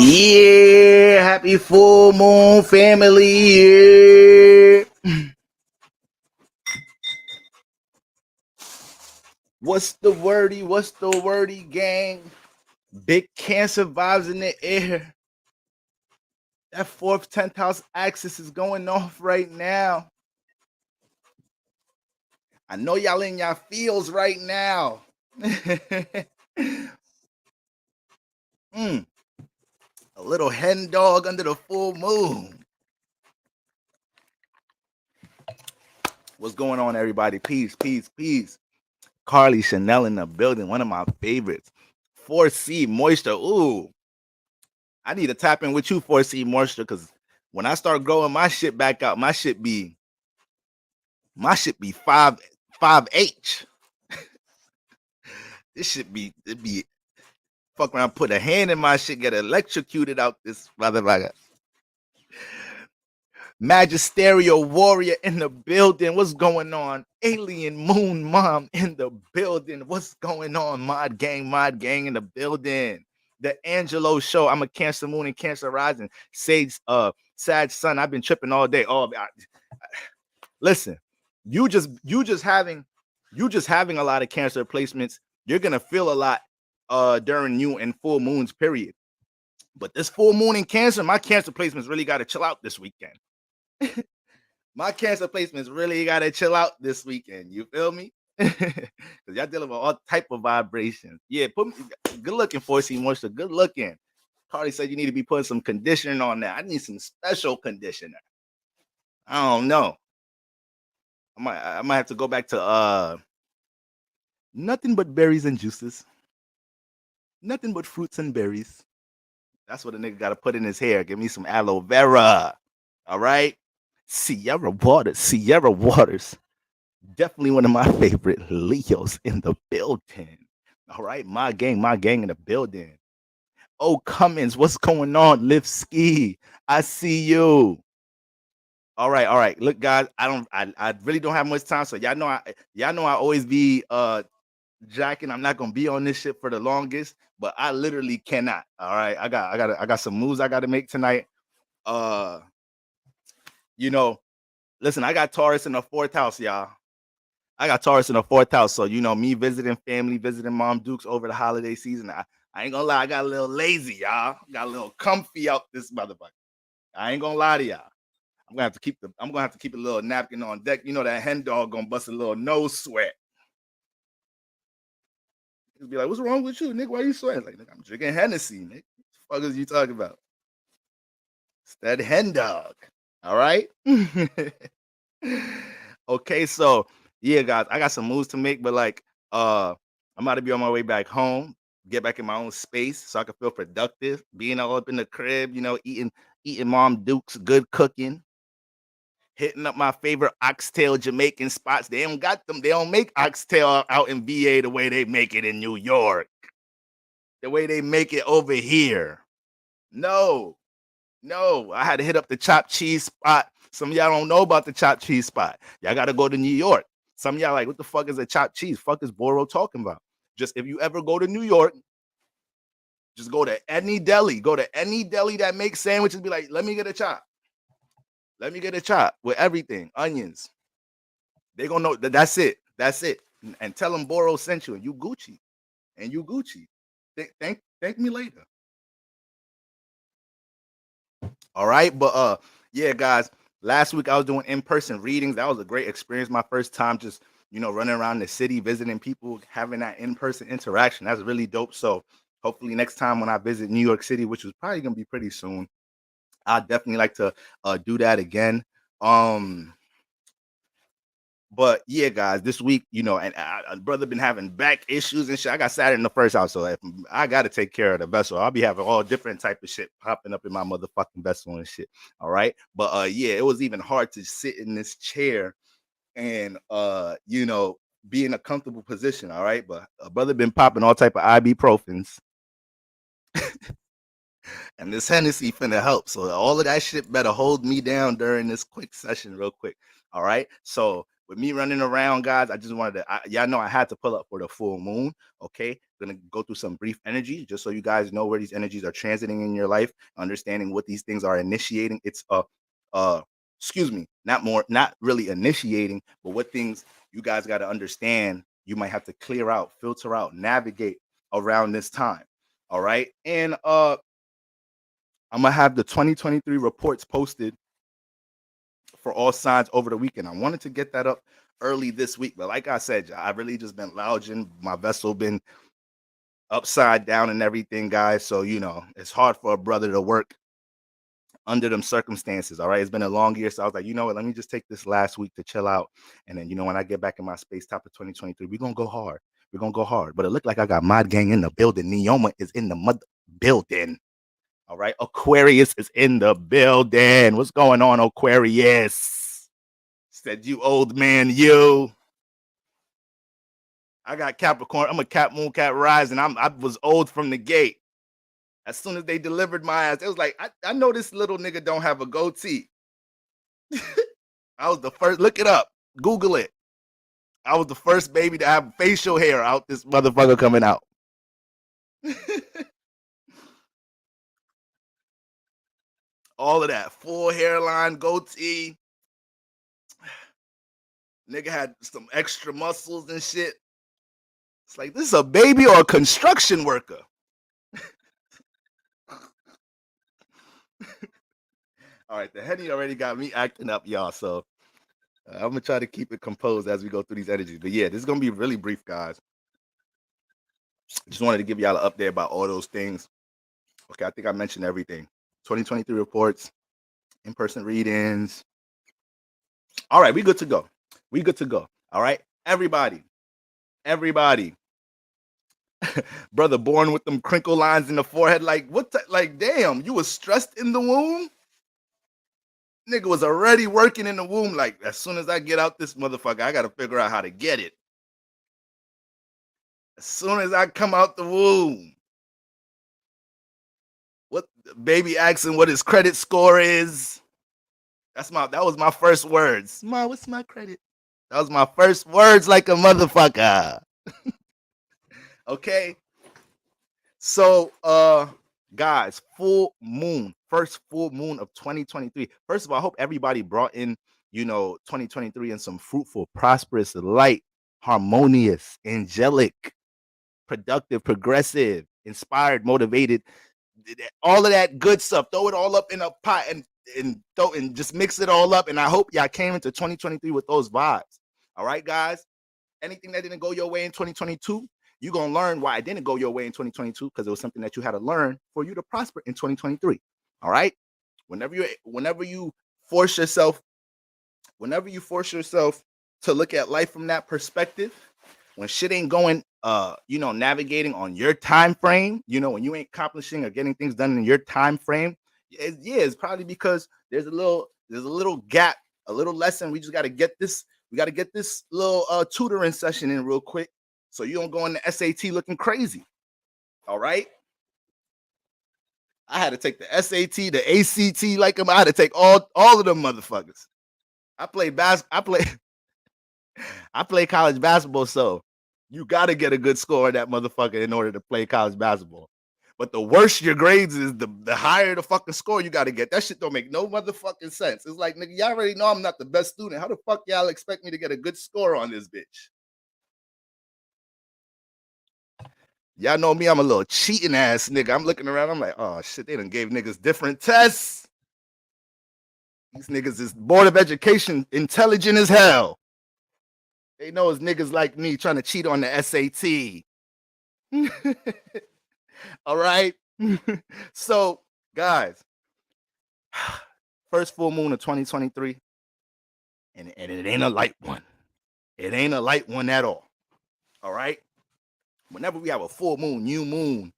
Yeah, happy full moon family. Yeah. What's the wordy? What's the wordy, gang? Big Cancer vibes in the air. That fourth 10th house axis is going off right now. I know y'all in y'all feels right now. A little hen dog under the full moon. What's going on, everybody? Peace, peace, peace. Carly Chanel in the building, one of my favorites. 4C Moisture. Ooh, I need to tap in with you, 4C Moisture, because when I start growing my shit back out, my shit be 5H. This shit be fuck around, put a hand in my shit, get electrocuted out this motherfucker. Magisterio Warrior in the building. What's going on? Alien Moon Mom in the building. What's going on? Mod gang in the building. The Angelo Show. I'm a Cancer Moon and Cancer Rising. Sage, Sad Sun. I've been tripping all day. Listen, you just having a lot of Cancer placements. You're gonna feel a lot during new and full moons period. But this full moon in Cancer, my Cancer placements really got to chill out this weekend. My Cancer placements really got to chill out this weekend. You feel me? Because y'all dealing with all type of vibrations. Yeah, good looking, 4C Moisture. Good looking. Carly said you need to be putting some conditioner on that. I need some special conditioner. I don't know. I might have to go back to nothing but berries and juices. Nothing but fruits and berries. That's what a nigga got to put in his hair. Give me some aloe vera. All right? Sierra Waters. Definitely one of my favorite Leos in the building. All right, my gang in the building. Oh, Cummins, what's going on? Live Ski, I see you. All right. Look, guys, I really don't have much time, so y'all know I always be jacking. I'm not gonna be on this shit for the longest, but I literally cannot. All right, I got some moves I got to make tonight. Listen, I got Taurus in the 4th house, y'all. I got Taurus in the 4th house. So, me visiting family, visiting Mom Dukes over the holiday season. I ain't gonna lie, I got a little lazy, y'all. Got a little comfy out this motherfucker. I ain't gonna lie to y'all. I'm gonna have to keep a little napkin on deck. You know that hen dog gonna bust a little nose sweat. He'll be like, what's wrong with you, Nick? Why are you sweating? Like, I'm drinking Hennessy, Nick. What the fuck is you talking about? It's that hen dog. All right. Okay, so yeah, guys, I got some moves to make, but I'm about to be on my way back home, get back in my own space so I can feel productive, being all up in the crib, eating Mom Duke's good cooking, hitting up my favorite oxtail Jamaican spots. They don't got them. They don't make oxtail out in VA the way they make it in New York, the way they make it over here. No, I had to hit up the chopped cheese spot. Some of y'all don't know about the chopped cheese spot. Y'all got to go to New York. Some of y'all like, what the fuck is a chopped cheese? Fuck is Boro talking about? Just if you ever go to New York, just go to any deli. Go to any deli that makes sandwiches. Be like, let me get a chop. Let me get a chop with everything, onions. They gonna know that that's it. That's it. And tell them Boro sent you, and you Gucci, and you Gucci. Thank me later. All right, but yeah, guys. Last week I was doing in-person readings. That was a great experience. My first time just running around the city, visiting people, having that in-person interaction. That's really dope. So hopefully next time when I visit New York City, which is probably gonna be pretty soon, I'd definitely like to do that again. Um, But yeah, guys, this week, and brother been having back issues and shit. I got Saturday in the first house, so if I got to take care of the vessel. I'll be having all different type of shit popping up in my motherfucking vessel and shit. All right, but yeah, it was even hard to sit in this chair and be in a comfortable position. All right, but a brother been popping all type of ibuprofens and this Hennessy finna help. So all of that shit better hold me down during this quick session, real quick. All right. So with me running around, guys, I just wanted to, y'all know I had to pull up for the full moon. Okay. Gonna go through some brief energy just so you guys know where these energies are transiting in your life, understanding what these things are initiating. It's excuse me, not really initiating, but what things you guys got to understand. You might have to clear out, filter out, navigate around this time. All right. And I'm gonna have the 2023 reports posted for all signs over the weekend. I wanted to get that up early this week, but like I said, I really just been lounging. My vessel been upside down and everything, guys. So it's hard for a brother to work under them circumstances. All right, it's been a long year, so I was like, you know what? Let me just take this last week to chill out, and then when I get back in my space, top of 2023, we're gonna go hard. We're gonna go hard. But it looked like I got Mod Gang in the building. Neoma is in the mother building. All right, Aquarius is in the building. What's going on, Aquarius? Said you old man, you. I got Capricorn. I'm a Cap Moon Cat Rising. I was old from the gate. As soon as they delivered my ass, it was like, I know this little nigga don't have a goatee. I was the first. Look it up. Google it. I was the first baby to have facial hair out this motherfucker coming out. All of that. Full hairline, goatee. Nigga had some extra muscles and shit. It's like, this is a baby or a construction worker? All right, the Henny already got me acting up, y'all. So I'm gonna try to keep it composed as we go through these energies. But yeah, this is gonna be really brief, guys. Just wanted to give y'all an update about all those things. Okay, I think I mentioned everything. 2023 reports, in-person readings. All right, we good to go. We good to go. All right, everybody. Brother born with them crinkle lines in the forehead. Like, like, damn, you was stressed in the womb? Nigga was already working in the womb. Like, as soon as I get out this motherfucker, I gotta figure out how to get it. As soon as I come out the womb. What baby asking what his credit score is. That was my first words. Ma, what's my credit? That was my first words like a motherfucker. Okay. So guys, full moon, first full moon of 2023. First of all, I hope everybody brought in 2023 in some fruitful, prosperous, light, harmonious, angelic, productive, progressive, inspired, motivated, all of that good stuff. Throw it all up in a pot and just mix it all up. And I hope y'all came into 2023 with those vibes. All right, guys. Anything that didn't go your way in 2022, you're gonna learn why it didn't go your way in 2022, because it was something that you had to learn for you to prosper in 2023. All right. Whenever you force yourself to look at life from that perspective, when shit ain't going navigating on your time frame, when you ain't accomplishing or getting things done in your time frame, it's probably because there's a little gap, a little lesson. We just got to get this little tutoring session in real quick, so you don't go in the SAT looking crazy. All right, I had to take the SAT, the ACT, like I had to take all of them motherfuckers. I play I play college basketball, so you got to get a good score in that motherfucker in order to play college basketball. But the worse your grades is, the higher the fucking score you got to get. That shit don't make no motherfucking sense. It's like, nigga, y'all already know I'm not the best student. How the fuck y'all expect me to get a good score on this bitch? Y'all know me, I'm a little cheating ass nigga. I'm looking around, I'm like, oh shit, they done gave niggas different tests. These niggas is Board of Education intelligent as hell. They know it's niggas like me trying to cheat on the SAT. All right. So, guys, first full moon of 2023, and it ain't a light one. It ain't a light one at all. All right. Whenever we have a full moon, new moon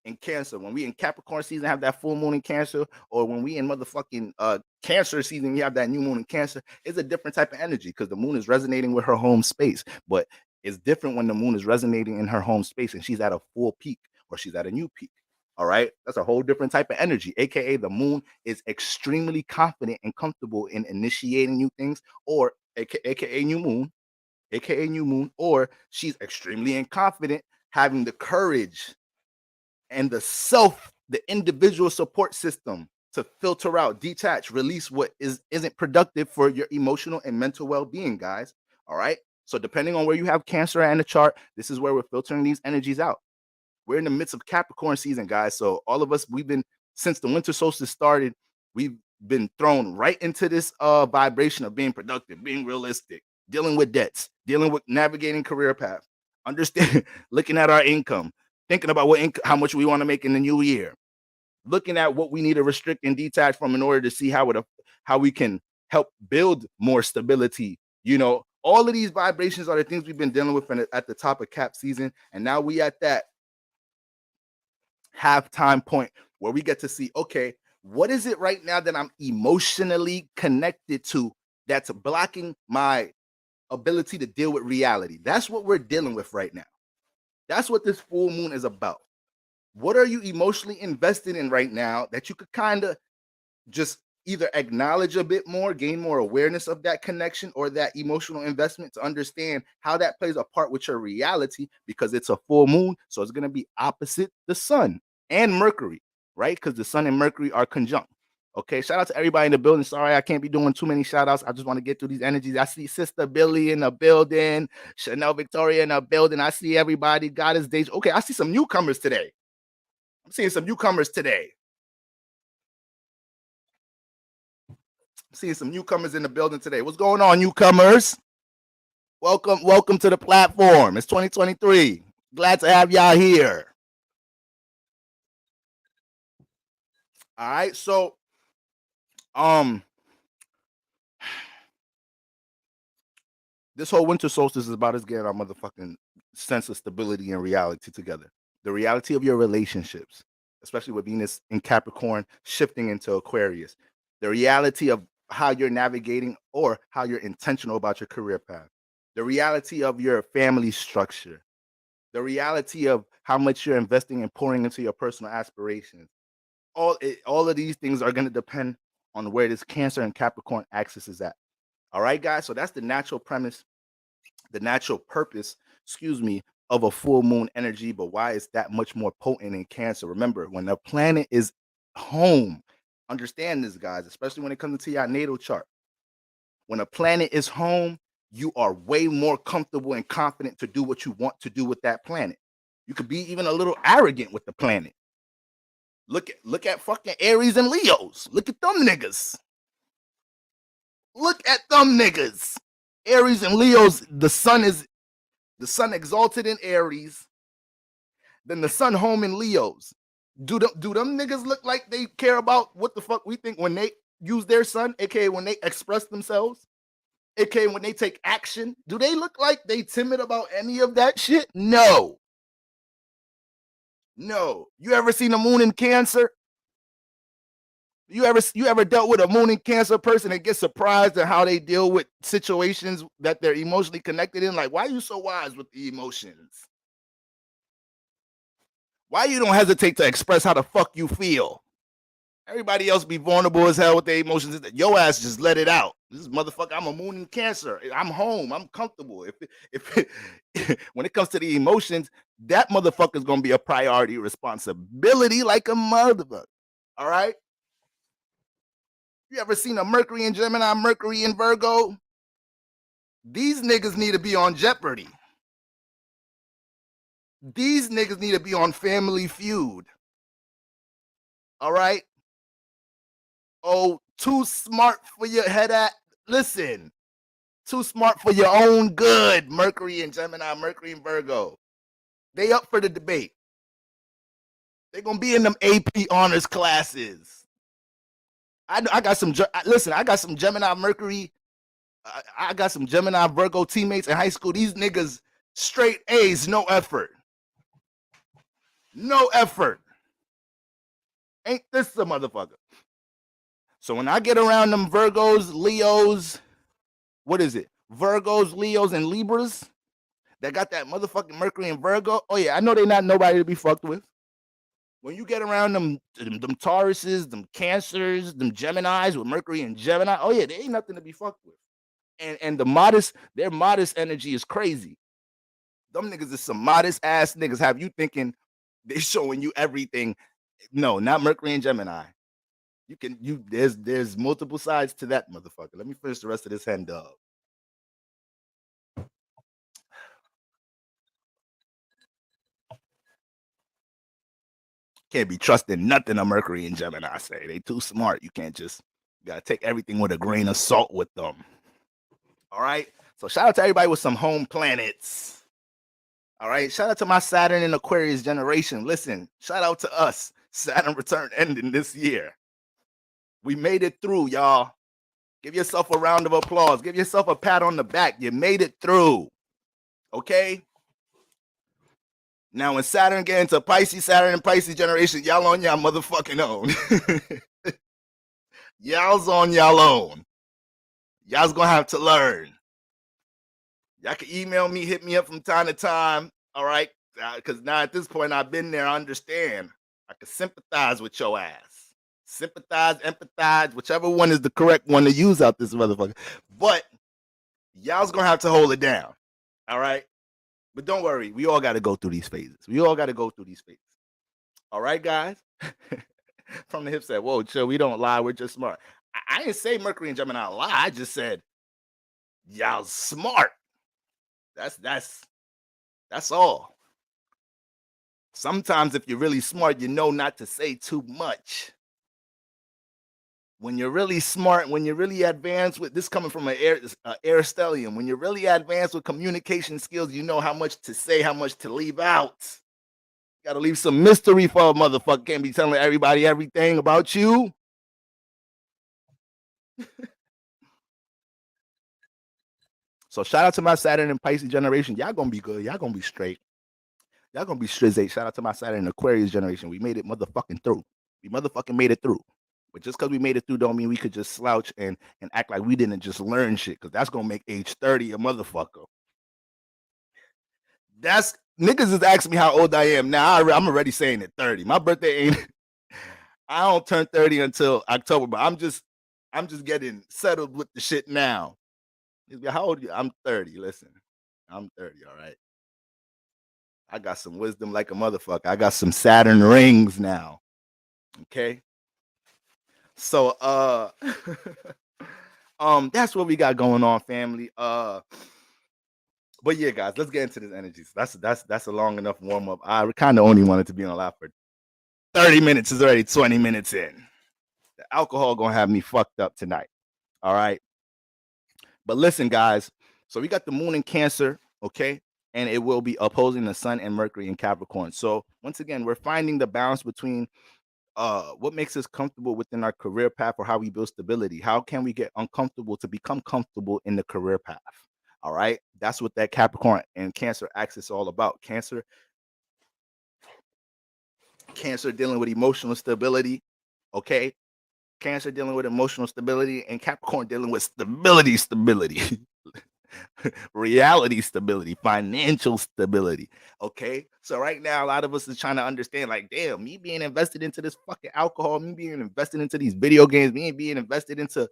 in Cancer, when we in Capricorn season have that full moon in Cancer, or when we in motherfucking Cancer season, we have that new moon in Cancer, it's a different type of energy because the moon is resonating with her home space. But it's different when the moon is resonating in her home space and she's at a full peak or she's at a new peak. All right. That's a whole different type of energy. AKA the moon is extremely confident and comfortable in initiating new things, or AKA new moon, or she's extremely confident, having the courage and the individual support system to filter out, detach, release what isn't productive for your emotional and mental well-being, guys. All right. So depending on where you have Cancer in the chart, this is where we're filtering these energies out. We're in the midst of Capricorn season, guys. So all of us, since the winter solstice started, we've been thrown right into this vibration of being productive, being realistic, dealing with debts, dealing with navigating career paths, understand, looking at our income, thinking about how much we want to make in the new year, looking at what we need to restrict and detach from in order to see how we can help build more stability. All of these vibrations are the things we've been dealing with at the top of Cap season, and now we at that halftime point where we get to see, okay, what is it right now that I'm emotionally connected to that's blocking my ability to deal with reality? That's what we're dealing with right now. That's what this full moon is about. What are you emotionally invested in right now that you could kind of just either acknowledge a bit more, gain more awareness of that connection or that emotional investment to understand how that plays a part with your reality, because it's a full moon. So it's going to be opposite the sun and Mercury, right? Because the sun and Mercury are conjunct. Okay, shout out to everybody in the building. Sorry, I can't be doing too many shout outs. I just want to get through these energies. I see Sister Billy in the building, Chanel Victoria in the building. I see everybody. Goddess Deja. Okay, I see some newcomers today. I'm seeing some newcomers today. Seeing some newcomers in the building today. What's going on, newcomers? Welcome to the platform. It's 2023. Glad to have y'all here. All right, so this whole winter solstice is about us getting our motherfucking sense of stability and reality together. The reality of your relationships, especially with Venus in Capricorn shifting into Aquarius. The reality of how you're navigating or how you're intentional about your career path. The reality of your family structure. The reality of how much you're investing and pouring into your personal aspirations. All of these things are going to depend on where this Cancer and Capricorn axis is at. All right, guys. So that's the natural premise, the natural purpose, of a full moon energy. But why is that much more potent in Cancer? Remember, when the planet is home, understand this, guys, especially when it comes to your natal chart. When a planet is home, you are way more comfortable and confident to do what you want to do with that planet. You could be even a little arrogant with the planet. Look at fucking Aries and Leos. Look at them niggas. Look at them niggas. Aries and Leos, the sun exalted in Aries, then the sun home in Leos. Do them niggas look like they care about what the fuck we think when they use their sun, aka when they express themselves, aka when they take action? Do they look like they timid about any of that shit? No. You ever seen a moon in Cancer? You ever dealt with a moon in Cancer person and get surprised at how they deal with situations that they're emotionally connected in? Like, why are you so wise with the emotions? Why you don't hesitate to express how the fuck you feel? Everybody else be vulnerable as hell with their emotions. Your ass just let it out. This is motherfucker. I'm a moon in Cancer. I'm home. I'm comfortable. When it comes to the emotions, that motherfucker's gonna be a priority responsibility like a motherfucker. All right. You ever seen a Mercury in Gemini, Mercury in Virgo? These niggas need to be on Jeopardy. These niggas need to be on Family Feud. All right. Oh, too smart for your head at. Listen, too smart for your own good. Mercury and Gemini, Mercury and Virgo. They up for the debate. They're gonna be in them AP honors classes. I got some. Listen, I got some Gemini, Mercury. I got some Gemini, Virgo teammates in high school. These niggas straight A's, no effort. No effort. Ain't this a motherfucker? So when I get around them Virgos, Leos, what is it? Virgos, Leos, and Libras that got that motherfucking Mercury and Virgo. Oh yeah, I know they not nobody to be fucked with. When you get around them Tauruses, them Cancers, them Geminis with Mercury and Gemini, oh yeah, they ain't nothing to be fucked with. And their modest energy is crazy. Them niggas is some modest ass niggas. Have you thinking they showing you everything? No, not Mercury and Gemini. There's multiple sides to that motherfucker. Let me finish the rest of this hand dog. Can't be trusting nothing a Mercury and Gemini say. They too smart. You gotta take everything with a grain of salt with them. All right. So shout out to everybody with some home planets. All right. Shout out to my Saturn and Aquarius generation. Listen, shout out to us. Saturn return ending this year. We made it through, y'all. Give yourself a round of applause. Give yourself a pat on the back. You made it through. Okay. Now, when Saturn get into Saturn and Pisces generation, y'all on y'all motherfucking own. Y'all's on y'all own. Y'all's gonna have to learn. Y'all can email me, hit me up from time to time. All right. Because now at this point, I've been there. I understand. I can sympathize with your ass. Sympathize, empathize, whichever one is the correct one to use out this motherfucker. But y'all's gonna have to hold it down. All right. But don't worry, we all got to go through these phases. All right, guys. From the hip said, "Whoa, chill. We don't lie. We're just smart." I didn't say Mercury and Gemini lie. I just said y'all smart. That's all. Sometimes if you're really smart, you know not to say too much. When you're really smart, when you're really advanced with this coming from an air stellium, when you're really advanced with communication skills, you know how much to say, how much to leave out. You gotta leave some mystery for a motherfucker. Can't be telling everybody everything about you. So shout out to my Saturn and Pisces generation. Y'all gonna be good. Y'all gonna be straight. Y'all gonna be strizzy. Shout out to my Saturn and Aquarius generation. We made it motherfucking through. We motherfucking made it through. But just because we made it through don't mean we could just slouch and act like we didn't just learn shit, because that's gonna make age 30 a motherfucker. That's niggas is asking me how old I am now. I'm already saying it 30. My birthday ain't I don't turn 30 until October, but I'm just getting settled with the shit now. How old are you? I'm 30. Listen, I'm 30, all right. I got some wisdom like a motherfucker. I got some Saturn rings now. Okay. So that's what we got going on, family. But yeah, guys, let's get into this energy. That's a long enough warm up. I kind of only wanted to be on live for 30 minutes. Is already 20 minutes in. The alcohol gonna have me fucked up tonight. All right. But listen, guys. So we got the moon in Cancer, okay, and it will be opposing the Sun and Mercury in Capricorn. So once again, we're finding the balance between what makes us comfortable within our career path, or how we build stability. How can we get uncomfortable to become comfortable in the career path? All right, that's what that Capricorn and Cancer axis is all about. Cancer dealing with emotional stability, okay? Cancer dealing with emotional stability, and Capricorn dealing with stability. Reality stability, financial stability. Okay. So right now, a lot of us is trying to understand, like, damn, me being invested into this fucking alcohol, me being invested into these video games, me being invested into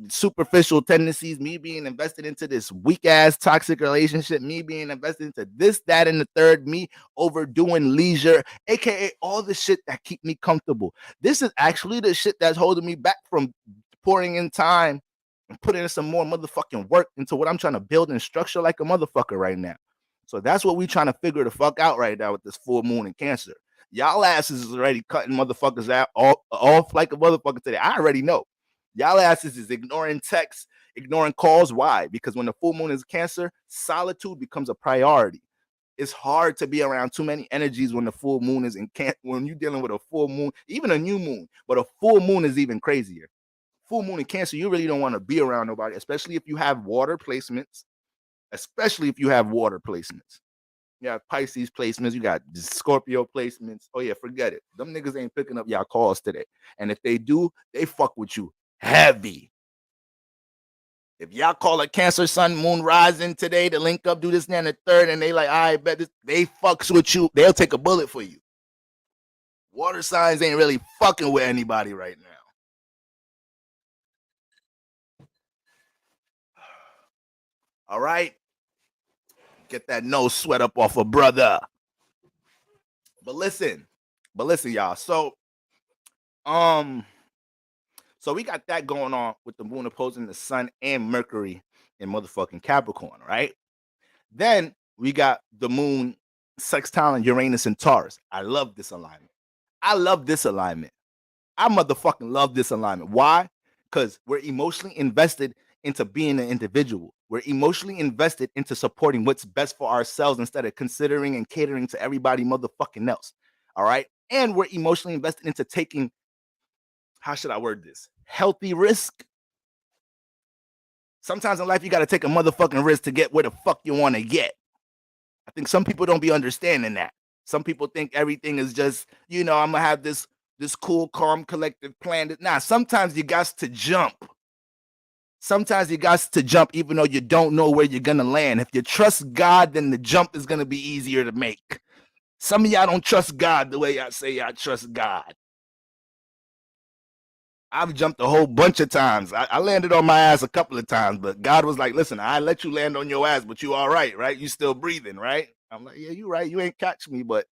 superficial tendencies, me being invested into this weak ass toxic relationship, me being invested into this, that, and the third, me overdoing leisure, aka all the shit that keep me comfortable. This is actually the shit that's holding me back from pouring in time and putting in some more motherfucking work into what I'm trying to build and structure like a motherfucker right now. So that's what we trying to figure the fuck out right now with this full moon in Cancer. Y'all asses is already cutting motherfuckers out off like a motherfucker today. I already know. Y'all asses is ignoring texts, ignoring calls. Why? Because when the full moon is Cancer, solitude becomes a priority. It's hard to be around too many energies when the full moon is in Cancer. When you're dealing with a full moon, even a new moon, but a full moon is even crazier. Full moon in Cancer, you really don't want to be around nobody, especially if you have water placements. Especially if you have water placements. You got Pisces placements, you got Scorpio placements. Oh yeah, forget it. Them niggas ain't picking up y'all calls today. And if they do, they fuck with you heavy. If y'all call a Cancer Sun Moon rising today to link up, do this and the third, and they like, I bet this, they fucks with you. They'll take a bullet for you. Water signs ain't really fucking with anybody right now. All right, get that nose sweat up off a brother. But listen, y'all. So we got that going on with the moon opposing the sun and Mercury in motherfucking Capricorn, right? Then we got the moon sextile in Uranus and Taurus. I love this alignment. I motherfucking love this alignment. Why? Because we're emotionally invested into being an individual. We're emotionally invested into supporting what's best for ourselves instead of considering and catering to everybody motherfucking else. All right. And we're emotionally invested into taking, how should I word this? Healthy risk. Sometimes in life, you got to take a motherfucking risk to get where the fuck you want to get. I think some people don't be understanding that. Some people think everything is just, I'm going to have this cool, calm, collective plan. Nah, sometimes you got to jump. Sometimes you got to jump even though you don't know where you're going to land. If you trust God, then the jump is going to be easier to make. Some of y'all don't trust God the way I say y'all trust God. I've jumped a whole bunch of times. I landed on my ass a couple of times, but God was like, listen, I let you land on your ass, but you all right, right? You still breathing, right? I'm like, yeah, you right. You ain't catch me, but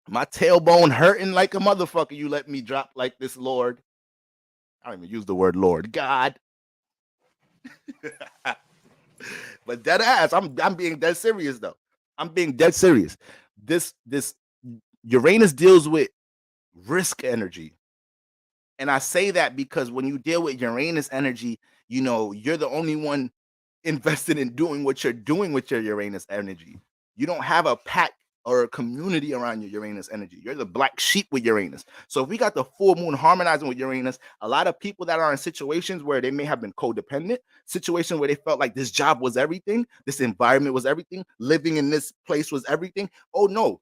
my tailbone hurting like a motherfucker. You let me drop like this, Lord. I don't even use the word Lord. God. But dead ass, I'm being dead serious though. I'm being dead serious. This Uranus deals with risk energy. And I say that because when you deal with Uranus energy, you're the only one invested in doing what you're doing with your Uranus energy. You don't have a pack or a community around your Uranus energy. You're the black sheep with Uranus. So if we got the full moon harmonizing with Uranus, a lot of people that are in situations where they may have been codependent, situations where they felt like this job was everything, this environment was everything, living in this place was everything. Oh no.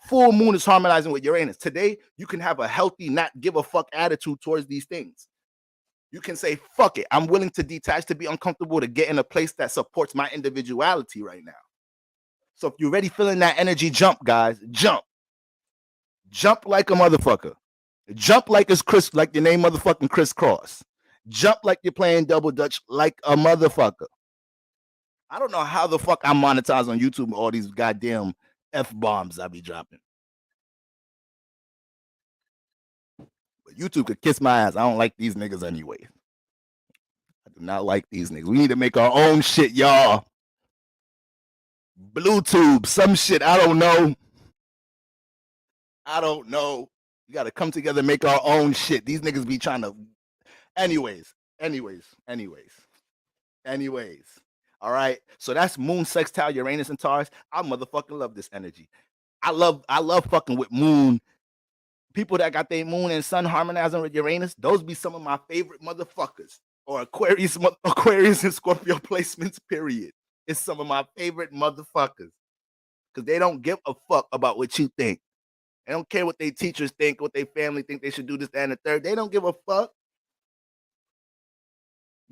Full moon is harmonizing with Uranus. Today, you can have a healthy, not give a fuck attitude towards these things. You can say, fuck it. I'm willing to detach, to be uncomfortable, to get in a place that supports my individuality right now. So if you're ready feeling that energy, jump, guys. Jump. Jump like a motherfucker. Jump like it's Chris, like your name motherfucking Chris Cross. Jump like you're playing double dutch like a motherfucker. I don't know how the fuck I'm monetized on YouTube with all these goddamn F-bombs I be dropping. But YouTube could kiss my ass. I don't like these niggas anyway. I do not like these niggas. We need to make our own shit, y'all. Bluetooth, some shit. I don't know. You got to come together and make our own shit. These niggas be trying to. Anyways. All right. So that's Moon sextile Uranus and Taurus. I motherfucking love this energy. I love fucking with Moon. People that got their Moon and Sun harmonizing with Uranus, those be some of my favorite motherfuckers. Or Aquarius and Scorpio placements, period. It's some of my favorite motherfuckers. Because they don't give a fuck about what you think. They don't care what their teachers think, what their family think they should do this, that, and the third. They don't give a fuck.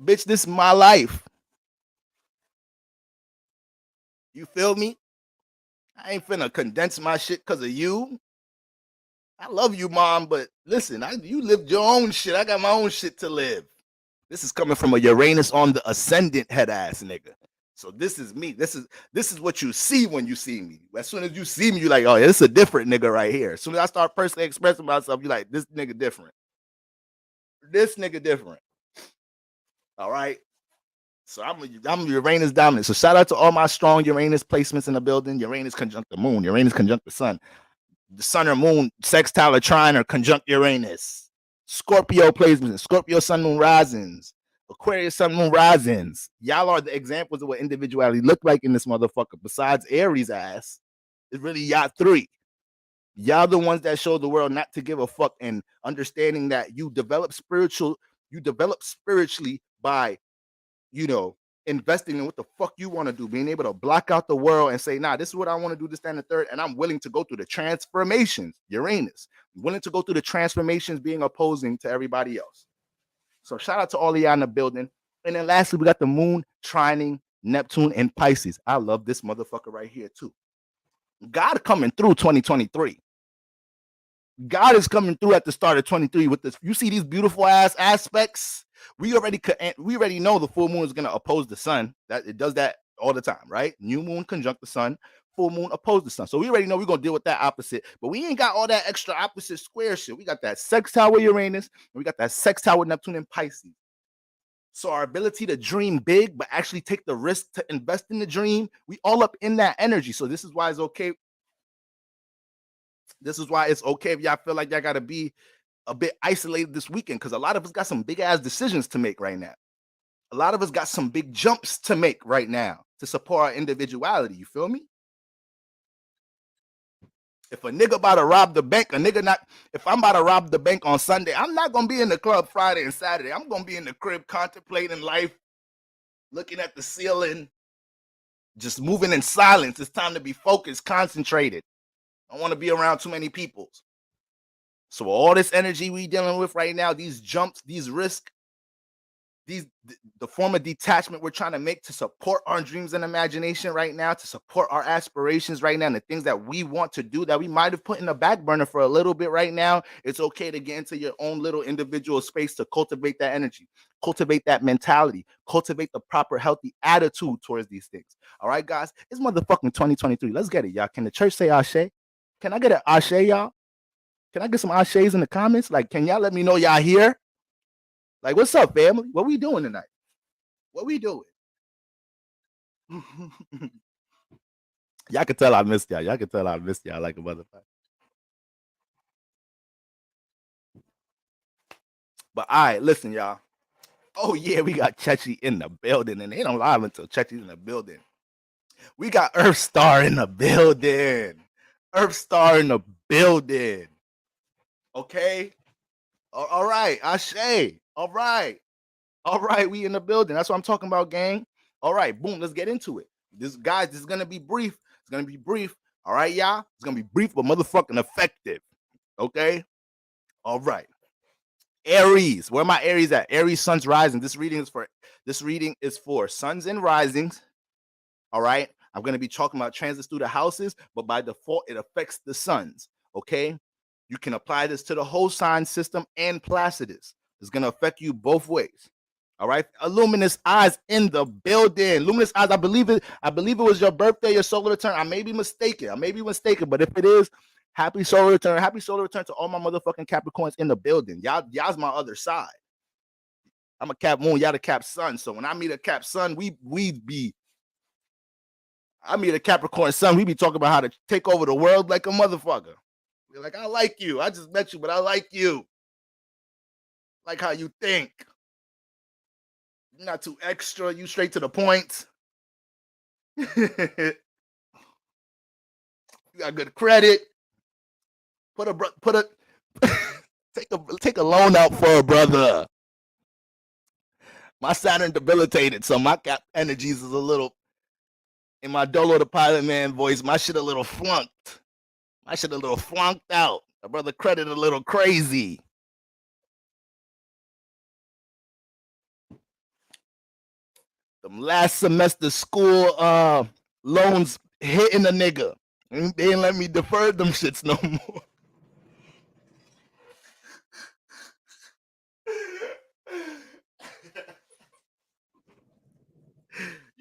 Bitch, this is my life. You feel me? I ain't finna condense my shit because of you. I love you, mom, but listen, you lived your own shit. I got my own shit to live. This is coming from a Uranus on the ascendant head ass nigga. So this is me. This is what you see when you see me. As soon as you see me, you like, oh yeah, this is a different nigga right here. As soon as I start personally expressing myself, you like, this nigga different. This nigga different. All right. So I'm Uranus dominant. So shout out to all my strong Uranus placements in the building. Uranus conjunct the moon. Uranus conjunct the sun. The sun or moon, sextile or trine or conjunct Uranus. Scorpio placements, Scorpio sun moon risings, Aquarius sun moon risings. Y'all are the examples of what individuality look like in this motherfucker. Besides Aries ass, it's really y'all three. Y'all the ones that show the world not to give a fuck and understanding that you develop spiritually by, investing in what the fuck you want to do, being able to block out the world and say, nah, this is what I want to do, this, that, and the third, and I'm willing to go through the transformations, Uranus, I'm willing to go through the transformations being opposing to everybody else. So shout out to all of y'all in the building. And then lastly, we got the moon trining Neptune and Pisces. I love this motherfucker right here too. God coming through 2023. God is coming through at the start of 23 with this. You see these beautiful ass aspects. We already know the full moon is going to oppose the sun. That it does that all the time, right? New moon conjunct the sun, full moon oppose the sun. So we already know we're going to deal with that opposite, but we ain't got all that extra opposite square shit. We got that sextile with Uranus, and we got that sextile with Neptune and Pisces. So our ability to dream big, but actually take the risk to invest in the dream, we all up in that energy. So this is why it's okay. This is why it's okay if y'all feel like y'all got to be a bit isolated this weekend, because a lot of us got some big ass decisions to make right now. A lot of us got some big jumps to make right now to support our individuality. You feel me? If a nigga about to rob the bank, if I'm about to rob the bank on Sunday, I'm not going to be in the club Friday and Saturday. I'm going to be in the crib contemplating life, looking at the ceiling, just moving in silence. It's time to be focused, concentrated. I don't want to be around too many people. So all this energy we dealing with right now, these jumps, these risks, the form of detachment we're trying to make to support our dreams and imagination right now, to support our aspirations right now, and the things that we want to do that we might have put in the back burner for a little bit right now, it's okay to get into your own little individual space to cultivate that energy, cultivate that mentality, cultivate the proper healthy attitude towards these things. All right, guys, it's motherfucking 2023. Let's get it, y'all. Can the church say ashe? Can I get an ashe, y'all? Can I get some ashes in the comments? Like, can y'all let me know y'all here? Like, what's up, family? What we doing tonight? What we doing? Y'all can tell I missed y'all. Y'all can tell I missed y'all like a motherfucker. But all right, listen, y'all. Oh yeah, we got Chechi in the building, and they don't live until Chechi's in the building. We got Earth Star in the building. Earth Star in the building. Okay. All right, Ashe. All right. All right, we in the building. That's what I'm talking about, gang. All right, boom, let's get into it. This is gonna be brief. It's gonna be brief. All right, y'all. It's gonna be brief but motherfucking effective. Okay. All right. Aries. Where my Aries at? Aries, Sun's rising. This reading is for Suns and risings. All right. I'm gonna be talking about transits through the houses, but by default, it affects the suns. Okay. You can apply this to the whole sign system and Placidus. It's gonna affect you both ways. All right, Luminous Eyes in the building. Luminous Eyes, I believe it was your birthday, your solar return. I may be mistaken, but if it is, happy solar return. Happy solar return to all my motherfucking Capricorns in the building. Y'all's my other side. I'm a Cap Moon, y'all the Cap Sun. So when I meet a Cap Sun, I meet a Capricorn Sun, we be talking about how to take over the world like a motherfucker. We're like, I like you. I just met you, but I like you. Like how you think. You're not too extra. You straight to the point. You got good credit. Take a loan out for a brother. My Saturn debilitated, so my Cap energies is a little. In my Dolo the Pilot Man voice, my shit a little flunked. My shit a little flunked out. My brother credit a little crazy. Them last semester school loans hitting a nigga. They ain't let me defer them shits no more.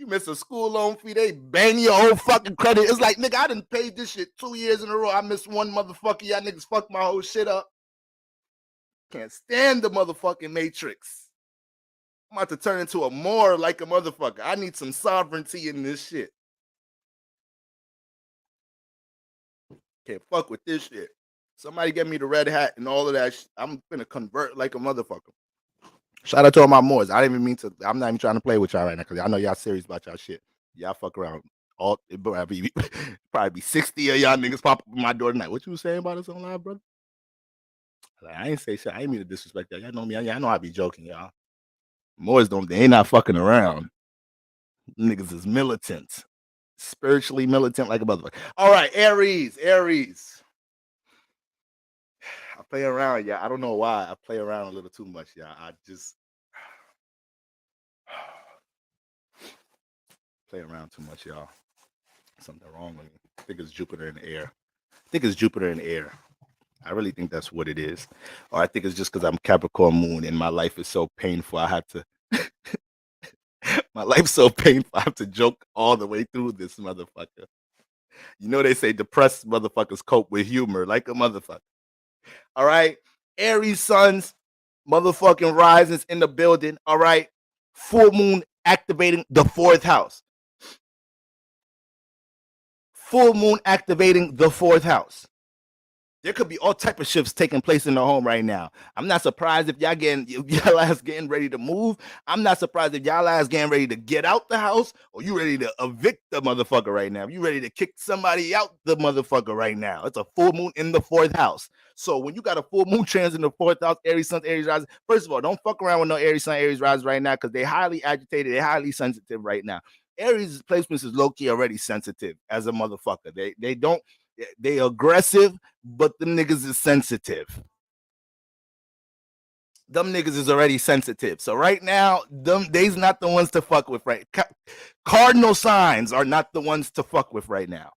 You miss a school loan fee, they bang your whole fucking credit. It's like, nigga, I done paid this shit 2 years in a row. I missed one motherfucker. Y'all niggas fuck my whole shit up. Can't stand the motherfucking matrix. I'm about to turn into a Moor like a motherfucker. I need some sovereignty in this shit. Can't fuck with this shit. Somebody get me the red hat and all of that. I'm gonna convert like a motherfucker. Shout out to all my Moors. I didn't even mean to. I'm not even trying to play with y'all right now because I know y'all serious about y'all shit. Y'all fuck around. All it probably be 60 of y'all niggas pop up at my door tonight. What you was saying about us on live, brother? Like, I ain't say shit. I ain't mean to disrespect y'all. Y'all know me. Y'all know I be joking, y'all. Moors don't. They ain't not fucking around. Niggas is militant, spiritually militant like a motherfucker. All right, Aries. I play around, yeah. I don't know why. I play around a little too much, yeah. I just play around too much, y'all. Something wrong with me. I think it's Jupiter in the air. I really think that's what it is. Or I think it's just because I'm Capricorn moon and my life is so painful. I have to my life's so painful. I have to joke all the way through this motherfucker. You know they say depressed motherfuckers cope with humor like a motherfucker. All right. Aries suns, motherfucking risings in the building. All right. Full moon activating the 4th house. Full moon activating the 4th house. There could be all type of shifts taking place in the home right now. I'm not surprised if y'all ass getting ready to move. I'm not surprised if y'all ass getting ready to get out the house, or you ready to evict the motherfucker right now. You ready to kick somebody out the motherfucker right now. It's a full moon in the 4th house. So when you got a full moon trans in the 4th house, Aries sun, Aries rising. First of all, don't fuck around with no Aries sun, Aries rising right now because they highly agitated, they highly sensitive right now. Aries placements is low-key already sensitive as a motherfucker. They aggressive, but them niggas is sensitive. Them niggas is already sensitive. So right now, they's not the ones to fuck with right. Cardinal signs are not the ones to fuck with right now.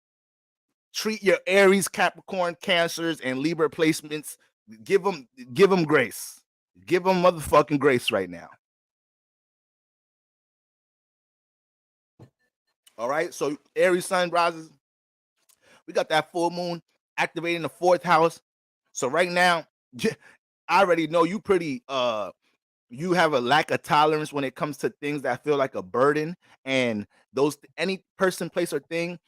Treat your Aries, Capricorn, Cancers, and Libra placements. Give them grace. Give them motherfucking grace right now. All right. So Aries sun rises. We got that full moon activating the 4th house. So right now, I already know you pretty you have a lack of tolerance when it comes to things that feel like a burden, and any person, place, or thing,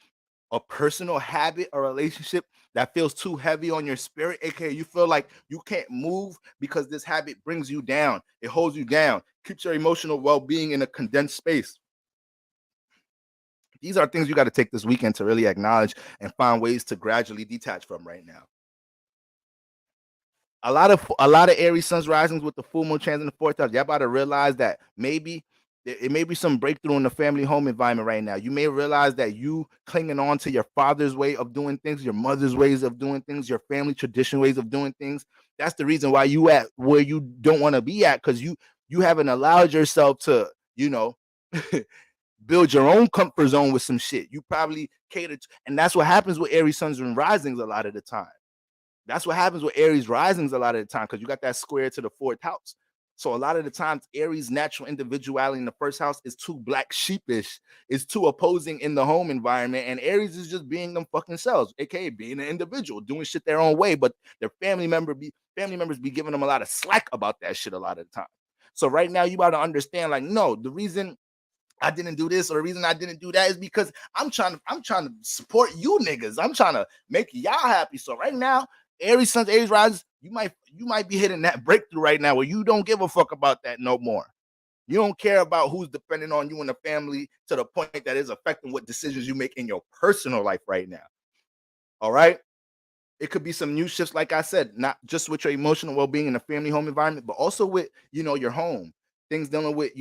a personal habit or relationship that feels too heavy on your spirit, aka you feel like you can't move because this habit brings you down. It holds you down, keeps your emotional well-being in a condensed space. These are things you got to take this weekend to really acknowledge and find ways to gradually detach from right now. A lot of Aries suns risings with the full moon trans in the 4th house. Y'all about to realize that maybe it may be some breakthrough in the family home environment right now. You may realize that you clinging on to your father's way of doing things, your mother's ways of doing things, your family tradition ways of doing things. That's the reason why you at where you don't want to be at, because you haven't allowed yourself to, build your own comfort zone with some shit. You probably catered, and that's what happens with Aries suns and risings a lot of the time. That's what happens with Aries risings a lot of the time, because you got that square to the 4th house. So a lot of the times, Aries' natural individuality in the 1st house is too black sheepish, is too opposing in the home environment, and Aries is just being them fucking selves, aka being an individual, doing shit their own way, but their family members be giving them a lot of slack about that shit a lot of the time. So right now, you got to understand, like, no, the reason I didn't do this or the reason I didn't do that is because I'm trying to support you niggas. I'm trying to make y'all happy. So right now, Aries suns, Aries rises, you might be hitting that breakthrough right now where you don't give a fuck about that no more. You don't care about who's depending on you and the family to the point that is affecting what decisions you make in your personal life right now. All right. It could be some new shifts, like I said, not just with your emotional well-being in the family home environment, but also with, your home. Things dealing with,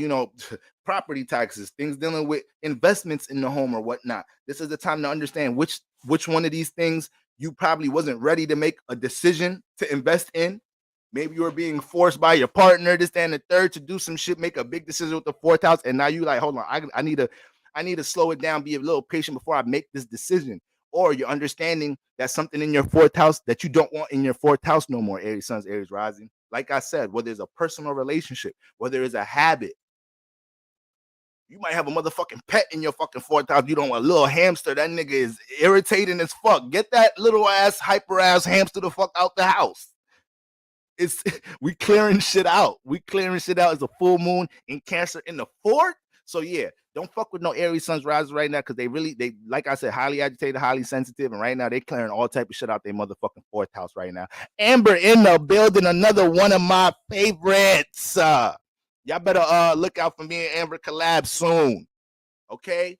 property taxes, things dealing with investments in the home or whatnot. This is the time to understand which one of these things you probably wasn't ready to make a decision to invest in. Maybe you were being forced by your partner, this, that, and the third, to do some shit, make a big decision with the 4th house, and now you like, hold on, I need to slow it down, be a little patient before I make this decision. Or you're understanding that something in your 4th house that you don't want in your 4th house no more, Aries suns, Aries rising. Like I said, whether it's a personal relationship, whether it's a habit, You might have a motherfucking pet in your fucking fourth house. You don't want a little hamster. That nigga is irritating as fuck. Get that little ass, hyper ass hamster the fuck out the house. It's we clearing shit out. We clearing shit out. It's a full moon in Cancer in the fourth. So yeah, don't fuck with no Aries suns rising right now because they like I said, highly agitated, highly sensitive, and right now they clearing all type of shit out their motherfucking fourth house right now. Amber in the building, another one of my favorites. Y'all better look out for me and Amber collab soon. Okay.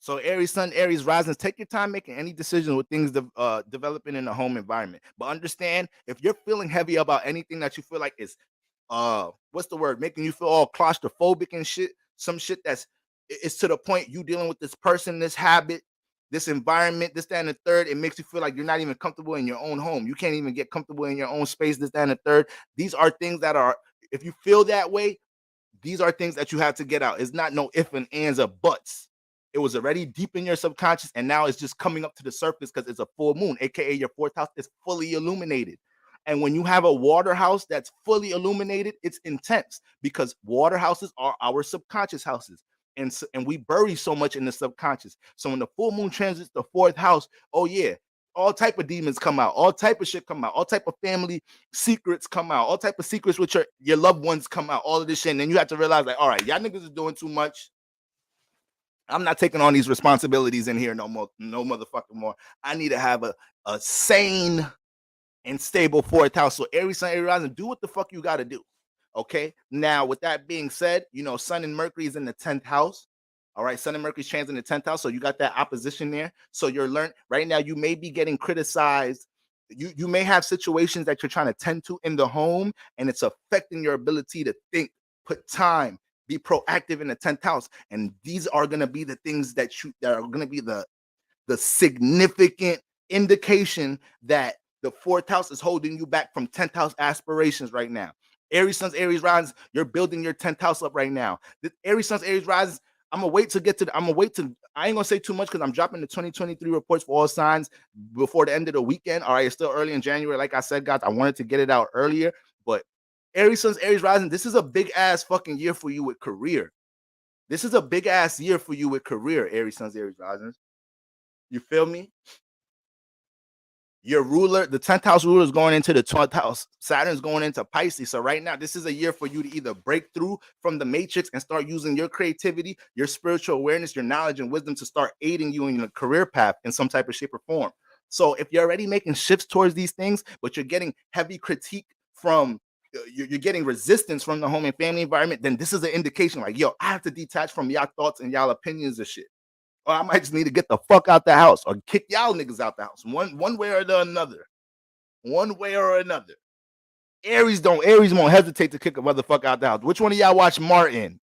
So Aries Sun, Aries Rising, take your time making any decisions with things developing in the home environment. But understand, if you're feeling heavy about anything that you feel like is what's the word, making you feel all claustrophobic and shit, some shit it's to the point you dealing with this person, this habit, this environment, this, that, and the third, it makes you feel like you're not even comfortable in your own home. You can't even get comfortable in your own space, this, that, and the third. These are things that are, if you feel that way, these are things that you have to get out. It's not no if and ands or buts. It was already deep in your subconscious, and now it's just coming up to the surface because it's a full moon, aka your fourth house is fully illuminated. And when you have a water house that's fully illuminated, it's intense because water houses are our subconscious houses. And we bury so much in the subconscious. So when the full moon transits the fourth house, oh yeah, all type of demons come out, all type of shit come out, all type of family secrets come out, all type of secrets with your loved ones come out, all of this shit. And then you have to realize, like, all right, y'all niggas is doing too much. I'm not taking on these responsibilities in here no more, no motherfucking more. I need to have a sane and stable fourth house. So Aries Sun, Aries Rising, do what the fuck you got to do. Okay. Now, with that being said, Sun and Mercury is in the 10th house. All right. Sun and Mercury's trans in the 10th house. So you got that opposition there. So you're learning right now, you may be getting criticized. You may have situations that you're trying to tend to in the home, and it's affecting your ability to think, put time, be proactive in the 10th house. And these are going to be the things that are going to be the significant indication that the fourth house is holding you back from 10th house aspirations right now. Aries Suns, Aries Rises, you're building your 10th house up right now. The Aries Suns, Aries Rises, I ain't gonna say too much because I'm dropping the 2023 reports for all signs before the end of the weekend. All right, it's still early in January. Like I said, guys, I wanted to get it out earlier, but Aries Suns, Aries Rising, this is a big ass fucking year for you with career. This is a big ass year for you with career, Aries Suns, Aries Rising. You feel me? Your ruler, the 10th house ruler is going into the 12th house. Saturn's going into Pisces. So right now, this is a year for you to either break through from the matrix and start using your creativity, your spiritual awareness, your knowledge and wisdom to start aiding you in your career path in some type of shape or form. So if you're already making shifts towards these things, but you're getting heavy critique from, you're getting resistance from the home and family environment, then this is an indication like, yo, I have to detach from y'all thoughts and y'all opinions of shit. Or I might just need to get the fuck out the house or kick y'all niggas out the house. One way or the another. One way or another. Aries won't hesitate to kick a motherfucker out the house. Which one of y'all watch Martin?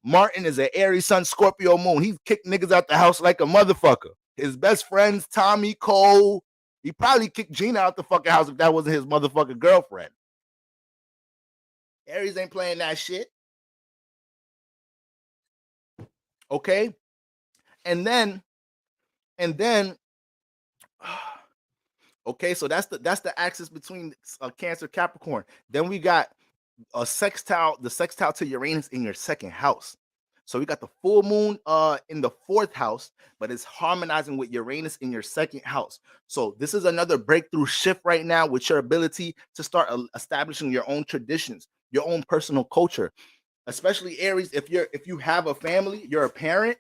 Martin is an Aries Sun, Scorpio moon. He kicked niggas out the house like a motherfucker. His best friends, Tommy, Cole. He probably kicked Gina out the fucking house if that wasn't his motherfucking girlfriend. Aries ain't playing that shit. Okay? And then okay, so that's the axis between Cancer, Capricorn. Then we got the sextile to Uranus in your second house. So we got the full moon in the fourth house, but it's harmonizing with Uranus in your second house. So this is another breakthrough shift right now with your ability to start establishing your own traditions, your own personal culture. Especially Aries, if you have a family, you're a parent.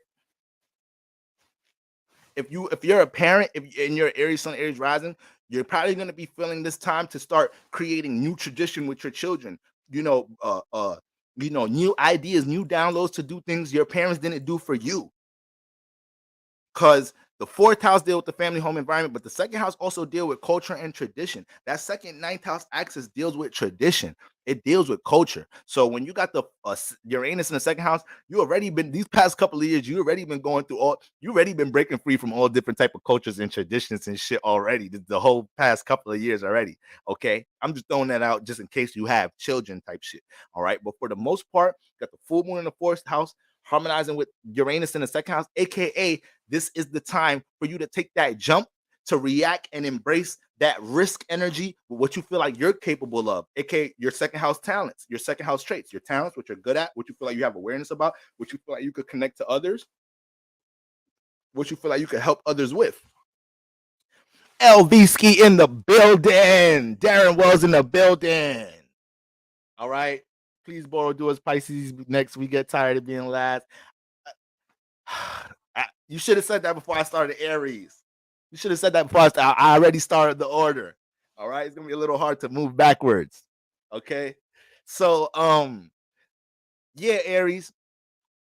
If you're a parent, if you're Aries Sun, Aries Rising, you're probably going to be feeling this time to start creating new tradition with your children. New ideas, new downloads to do things your parents didn't do for you. Because the fourth house deal with the family home environment, but the second house also deal with culture and tradition. That second ninth house axis deals with tradition. It deals with culture. So when you got the Uranus in the second house, you already been these past couple of years. You already been going through you already been breaking free from all different type of cultures and traditions and shit already. The whole past couple of years already. Okay, I'm just throwing that out just in case you have children type shit. All right, but for the most part, got the full moon in the fourth house harmonizing with Uranus in the second house, aka this is the time for you to take that jump to react and embrace that risk energy with what you feel like you're capable of, aka your second house talents, your second house traits, your talents, what you're good at, what you feel like you have awareness about, what you feel like you could connect to others, what you feel like you could help others with. LV Ski in the building. Darren Wells in the building. All right. Please borrow do us Pisces next. We get tired of being last. You should have said that before I started Aries. You should have said that before I already started the order. All right. It's gonna be a little hard to move backwards. Okay. So yeah, Aries.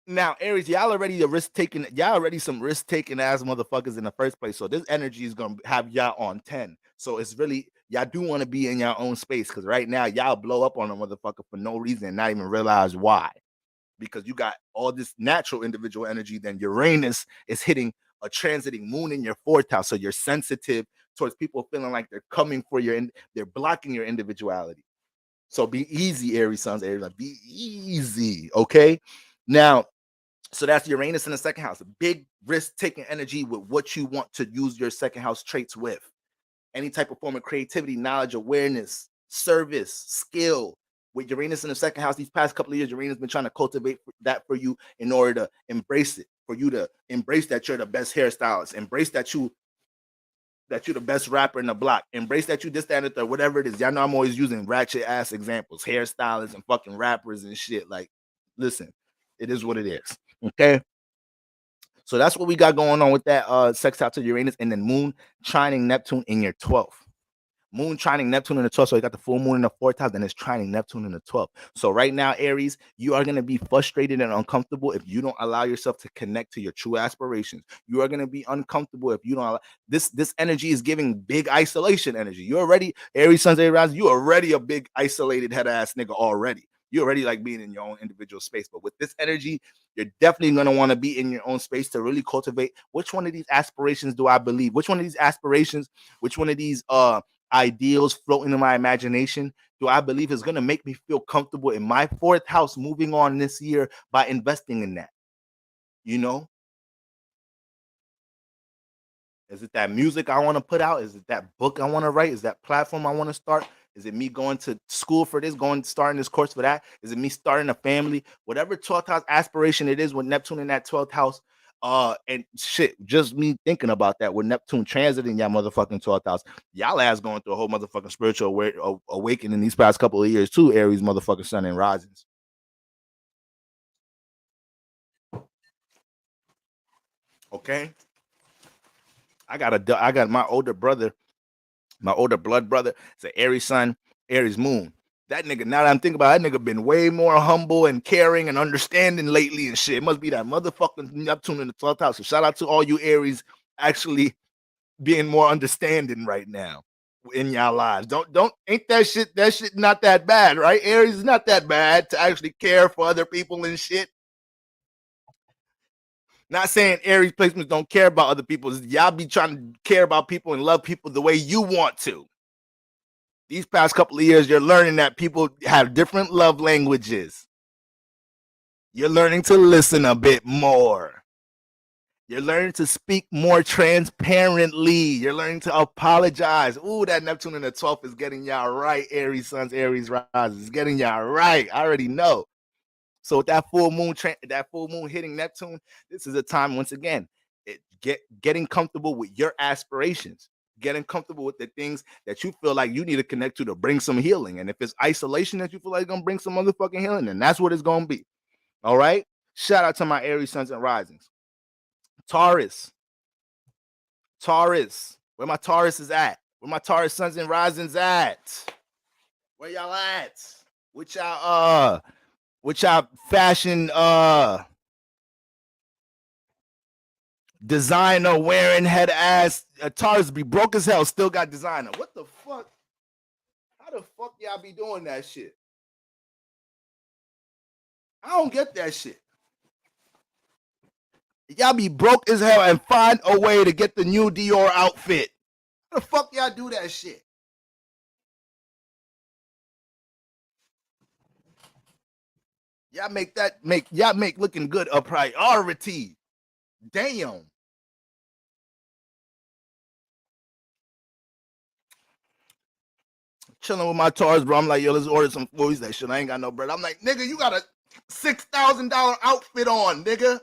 Now, Aries, y'all already a risk taking, y'all already some risk taking ass motherfuckers in the first place. So this energy is gonna have y'all on 10. So it's really y'all do want to be in your own space because right now y'all blow up on a motherfucker for no reason and not even realize why. Because you got all this natural individual energy, then Uranus is hitting a transiting moon in your fourth house. So you're sensitive towards people feeling like they're coming for they're blocking your individuality. So be easy, Aries sons, Aries, be easy, okay? Now, so that's Uranus in the second house. A big risk-taking energy with what you want to use your second house traits with. Any type of form of creativity, knowledge, awareness, service, skill. With Uranus in the second house, these past couple of years, Uranus has been trying to cultivate that for you in order to embrace it. For you to embrace that you're the best hairstylist. Embrace that you're the best rapper in the block. Embrace that you this, that, and the third, whatever it is. Y'all know I'm always using ratchet ass examples, hairstylists and fucking rappers and shit. Like, listen, it is what it is. Okay. So that's what we got going on with that sextile to Uranus, and then Moon trining Neptune in your 12th. Moon trining Neptune in the 12th. So you got the full moon in the 4th house, and it's trining Neptune in the 12th. So right now, Aries, you are going to be frustrated and uncomfortable if you don't allow yourself to connect to your true aspirations. You are going to be uncomfortable if you don't allow this energy is giving big isolation energy. You already, Aries, Sons, Aries, you already a big isolated head ass nigga already. You're already like being in your own individual space. But with this energy, you're definitely going to want to be in your own space to really cultivate which one of these aspirations do I believe? Which one of these aspirations, which one of these ideals floating in my imagination do I believe is going to make me feel comfortable in my 4th house moving on this year by investing in that? You know, is it that music I want to put out? Is it that book I want to write? Is that platform I want to start? Is it me going to school for this, starting this course for that? Is it me starting a family? Whatever 12th house aspiration it is with Neptune in that 12th house. And shit, just me thinking about that with Neptune transiting y'all motherfucking 12th house. Y'all ass going through a whole motherfucking spiritual awakening these past couple of years too, Aries motherfucking sun and risings. Okay. I got my older brother, my older blood brother. It's an Aries sun, Aries moon. That nigga, now that I'm thinking about it, that nigga been way more humble and caring and understanding lately and shit. It must be that motherfucking Neptune in the 12th house. So shout out to all you Aries actually being more understanding right now in y'all lives. Ain't that shit not that bad, right? Aries is not that bad to actually care for other people and shit. Not saying Aries placements don't care about other people. Y'all be trying to care about people and love people the way you want to. These past couple of years, you're learning that people have different love languages. You're learning to listen a bit more. You're learning to speak more transparently. You're learning to apologize. Ooh, that Neptune in the 12th is getting y'all right. Aries sons, Aries rises. It's getting y'all right. I already know. So with that full moon hitting Neptune, this is a time once again, getting comfortable with your aspirations, getting comfortable with the things that you feel like you need to connect to bring some healing. And if it's isolation that you feel like gonna bring some motherfucking healing, then that's what it's gonna be. All right. Shout out to my Aries sons and risings. Taurus. Where my Taurus is at? Where my Taurus sons and risings at? Where y'all at? Which y'all fashion designer wearing head ass Taurus be broke as hell, still got designer. What the fuck? How the fuck y'all be doing that shit? I don't get that shit. Y'all be broke as hell and find a way to get the new Dior outfit. How the fuck y'all do that shit? Y'all make looking good a priority. Damn. chilling with my Taurus, bro. I'm like, yo, let's order some food. He's like, shit, I ain't got no bread. I'm like, nigga, you got a $6,000 outfit on, nigga.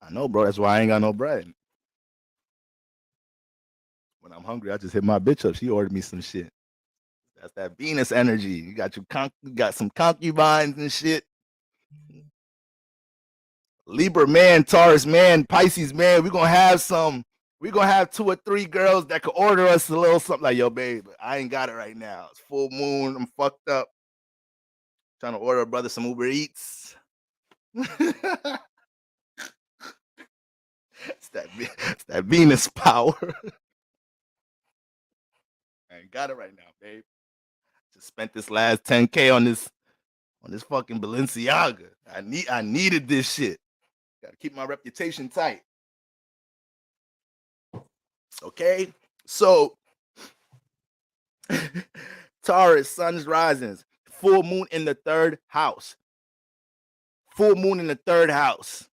I know, bro. That's why I ain't got no bread. When I'm hungry, I just hit my bitch up. She ordered me some shit. That's that Venus energy. You got some concubines and shit. Libra man, Taurus man, Pisces man. We're gonna have 2 or 3 girls that could order us a little something like, yo, babe, I ain't got it right now. It's full moon. I'm fucked up. Trying to order a brother some Uber Eats. It's that Venus power. I ain't got it right now, babe. Just spent this last 10K on this fucking Balenciaga. I needed this shit. Gotta keep my reputation tight. Okay? So Taurus, sun's risings, full moon in the 3rd house. Full moon in the 3rd house.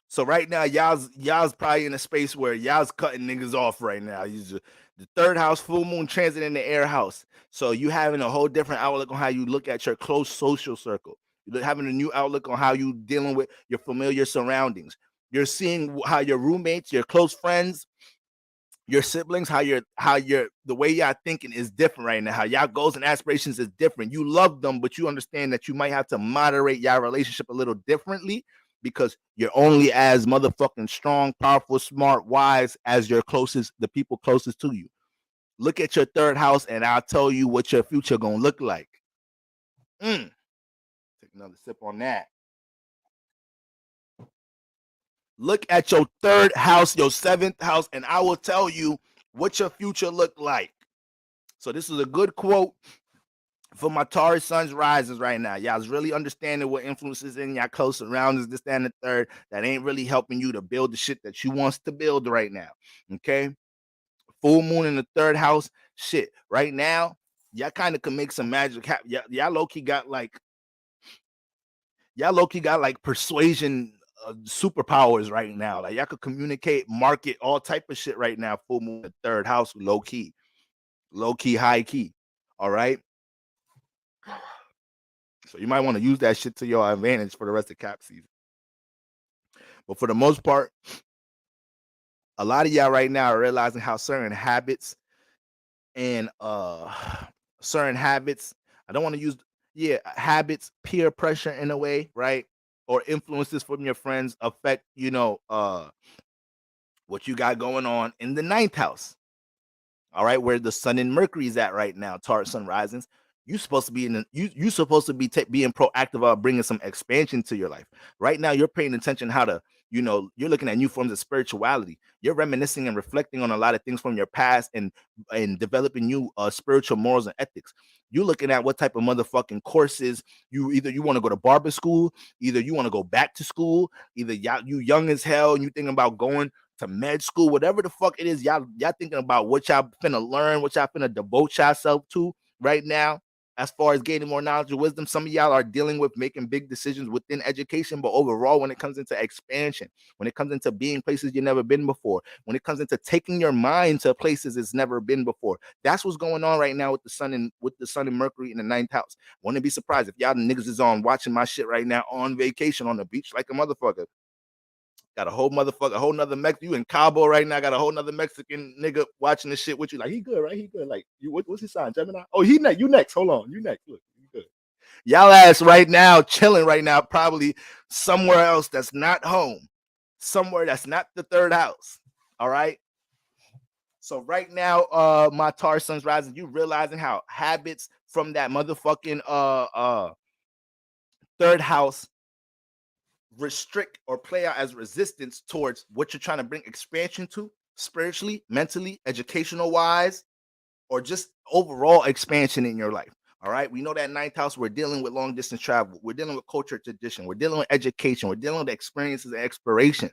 So right now, y'all's probably in a space where y'all's cutting niggas off right now. The 3rd house, full moon transit in the air house. So you having a whole different outlook on how you look at your close social circle. You're having a new outlook on how you dealing with your familiar surroundings. You're seeing how your roommates, your close friends, your siblings, how the way y'all thinking is different right now. How y'all goals and aspirations is different. You love them, but you understand that you might have to moderate y'all relationship a little differently because you're only as motherfucking strong, powerful, smart, wise as the people closest to you. Look at your 3rd house, and I'll tell you what your future gonna look like. Take another sip on that. Look at your 3rd house, your 7th house, and I will tell you what your future look like. So this is a good quote for my Taurus suns rises right now. Y'all's really understanding what influences in y'all close surroundings, this, that, and the third, that ain't really helping you to build the shit that you wants to build right now. Okay? Full moon in the 3rd house. Shit. Right now, y'all kind of can make some magic happen. Y'all low-key got like persuasion superpowers right now. Like y'all could communicate, market, all type of shit right now. Full moon in the 3rd house, low key, high key. All right. So you might want to use that shit to your advantage for the rest of cap season. But for the most part, a lot of y'all right now are realizing how certain habits and I don't want to use habits, peer pressure in a way, right? Or influences from your friends affect, what you got going on in the 9th house. All right, where the sun and Mercury is at right now, Taurus sun risings. You supposed to be you supposed to be being proactive about bringing some expansion to your life. Right now, you're paying attention how to, you're looking at new forms of spirituality. You're reminiscing and reflecting on a lot of things from your past and developing new spiritual morals and ethics. You're looking at what type of motherfucking courses you want to go to barber school, either you want to go back to school, either you young as hell and you thinking about going to med school, whatever the fuck it is, y'all thinking about what y'all finna learn, what y'all finna devote yourself to right now. As far as gaining more knowledge and wisdom, some of y'all are dealing with making big decisions within education, but overall, when it comes into expansion, when it comes into being places you've never been before, when it comes into taking your mind to places it's never been before, that's what's going on right now with the sun and Mercury in the 9th house. Wouldn't be surprised if y'all niggas is on watching my shit right now on vacation on the beach like a motherfucker. Got a whole nother Mexican. You in Cabo right now. Got a whole nother Mexican nigga watching this shit with you. Like, he good, right? He good. Like, what's his sign? Gemini? Oh, he next. You next. Hold on. You next. Look, you good. Y'all ass right now, chilling right now, probably somewhere else that's not home. Somewhere that's not the 3rd house. All right. So right now, my Taurus sun's rising. You realizing how habits from that motherfucking 3rd house restrict or play out as resistance towards what you're trying to bring expansion to spiritually, mentally, educational wise, or just overall expansion in your life. All right. We know that 9th house, we're dealing with long distance travel. We're dealing with culture, tradition. We're dealing with education. We're dealing with experiences and exploration.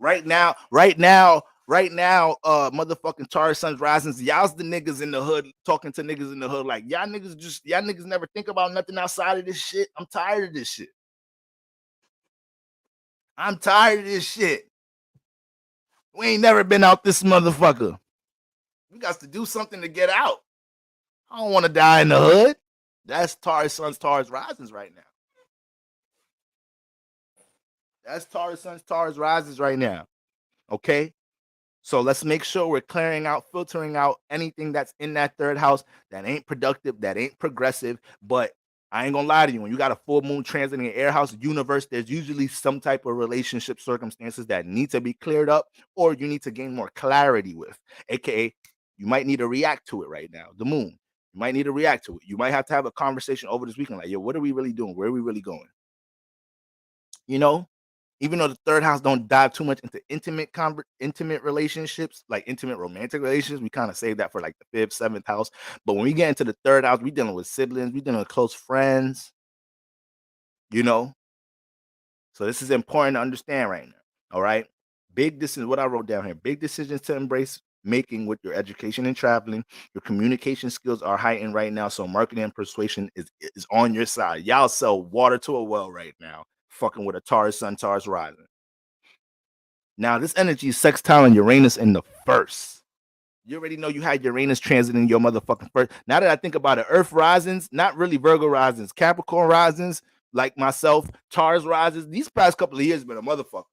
Right now, motherfucking Taurus suns risings. Y'all's the niggas in the hood talking to niggas in the hood like y'all niggas never think about nothing outside of this shit. I'm tired of this shit. I'm tired of this shit. We ain't never been out this motherfucker. We got to do something to get out. I don't want to die in the hood. That's Taurus Suns, Taurus Risings right now. That's Taurus Suns, Taurus Risings right now. Okay? So let's make sure we're clearing out, filtering out anything that's in that third house that ain't productive, that ain't progressive. But I ain't gonna lie to you, when you got a full moon transit in your air house universe, there's usually some type of relationship circumstances that need to be cleared up or you need to gain more clarity with. AKA, you might need to react to it right now. The moon. You might need to react to it. You might have to have a conversation over this weekend, like, yo, what are we really doing? Where are we really going? You know, even though the third house don't dive too much into intimate relationships, like intimate romantic relations, we kind of save that for like the fifth, seventh house. But when we get into the third house, we dealing with siblings, we dealing with close friends, you know. So this is important to understand right now. All right. Big decisions, what I wrote down here. Big decisions to embrace making with your education and traveling. Your communication skills are heightened right now. So marketing and persuasion is on your side. Y'all sell water to a well right now. Fucking with a Taurus Sun, Taurus rising. Now, this energy is sextile and Uranus in the first. You already know you had Uranus transiting your motherfucking first. Now that I think about it, Earth risings, not really Virgo risings, Capricorn risings, like myself, Taurus risings. These past couple of years been a motherfucker.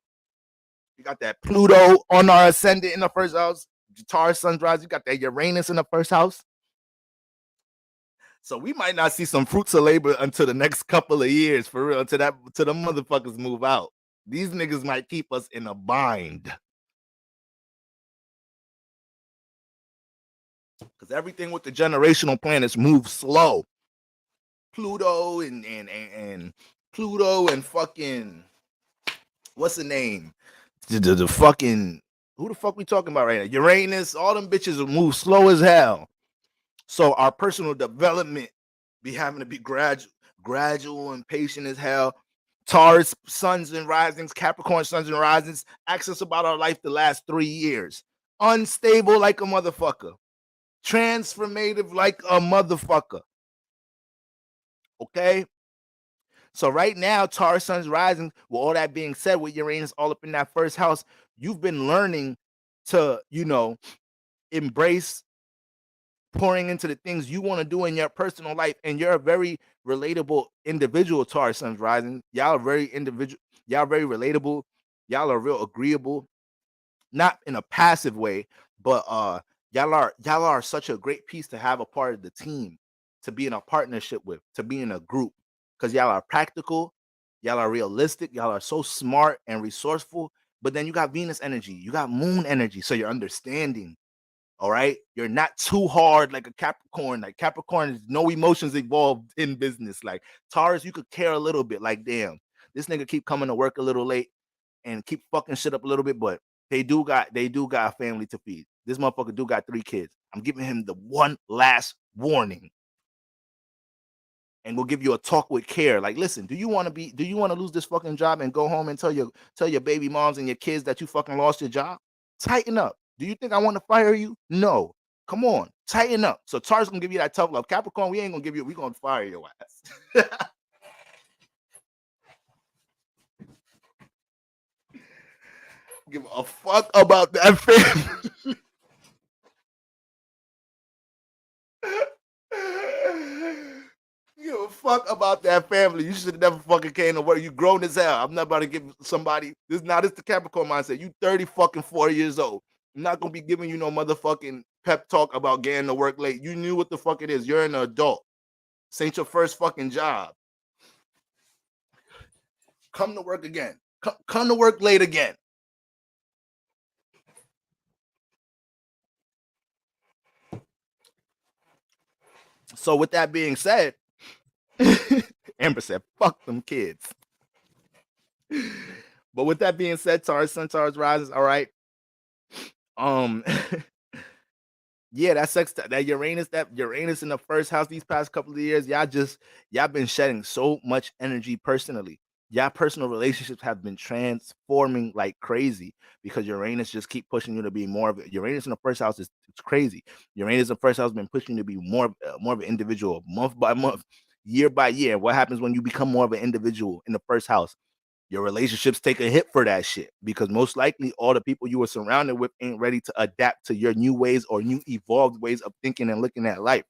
You got that Pluto on our ascendant in the first house, Taurus Sun's rising. You got that Uranus in the first house. So we might not see some fruits of labor until the next couple of years, for real, until the motherfuckers move out. These niggas might keep us in a bind. Because everything with the generational planets moves slow. Pluto and Pluto and fucking what's the name? The fucking who the fuck we talking about right now? Uranus, all them bitches will move slow as hell. So our personal development be having to be gradual and patient as hell. Taurus suns and risings, Capricorn suns and risings, ask us about our life the last 3 years. Unstable like a motherfucker. Transformative like a motherfucker. Okay? So right now, Taurus Sun's rising, with all that being said, with Uranus all up in that first house, you've been learning to, embrace pouring into the things you want to do in your personal life. And you're a very relatable individual, Taurus Sun's rising. Y'all are very individual, y'all are very relatable, y'all are real agreeable, not in a passive way, but y'all are such a great piece to have a part of the team, to be in a partnership with, to be in a group, because y'all are practical, y'all are realistic, y'all are so smart and resourceful. But then you got Venus energy, you got Moon energy, so you're understanding. All right, you're not too hard like a Capricorn. Like Capricorn is no emotions involved in business. Like Taurus, you could care a little bit. Like damn, this nigga keep coming to work a little late and keep fucking shit up a little bit, but they do got a family to feed. This motherfucker do got 3 kids. I'm giving him the one last warning. And we'll give you a talk with care. Like, listen, do you want to lose this fucking job and go home and tell your baby moms and your kids that you fucking lost your job? Tighten up. Do you think I want to fire you? No. Come on, tighten up. So Taurus gonna give you that tough love. Capricorn, we ain't gonna give you. We gonna fire your ass. Give a fuck about that family. Give a fuck about that family. You should have never fucking came to work. You grown as hell. I'm not about to give somebody this. Now this the Capricorn mindset. You 30 fucking 4 years old. I'm not gonna be giving you no motherfucking pep talk about getting to work late. You knew what the fuck it is. You're an adult. This ain't your first fucking job. Come to work again. Come to work late again. So with that being said, Amber said, fuck them kids. But with that being said, Taurus Sun, Taurus rises. All right. Yeah, that Uranus in the first house these past couple of years, y'all been shedding so much energy personally. Y'all personal relationships have been transforming like crazy because Uranus just keep pushing you to be more of it. Uranus in the first house it's crazy. Uranus in the first house has been pushing you to be more of an individual month by month, year by year. What happens when you become more of an individual in the first house? Your relationships take a hit for that shit because most likely all the people you were surrounded with ain't ready to adapt to your new ways or new evolved ways of thinking and looking at life.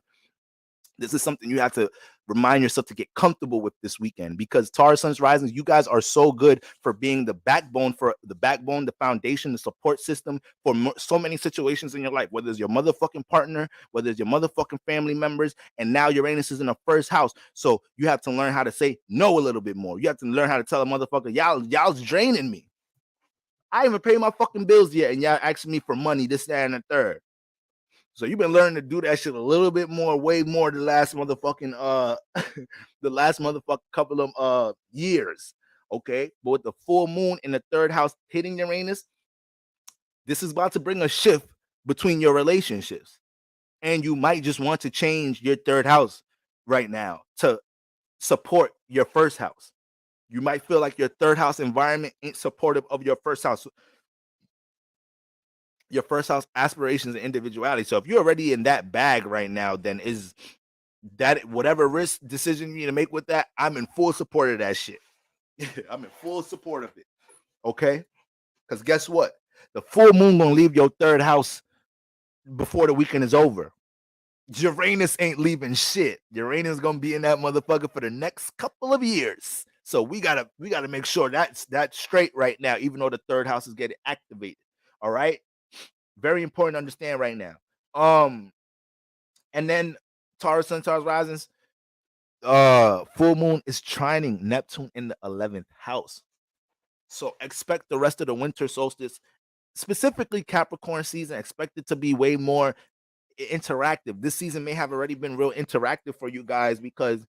This is something you have to remind yourself to get comfortable with this weekend because Taurus Suns Rising, you guys are so good for being the backbone, the foundation, the support system for so many situations in your life, whether it's your motherfucking partner, whether it's your motherfucking family members, and now Uranus is in the first house. So you have to learn how to say no a little bit more. You have to learn how to tell a motherfucker, y'all's draining me. I ain't even pay my fucking bills yet, and y'all asking me for money, this, that, and the third. So you've been learning to do that shit a little bit more, way more the last motherfucking the last motherfucking couple of years. Okay. But with the full moon in the third house hitting Uranus, this is about to bring a shift between your relationships. And you might just want to change your third house right now to support your first house. You might feel like your third house environment ain't supportive of your first house aspirations and individuality. So if you're already in that bag right now, then is that whatever risk decision you need to make with that, I'm in full support of that shit. I'm in full support of it. Okay? Because guess what? The full moon gonna leave your third house before the weekend is over. Uranus ain't leaving shit. Uranus gonna be in that motherfucker for the next couple of years. So we gotta make sure that's straight right now, even though the third house is getting activated. All right. Very important to understand right now. And then Taurus Sun, Taurus Risings, full moon is trining Neptune in the 11th house. So expect the rest of the winter solstice, specifically Capricorn season, expect it to be way more interactive. This season may have already been real interactive for you guys because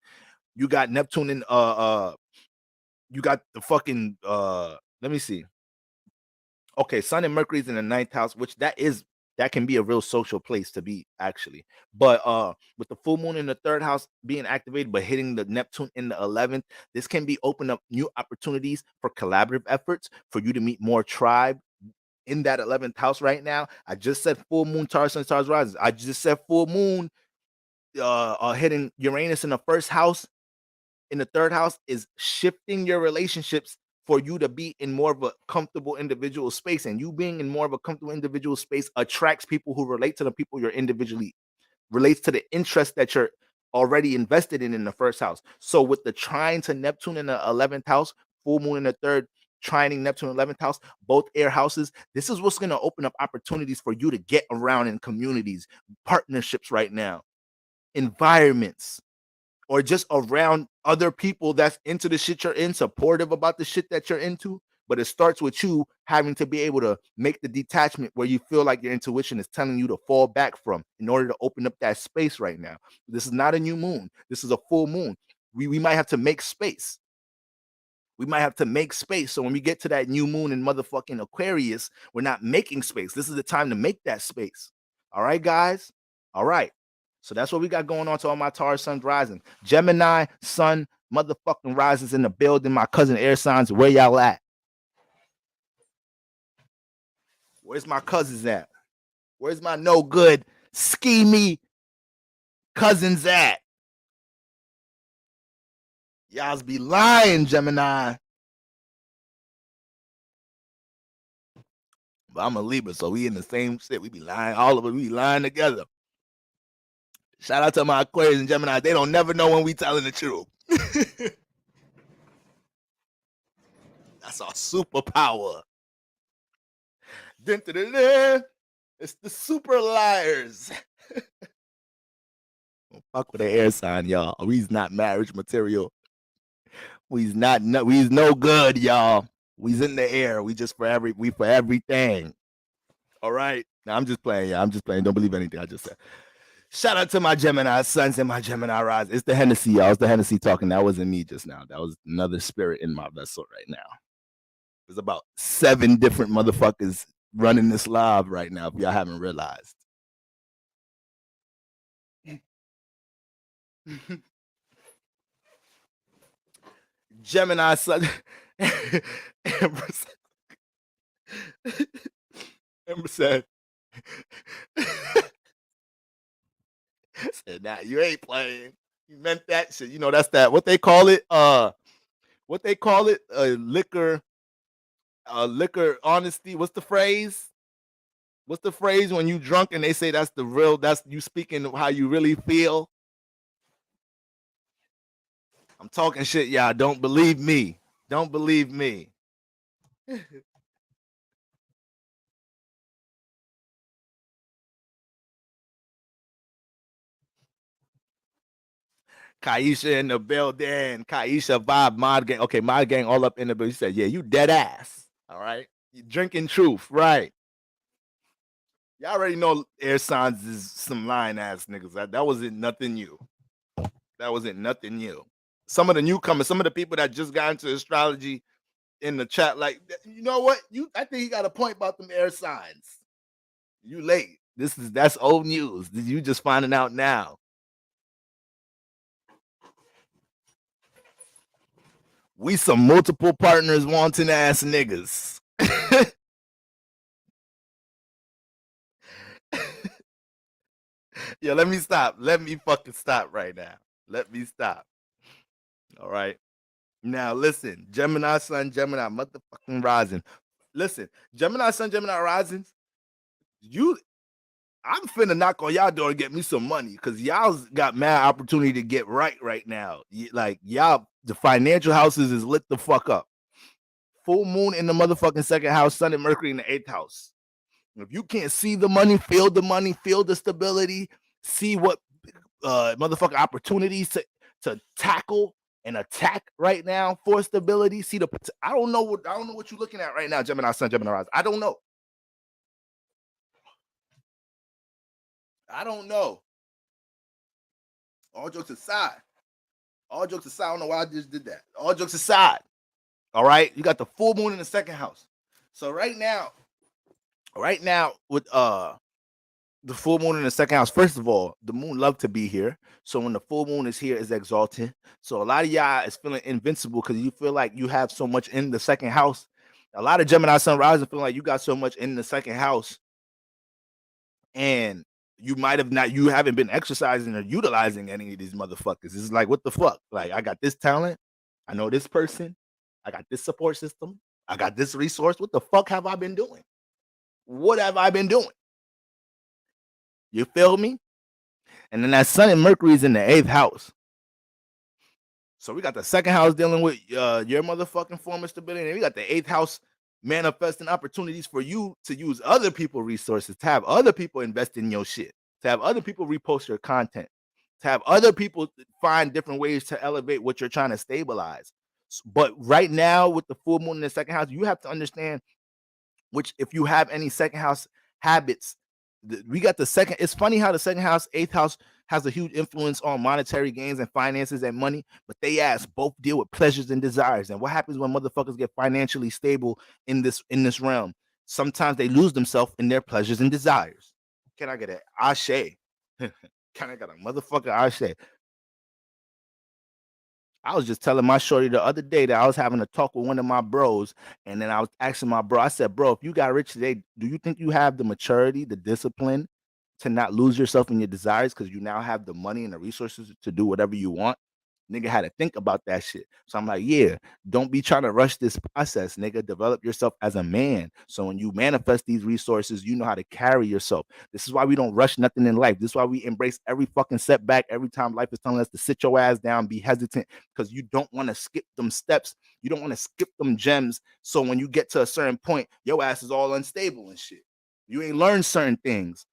you got Neptune in you got the fucking let me see. Okay, Sun and Mercury's in the 9th house, which that can be a real social place to be actually. But with the full moon in the 3rd house being activated but hitting the Neptune in the 11th, this can be open up new opportunities for collaborative efforts for you to meet more tribe in that 11th house right now. I just said full moon, Taurus and Taurus rises. I just said full moon hitting Uranus in the 1st house, in the 3rd house is shifting your relationships for you to be in more of a comfortable individual space. And you being in more of a comfortable individual space attracts people who relate to the people you're individually, relates to the interest that you're already invested in the 1st house. So with the trine to Neptune in the 11th house, full moon in the 3rd, trining Neptune 11th house, both air houses, this is what's going to open up opportunities for you to get around in communities, partnerships right now, environments, or just around other people that's into the shit you're in, supportive about the shit that you're into. But it starts with you having to be able to make the detachment where you feel like your intuition is telling you to fall back from in order to open up that space right now. This is not a new moon. This is a full moon. We might have to make space. We might have to make space. So when we get to that new moon in motherfucking Aquarius, we're not making space. This is the time to make that space. All right, guys? All right. So that's what we got going on to all my Taurus Suns rising. Gemini, Sun, motherfucking risings in the building. My cousin air signs, where y'all at? Where's my cousins at? Where's my no good, schemy cousins at? Y'all's be lying, Gemini. But I'm a Libra, so we in the same shit. We be lying. All of us, we be lying together. Shout out to my Aquarius and Gemini. They don't never know when we telling the truth. That's our superpower. It's the super liars. Fuck with the air sign, y'all. We's not marriage material. We's no good, y'all. We's in the air. We for everything. All right. Now I'm just playing, y'all. I'm just playing. Don't believe anything I just said. Shout out to my Gemini sons and my Gemini rise. It's the Hennessy, y'all. It's the Hennessy talking. That wasn't me just now. That was another spirit in my vessel right now. There's about 7 different motherfuckers running this live right now, if y'all haven't realized. Gemini son. Amber said, said, nah, you ain't playing. You meant that shit. You know, that's that. What they call it? what they call it, liquor honesty. What's the phrase? What's the phrase when you drunk and they say that's the real, that's you speaking how you really feel? I'm talking shit, y'all. Don't believe me. Don't believe me. Kaisha in the building. Kaisha Vibe, Mod Gang. Okay, Mod Gang all up in the building. He said, yeah, you dead ass. All right. You drinking truth. Right. Y'all already know Air Signs is some lying ass niggas. That wasn't nothing new. That wasn't nothing new. Some of the newcomers, some of the people that just got into astrology in the chat, like, you know what? I think you got a point about them air signs. You late. That's old news. You just finding out now. We some multiple partners wanting ass niggas. Yeah, let me stop. Let me fucking stop right now. Let me stop. All right. Now listen, Gemini Sun, Gemini motherfucking rising. Listen, Gemini Sun, Gemini risings. You, I'm finna knock on y'all door and get me some money because y'all's got mad opportunity to get right now. Like y'all, the financial houses is lit the fuck up. Full moon in the motherfucking second house, Sun and Mercury in the eighth house. If you can't see the money, feel the stability, see what motherfucking opportunities to tackle and attack right now for stability. See I don't know what you're looking at right now, Gemini Sun, Gemini Rise. I don't know. I don't know. All jokes aside. All jokes aside, I don't know why I just did that. All jokes aside. All right. You got the full moon in the second house. So right now with the full moon in the second house, first of all, the moon love to be here. So when the full moon is here, it's exalted. So a lot of y'all is feeling invincible because you feel like you have so much in the second house. A lot of Gemini Sun rising feeling like you got so much in the second house, and you haven't been exercising or utilizing any of these motherfuckers. It's like, what the fuck? Like, I got this talent, I know this person, I got this support system, I got this resource. What the fuck have I been doing? What have I been doing? You feel me? And then that Sun and Mercury is in the eighth house. So we got the second house dealing with your motherfucking form of stability, and we got the eighth house manifesting opportunities for you to use other people's resources, to have other people invest in your shit, to have other people repost your content, to have other people find different ways to elevate what you're trying to stabilize. But right now, with the full moon in the second house, you have to understand which, if you have any second house habits, we got the second. It's funny how the second house, eighth house has a huge influence on monetary gains and finances and money, but they both deal with pleasures and desires. And what happens when motherfuckers get financially stable in this realm? Sometimes they lose themselves in their pleasures and desires. Can I get an ashe? Can I get a motherfucker ashe? I was just telling my shorty the other day that I was having a talk with one of my bros, and then I was asking my bro, I said, bro, if you got rich today, do you think you have the maturity, the discipline to not lose yourself in your desires because you now have the money and the resources to do whatever you want? Nigga had to think about that shit. So I'm like, yeah, don't be trying to rush this process, nigga. Develop yourself as a man. So when you manifest these resources, you know how to carry yourself. This is why we don't rush nothing in life. This is why we embrace every fucking setback every time life is telling us to sit your ass down, be hesitant, because you don't want to skip them steps. You don't want to skip them gems. So when you get to a certain point, your ass is all unstable and shit. You ain't learned certain things.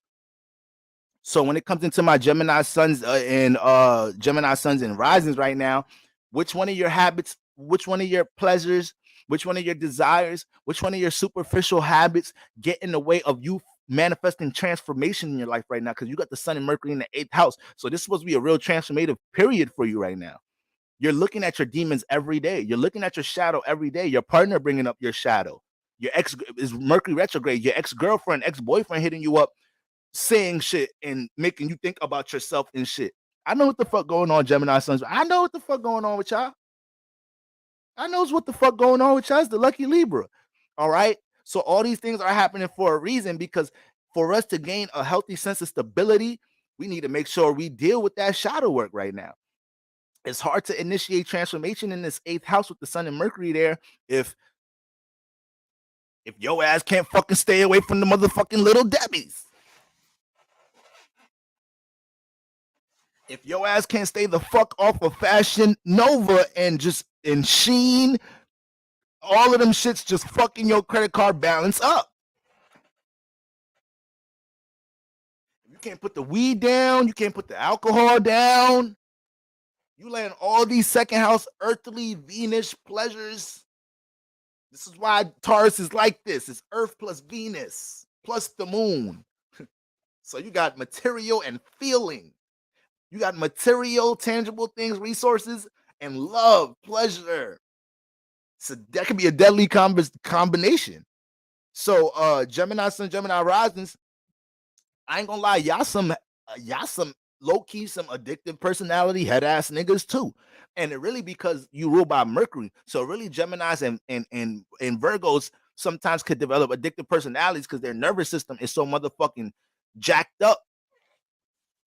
So when it comes into my Gemini Suns and Gemini Suns and Risings right now, which one of your habits, which one of your pleasures, which one of your desires, which one of your superficial habits get in the way of you manifesting transformation in your life right now? Because you got the Sun and Mercury in the eighth house. So this is supposed to be a real transformative period for you right now. You're looking at your demons every day. You're looking at your shadow every day. Your partner bringing up your shadow. Your ex is Mercury retrograde. Your ex-girlfriend, ex-boyfriend hitting you up, saying shit and making you think about yourself and shit. I know what the fuck going on, Gemini Sons. I know what the fuck going on with y'all. I knows what the fuck going on with y'all. It's the lucky Libra. All right. So all these things are happening for a reason, because for us to gain a healthy sense of stability, we need to make sure we deal with that shadow work right now. It's hard to initiate transformation in this 8th house with the sun and Mercury there if your ass can't fucking stay away from the motherfucking little Debbies. If your ass can't stay the fuck off of Fashion Nova and just in Sheen, all of them shits just fucking your credit card balance up. You can't put the weed down, you can't put the alcohol down. You letting all these second house earthly Venus pleasures. This is why Taurus is like this. It's Earth plus Venus plus the moon. So you got material and feeling. You got material, tangible things, resources, and love, pleasure. So that could be a deadly combination. So Gemini Sun, Gemini Risings, I ain't gonna lie, y'all some low-key, some addictive personality, head ass niggas too. And it really because you rule by Mercury. So really Geminis and Virgos sometimes could develop addictive personalities because their nervous system is so motherfucking jacked up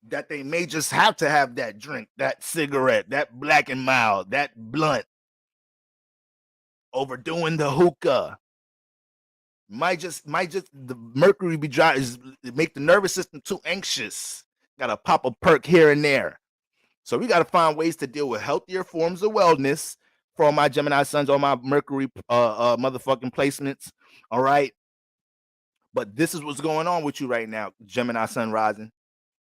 that they may just have to have that drink, that cigarette, that black and mild, that blunt, overdoing the hookah. Might just the Mercury be dry is make the nervous system too anxious. Gotta pop a perk here and there. So we gotta find ways to deal with healthier forms of wellness for all my Gemini sons, all my Mercury motherfucking placements. All right. But this is what's going on with you right now, Gemini Sun rising.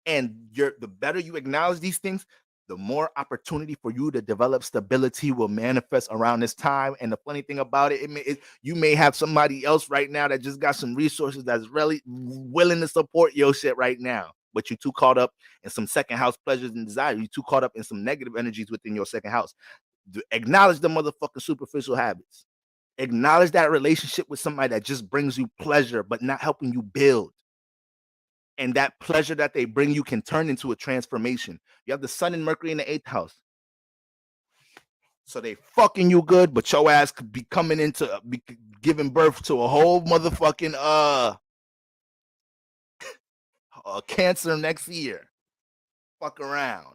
And the better you acknowledge these things, the more opportunity for you to develop stability will manifest around this time. And the funny thing about it, you may have somebody else right now that just got some resources that's really willing to support your shit right now. But you too caught up in some second house pleasures and desire. You too caught up in some negative energies within your second house. Acknowledge the motherfucking superficial habits. Acknowledge that relationship with somebody that just brings you pleasure, but not helping you build. And that pleasure that they bring you can turn into a transformation. You have the sun and Mercury in the 8th house. So they fucking you good, but your ass could be coming into giving birth to a whole motherfucking cancer next year. Fuck around.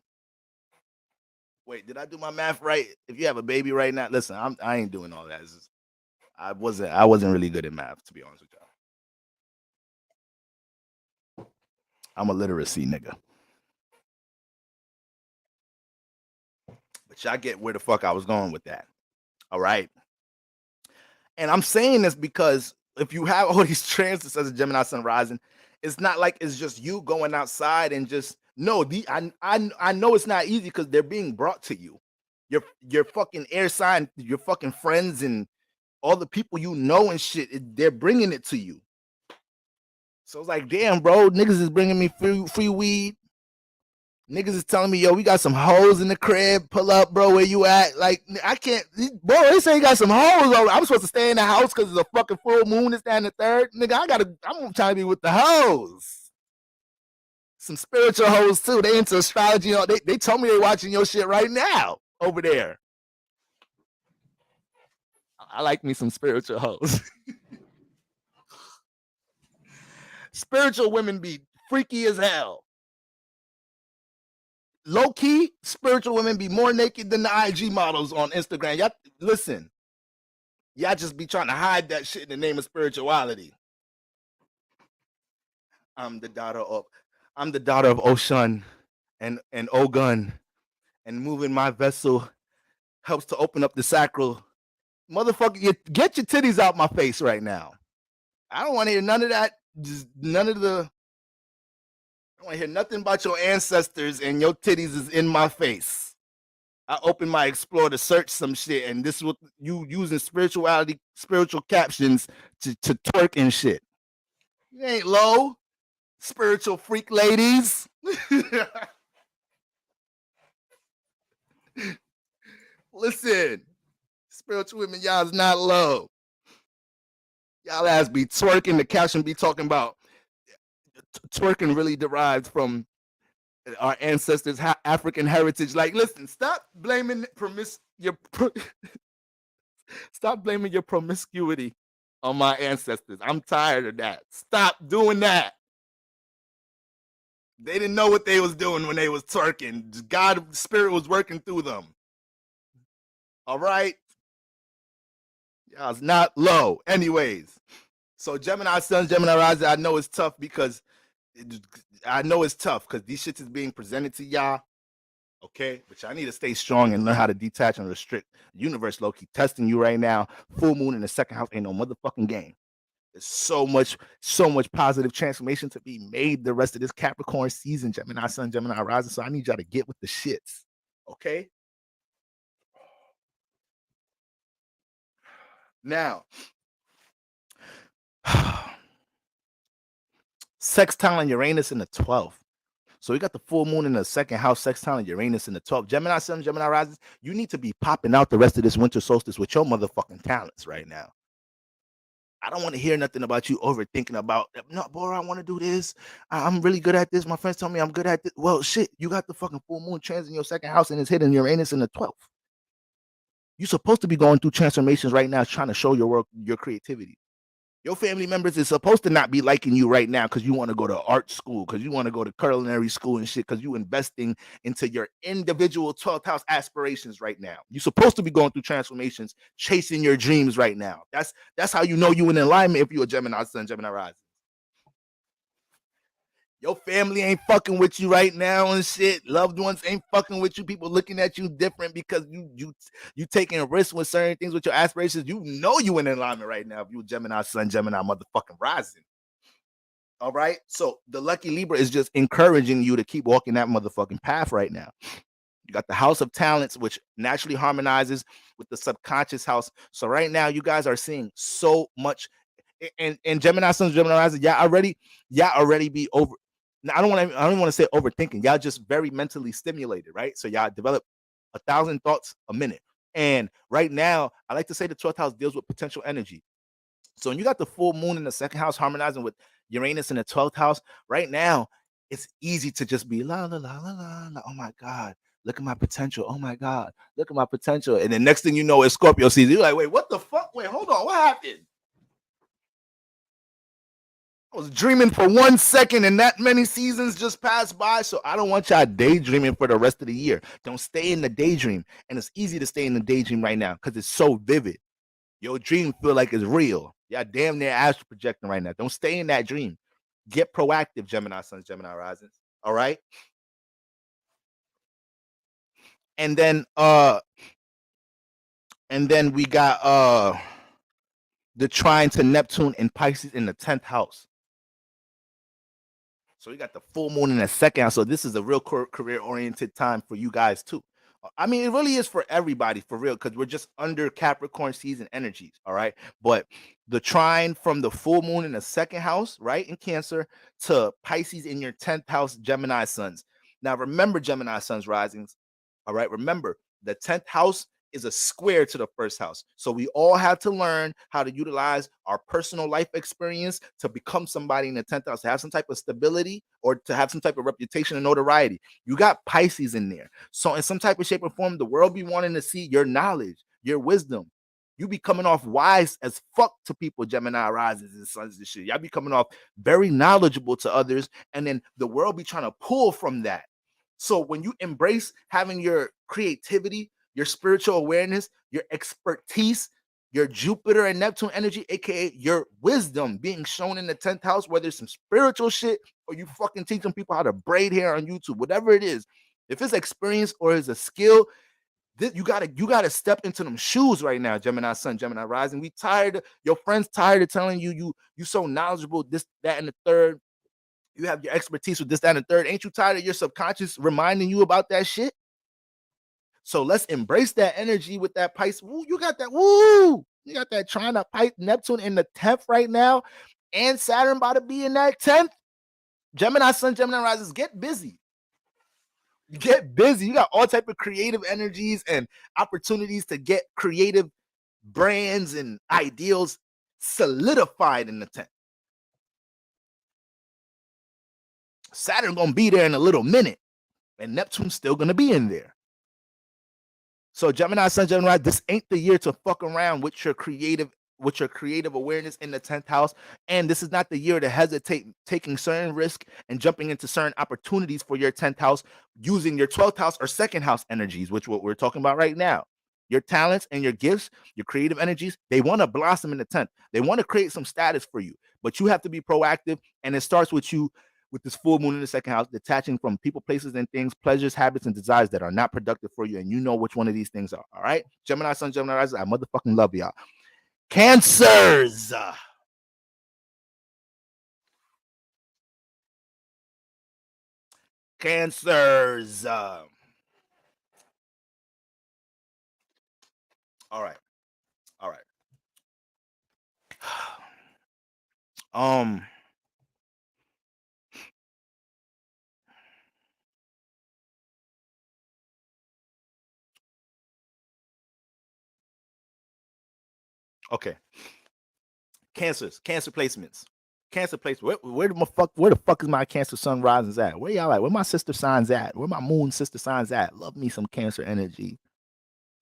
Wait, did I do my math right? If you have a baby right now, listen, I ain't doing all that. Just, I wasn't really good at math, to be honest with y'all. I'm a literacy nigga. But y'all get where the fuck I was going with that. All right. And I'm saying this because if you have all these transits as a Gemini Sun rising, it's not like it's just you going outside and just no. I know it's not easy because they're being brought to you. Your fucking air sign, your fucking friends, and all the people you know and shit. They're bringing it to you. So it's like, damn, bro, niggas is bringing me free weed. Niggas is telling me, yo, we got some hoes in the crib. Pull up, bro. Where you at? Like, I can't, bro. They say you got some hoes. I'm supposed to stay in the house because it's a fucking full moon. It's down the third. Nigga, I'm trying to be with the hoes. Some spiritual hoes too. They into astrology. They told me they watching your shit right now over there. I like me some spiritual hoes. Spiritual women be freaky as hell. Low key, spiritual women be more naked than the IG models on Instagram. Y'all listen. Y'all just be trying to hide that shit in the name of spirituality. I'm the daughter of Oshun and Ogun, and moving my vessel helps to open up the sacral. Motherfucker, get your titties out my face right now. I don't want to hear none of that. Just none of the. I don't want to hear nothing about your ancestors and your titties is in my face. I open my Explorer to search some shit, and this is what you using spiritual captions to twerk and shit. You ain't low, spiritual freak ladies. Listen, spiritual women, y'all is not low. Y'all ass be twerking. The caption be talking about twerking really derived from our ancestors' African heritage. Like, listen, stop blaming stop blaming your promiscuity on my ancestors. I'm tired of that. Stop doing that. They didn't know what they was doing when they was twerking. God spirit was working through them. All right. Y'all's not low. Anyways. So Gemini Sun, Gemini Rising, I know it's tough because these shits is being presented to y'all. Okay, but y'all need to stay strong and learn how to detach and restrict. Universe low key testing you right now. Full moon in the second house ain't no motherfucking game. There's so much positive transformation to be made the rest of this Capricorn season, Gemini Sun, Gemini Rising. So I need y'all to get with the shits. Okay. Now, sextile and Uranus in the 12th. So we got the full moon in the second house, sextile and Uranus in the 12th. Gemini Sun, Gemini Rising. You need to be popping out the rest of this winter solstice with your motherfucking talents right now. I don't want to hear nothing about you overthinking about, no, boy, I want to do this. I'm really good at this. My friends tell me I'm good at this. Well, shit, you got the fucking full moon trans in your second house and it's hitting Uranus in the 12th. You're supposed to be going through transformations right now, trying to show your work, your creativity. Your family members is supposed to not be liking you right now because you want to go to art school, because you want to go to culinary school and shit, because you investing into your individual 12th house aspirations right now. You're supposed to be going through transformations, chasing your dreams right now. That's how you know you in alignment if you're a Gemini Sun, Gemini Rising. Your family ain't fucking with you right now and shit. Loved ones ain't fucking with you. People looking at you different because you taking risks with certain things with your aspirations. You know you in alignment right now if you Gemini Sun, Gemini motherfucking Rising. All right. So the lucky Libra is just encouraging you to keep walking that motherfucking path right now. You got the house of talents, which naturally harmonizes with the subconscious house. So right now, you guys are seeing so much. And Gemini Sun, Gemini Rising, y'all already be over. Now, I don't want to say overthinking. Y'all just very mentally stimulated, right? So y'all develop 1,000 thoughts a minute. And right now, I like to say the 12th house deals with potential energy. So when you got the full moon in the second house harmonizing with Uranus in the 12th house, right now, it's easy to just be la la la la la la. Oh my God, look at my potential. Oh my God, look at my potential. And the next thing you know is Scorpio season. You're like, wait, what the fuck? Wait, hold on, what happened? I was dreaming for 1 second and that many seasons just passed by. So I don't want y'all daydreaming for the rest of the year. Don't stay in the daydream. And it's easy to stay in the daydream right now because it's so vivid. Your dream feel like it's real. Y'all damn near astral projecting right now. Don't stay in that dream. Get proactive, Gemini Suns, Gemini Risings. All right. And then we got the trine to Neptune and Pisces in the 10th house. So we got the full moon in the second house. So this is a real career oriented time for you guys too. I mean, it really is for everybody, for real, because we're just under Capricorn season energies. All right. But the trine from the full moon in the second house, right, in Cancer, to Pisces in your 10th house, Gemini Suns. Now, remember, Gemini Suns risings. All right. Remember, the 10th house is a square to the first house. So we all have to learn how to utilize our personal life experience to become somebody in the 10th house, to have some type of stability or to have some type of reputation and notoriety. You got Pisces in there. So in some type of shape or form, the world be wanting to see your knowledge, your wisdom. You be coming off wise as fuck to people, Gemini rises and suns and shit. Y'all be coming off very knowledgeable to others. And then the world be trying to pull from that. So when you embrace having your creativity, your spiritual awareness, your expertise, your Jupiter and Neptune energy, aka your wisdom being shown in the 10th house, whether it's some spiritual shit or you fucking teaching people how to braid hair on YouTube, whatever it is. If it's experience or it's a skill, you gotta step into them shoes right now, Gemini Sun, Gemini Rising. We tired, your friends tired of telling you so knowledgeable, this, that, and the third. You have your expertise with this, that, and the third. Ain't you tired of your subconscious reminding you about that shit? So let's embrace that energy with that Pisces. Woo, you got that. Woo! You got that trying to pipe Neptune in the 10th right now, and Saturn about to be in that 10th. Gemini Sun, Gemini Rises, get busy. Get busy. You got all type of creative energies and opportunities to get creative brands and ideals solidified in the 10th. Saturn gonna be there in a little minute, and Neptune's still gonna be in there. So Gemini Sun, Gemini, this ain't the year to fuck around with your creative with your creative awareness in the 10th house. And this is not the year to hesitate taking certain risk and jumping into certain opportunities for your 10th house using your 12th house or second house energies, which what we're talking about right now. Your talents and your gifts, your creative energies, they want to blossom in the 10th. They want to create some status for you, but you have to be proactive. And it starts with you with this full moon in the second house, detaching from people, places, and things, pleasures, habits, and desires that are not productive for you. And you know which one of these things are. All right. Gemini Sun, Gemini Rising, I motherfucking love y'all. Cancers. Cancers. All right. All right. Um. Okay. Cancers. Cancer placements. Cancer placements. Where the fuck is my Cancer Sun risings at? Where y'all at? Where my sister signs at? Where my moon sister signs at? Love me some Cancer energy.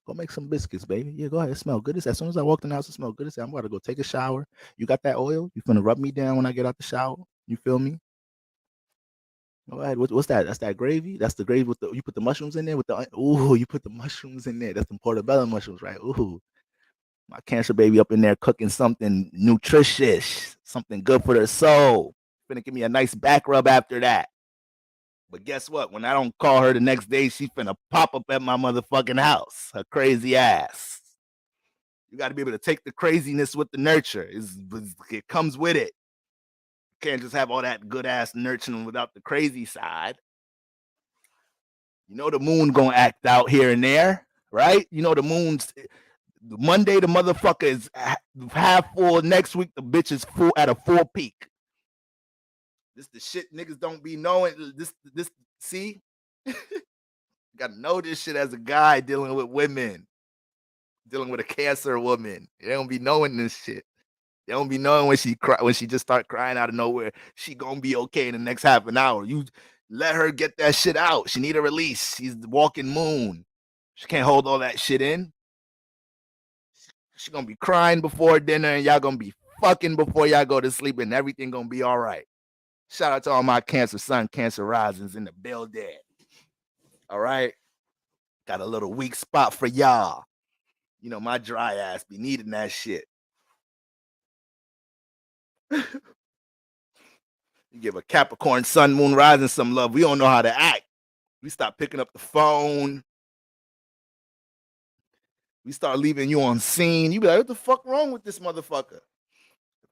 Go make some biscuits, baby. Yeah, go ahead. It smell good as soon as I walked in the house, it smelled good as I'm about to go take a shower. You got that oil? You finna rub me down when I get out the shower? You feel me? Go ahead. What's that? That's that gravy? That's the gravy with the you put the mushrooms in there with the you put the mushrooms in there. That's the portobello mushrooms, right? Ooh. My Cancer baby up in there cooking something nutritious, something good for the soul. Finna give me a nice back rub after that. But guess what? When I don't call her the next day, she finna pop up at my motherfucking house. Her crazy ass. You got to be able to take the craziness with the nurture. It comes with it. You can't just have all that good ass nurturing without the crazy side. You know the moon gonna act out here and there, right? You know the moon's Monday the motherfucker is half full. Next week the bitch is full at a full peak. This the shit niggas don't be knowing. This see, you gotta know this shit as a guy dealing with women, dealing with a Cancer woman. They don't be knowing this shit. They don't be knowing when she just start crying out of nowhere. She gonna be okay in the next half an hour. You let her get that shit out. She need a release. She's the walking moon. She can't hold all that shit in. She gonna be crying before dinner, and y'all gonna be fucking before y'all go to sleep, and everything gonna be all right. Shout out to all my Cancer Sun, Cancer Risings in the building. All right, got a little weak spot for y'all. You know my dry ass be needing that shit. You give a Capricorn Sun, Moon, Rising some love. We don't know how to act. We stop picking up the phone. We start leaving you on scene. You be like, what the fuck wrong with this motherfucker?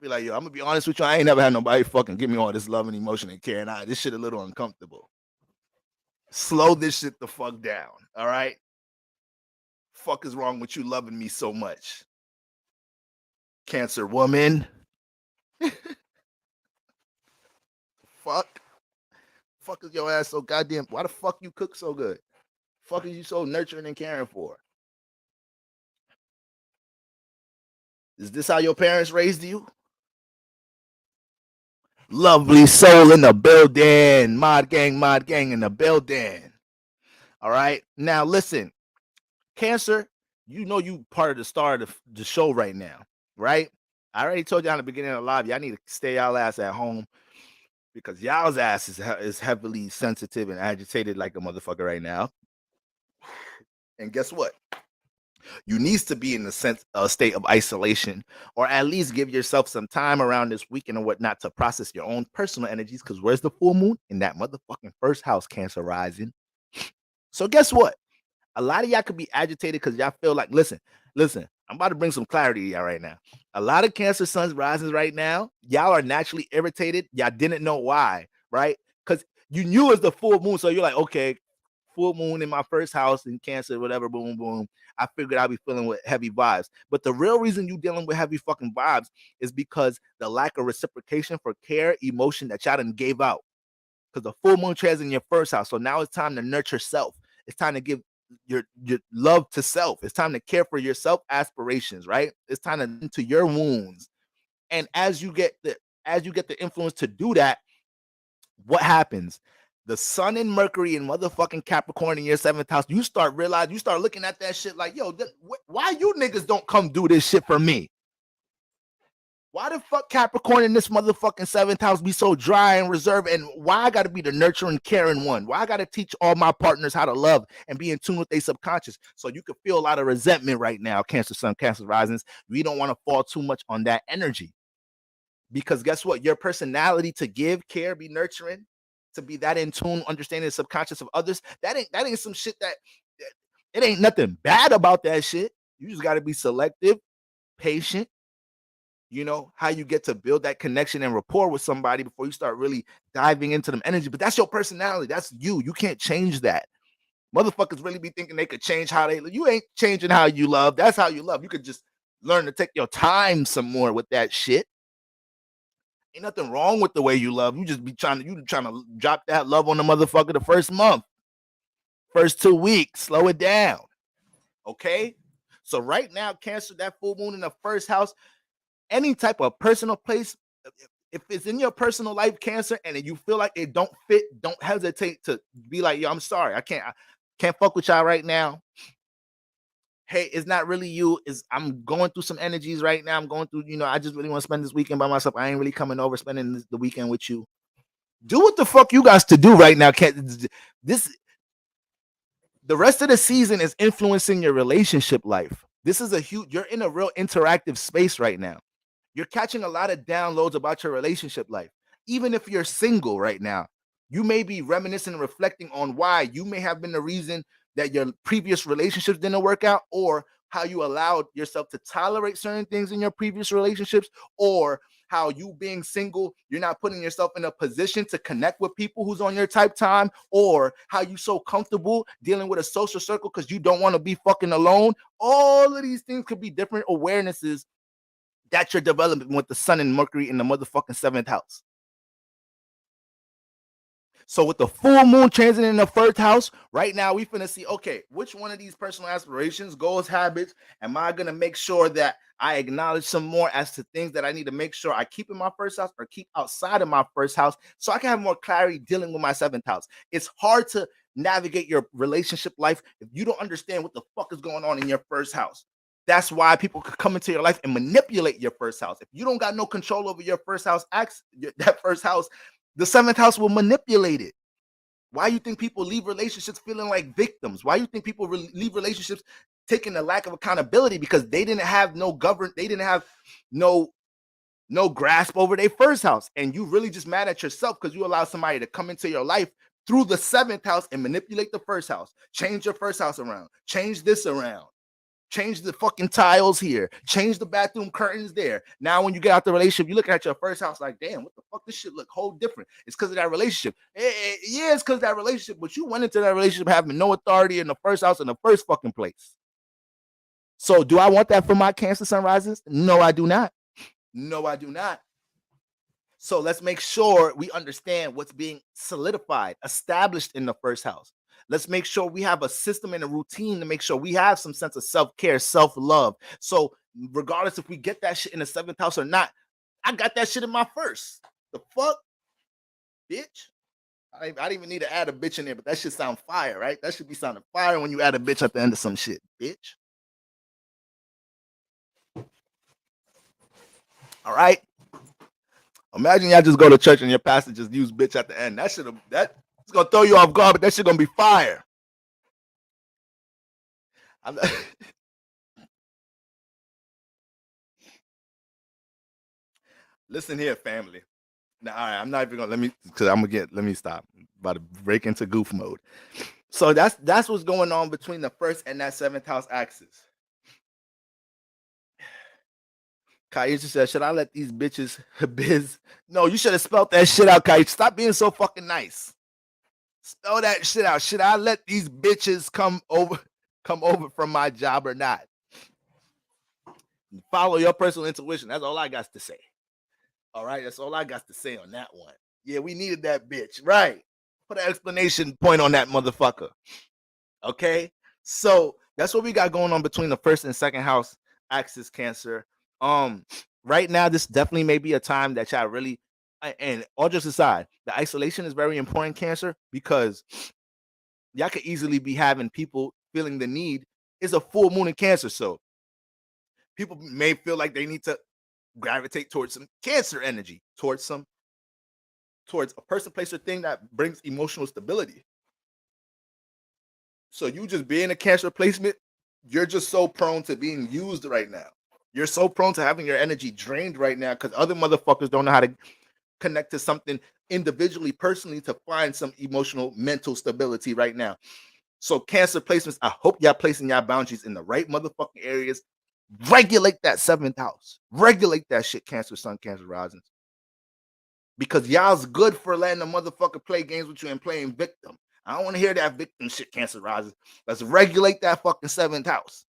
Be like, yo, I'm gonna be honest with you. I ain't never had nobody fucking give me all this love and emotion and care. And this shit a little uncomfortable. Slow this shit the fuck down. All right. Fuck is wrong with you loving me so much? Cancer woman. Fuck. Fuck is your ass so goddamn. Why the fuck you cook so good? Fuck is you so nurturing and caring for? Is this how your parents raised you? Lovely soul in the building. Mod gang in the building. All right. Now listen, Cancer, you know you part of the star of the show right now, right? I already told you in the beginning of the live, y'all need to stay y'all ass at home because y'all's ass is heavily sensitive and agitated like a motherfucker right now. And guess what? You needs to be in a state of isolation, or at least give yourself some time around this weekend and whatnot to process your own personal energies. Because where's the full moon? In that motherfucking first house, Cancer rising. So guess what? A lot of y'all could be agitated because y'all feel like, listen, I'm about to bring some clarity to y'all right now. A lot of Cancer Suns rising right now, y'all are naturally irritated. Y'all didn't know why, right? Because you knew it was the full moon. So you're like, okay, full moon in my first house in Cancer, whatever, boom, boom. I figured I'd be feeling with heavy vibes. But the real reason you dealing with heavy fucking vibes is because the lack of reciprocation for care, emotion that y'all done gave out. Because the full moon treads in your first house. So now it's time to nurture self. It's time to give your love to self. It's time to care for your self aspirations, right? It's time to into your wounds. And as you get the influence to do that, what happens? The sun and Mercury and motherfucking Capricorn in your seventh house, you start looking at that shit like, yo, why you niggas don't come do this shit for me? Why the fuck Capricorn in this motherfucking seventh house be so dry and reserved? And why I gotta be the nurturing, caring one? Why I gotta teach all my partners how to love and be in tune with their subconscious? So you can feel a lot of resentment right now, Cancer Sun, Cancer Risings. We don't want to fall too much on that energy. Because guess what? Your personality to give, care, be nurturing, to be that in tune, understanding the subconscious of others, that ain't some shit that it ain't nothing bad about that shit. You just gotta be selective, patient, how you get to build that connection and rapport with somebody before you start really diving into them energy. But that's your personality. That's you. You can't change that. Motherfuckers really be thinking they could change how they live. You ain't changing how you love. That's how you love. You could just learn to take your time some more with that shit. Ain't nothing wrong with the way you love. You just be trying to drop that love on the motherfucker the first month, first 2 weeks. Slow it down. Okay? So right now, Cancer, that full moon in the first house, any type of personal place, if it's in your personal life, Cancer, and you feel like it don't fit, don't hesitate to be like, yo, I'm sorry, I can't fuck with y'all right now. Hey, it's not really you. I'm going through some energies right now. I'm going through, I just really want to spend this weekend by myself. I ain't really coming over spending the weekend with you. Do what the fuck you guys to do right now. The rest of the season is influencing your relationship life. This is you're in a real interactive space right now. You're catching a lot of downloads about your relationship life. Even if you're single right now, you may be reminiscing and reflecting on why you may have been the reason that your previous relationships didn't work out, or how you allowed yourself to tolerate certain things in your previous relationships, or how you being single, you're not putting yourself in a position to connect with people who's on your type time, or how you so comfortable dealing with a social circle because you don't want to be fucking alone. All of these things could be different awarenesses that you're developing with the sun and Mercury in the motherfucking seventh house. So with the full moon transit in the first house, right now we finna see, okay, which one of these personal aspirations, goals, habits, am I gonna make sure that I acknowledge some more as to things that I need to make sure I keep in my first house or keep outside of my first house, so I can have more clarity dealing with my seventh house. It's hard to navigate your relationship life if you don't understand what the fuck is going on in your first house. That's why people could come into your life and manipulate your first house. If you don't got no control over your first house, that first house, the seventh house will manipulate it. Why you think people leave relationships feeling like victims? Why you think people leave relationships taking a lack of accountability? Because they didn't have they didn't have no grasp over their first house. And you really just mad at yourself because you allow somebody to come into your life through the seventh house and manipulate the first house. Change your first house around. Change this around. Change the fucking tiles here. Change the bathroom curtains there. Now, when you get out the relationship, you look at your first house like, damn, what the fuck? This shit look whole different. It's because of that relationship. Yeah, it's because of that relationship, but you went into that relationship having no authority in the first house in the first fucking place. So do I want that for my Cancer sunrises? No, I do not. No, I do not. So let's make sure we understand what's being solidified, established in the first house. Let's make sure we have a system and a routine to make sure we have some sense of self-care, self-love. So regardless if we get that shit in the seventh house or not, I got that shit in my first. The fuck? Bitch? I didn't even need to add a bitch in there, but that shit sound fire, right? That should be sounding fire when you add a bitch at the end of some shit, bitch. All right? Imagine y'all just go to church and your pastor just use bitch at the end. That's gonna throw you off guard, but that shit gonna be fire. Listen here, family. Now, all right, I'm not even gonna let me stop. I'm about to break into goof mode. So that's what's going on between the first and that seventh house axis. Kaisha said, should I let these bitches biz? No, you should have spelled that shit out, Kaisha. Stop being so fucking nice. Spell that shit out. Should I let these bitches come over from my job or not? Follow your personal intuition. That's all I got to say. All right, that's all I got to say on that one. Yeah, we needed that bitch. Right. Put an explanation point on that motherfucker. Okay? So that's what we got going on between the first and second house axis, Cancer. Right now, this definitely may be a time that y'all really, and all just aside, the isolation is very important, Cancer, because y'all could easily be having people feeling the need. It's a full moon in Cancer, so people may feel like they need to gravitate towards some Cancer energy, towards a person, place, or thing that brings emotional stability. So you just being a Cancer placement, you're just so prone to being used right now. You're so prone to having your energy drained right now because other motherfuckers don't know how to connect to something individually, personally, to find some emotional, mental stability right now. So Cancer placements, I hope y'all placing y'all boundaries in the right motherfucking areas. Regulate that seventh house. Regulate that shit, Cancer Sun, Cancer Rising. Because y'all's good for letting a motherfucker play games with you and playing victim. I don't want to hear that victim shit, Cancer Rising. Let's regulate that fucking seventh house.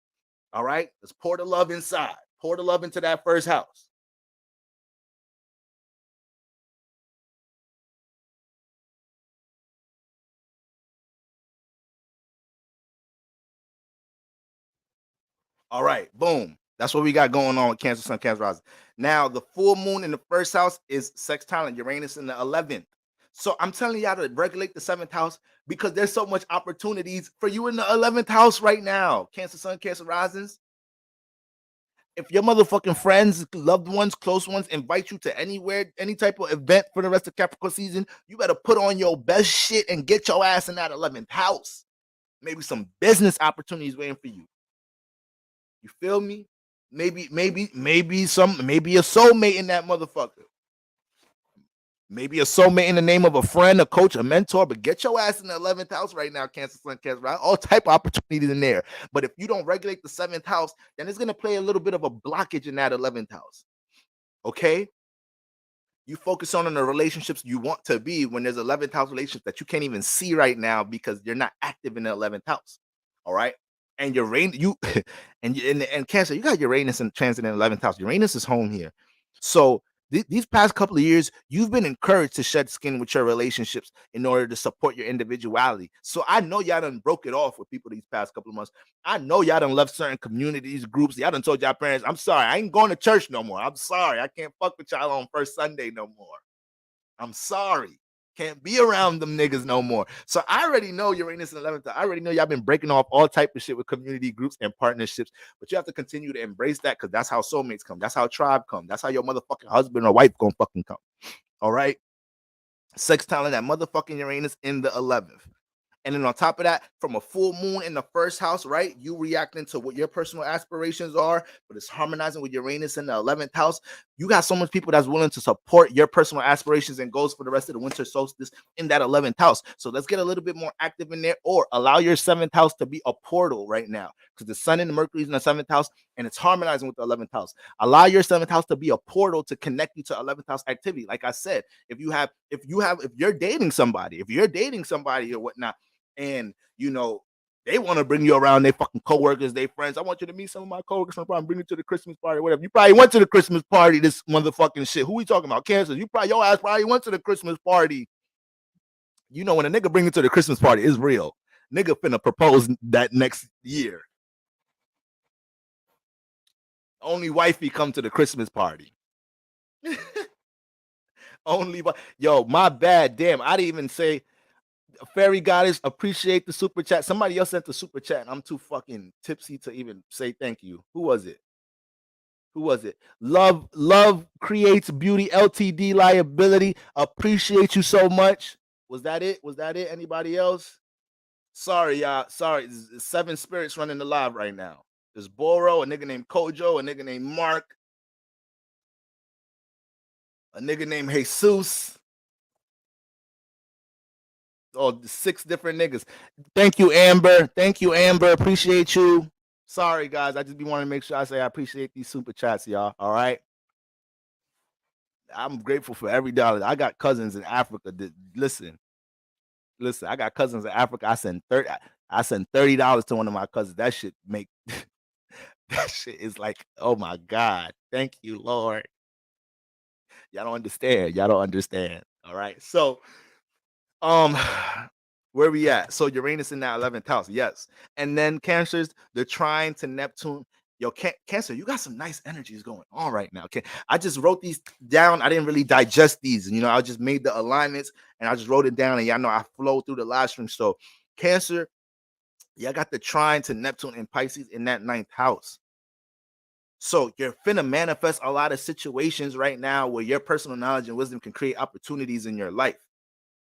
All right? Let's pour the love inside. Pour the love into that first house. All right, boom. That's what we got going on with Cancer Sun, Cancer Rising. Now, the full moon in the first house is sextile Uranus in the 11th. So I'm telling y'all to regulate the seventh house because there's so much opportunities for you in the 11th house right now. Cancer Sun, Cancer Risings. If your motherfucking friends, loved ones, close ones invite you to anywhere, any type of event for the rest of Capricorn season, you better put on your best shit and get your ass in that 11th house. Maybe some business opportunities waiting for you. You feel me? Maybe maybe a soulmate in that motherfucker. Maybe a soulmate in the name of a friend, a coach, a mentor, but get your ass in the 11th house right now, Cancer Sun, Cancer, right? All type of opportunities in there. But if you don't regulate the 7th house, then it's going to play a little bit of a blockage in that 11th house. Okay? You focus on the relationships you want to be when there's 11th house relationships that you can't even see right now because you're not active in the 11th house. All right. And Uranus, you and Cancer, you got Uranus and transit in 11th house. Uranus is home here. So these past couple of years, you've been encouraged to shed skin with your relationships in order to support your individuality. So I know y'all done broke it off with people these past couple of months. I know y'all done left certain communities, groups. Y'all done told y'all parents, I'm sorry, I ain't going to church no more. I'm sorry, I can't fuck with y'all on first Sunday no more. I'm sorry. Can't be around them niggas no more. So I already know Uranus and 11th. I already know y'all been breaking off all type of shit with community groups and partnerships, but you have to continue to embrace that because that's how soulmates come. That's how tribe come. That's how your motherfucking husband or wife gonna fucking come. All right. Sextile that motherfucking Uranus in the 11th. And then on top of that, from a full moon in the first house, right? You reacting to what your personal aspirations are, but it's harmonizing with Uranus in the 11th house. You got so much people that's willing to support your personal aspirations and goals for the rest of the winter solstice in that 11th house. So let's get a little bit more active in there, or allow your 7th house to be a portal right now because the sun and the Mercury is in the 7th house and it's harmonizing with the 11th house. Allow your 7th house to be a portal to connect you to 11th house activity. Like I said, if you're dating somebody, or whatnot, and they want to bring you around their fucking coworkers, their friends. I want you to meet some of my coworkers. I'm probably bring you to the Christmas party, whatever. You probably went to the Christmas party. This motherfucking shit. Who we talking about? Cancer. Your ass probably went to the Christmas party. When a nigga bring you to the Christmas party, it's real. Nigga finna propose that next year. Only wifey come to the Christmas party. Yo, my bad. Damn, I didn't even say. Fairy Goddess, appreciate the super chat. Somebody else sent the super chat, and I'm too fucking tipsy to even say thank you. Who was it? Love creates beauty. LTD liability. Appreciate you so much. Was that it? Anybody else? Sorry, y'all. Sorry. There's 7 spirits running the live right now. There's Boro, a nigga named Kojo, a nigga named Mark, a nigga named Jesus. Oh, 6 different niggas. Thank you, Amber. Appreciate you. Sorry, guys. I just be wanting to make sure I say I appreciate these super chats, y'all. All right. I'm grateful for every dollar. I got cousins in Africa that listen. I got cousins in Africa. I send $30 to one of my cousins. That shit make that shit is like, oh my God. Thank you, Lord. Y'all don't understand. All right. So Um, where we at? So Uranus in that 11th house, yes. And then Cancers, the trine to Neptune. Yo, Cancer, you got some nice energies going on right now. Okay, I just wrote these down. I didn't really digest these, I just made the alignments and I just wrote it down. And y'all know I flow through the live stream. So Cancer, y'all got the trine to Neptune and Pisces in that 9th house. So you're finna manifest a lot of situations right now where your personal knowledge and wisdom can create opportunities in your life.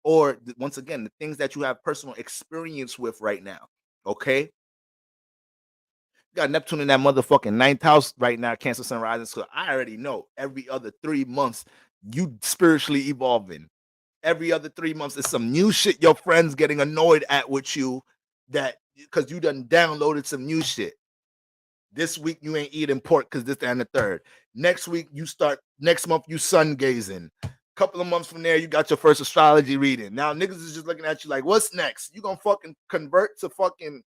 Or once again, the things that you have personal experience with right now. Okay. You got Neptune in that motherfucking ninth house right now, Cancer Sun rising. So I already know every other 3 months you spiritually evolving. Every other 3 months is some new shit your friends getting annoyed at with you, that because you done downloaded some new shit. This week you ain't eating pork because this and the third. Next week next month you sun gazing. Couple of months from there, you got your first astrology reading. Now niggas is just looking at you like, what's next? You gonna fucking convert to fucking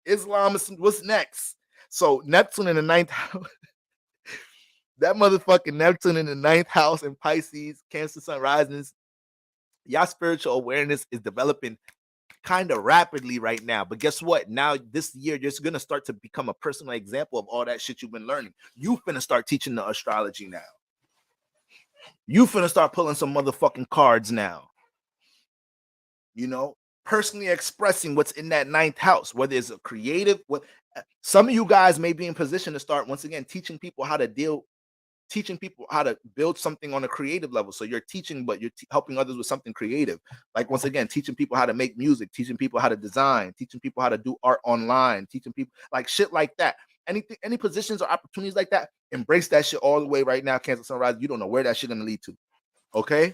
Islam? What's next? So Neptune in the ninth house, that motherfucking Neptune in the ninth house in Pisces, Cancer Sun risings. Y'all spiritual awareness is developing kind of rapidly right now. But guess what? Now this year, you're just gonna start to become a personal example of all that shit you've been learning. You finna start teaching the astrology now. You finna start pulling some motherfucking cards now. You know, personally expressing what's in that ninth house, whether it's a creative. What some of you guys may be in position to start once again teaching people how to build something on a creative level. So you're teaching, but you're helping others with something creative. Like once again, teaching people how to make music, teaching people how to design, teaching people how to do art online, teaching people like shit like that. Anything, any positions or opportunities like that, embrace that shit all the way right now. Cancer Sunrise, you don't know where that shit gonna lead to. Okay.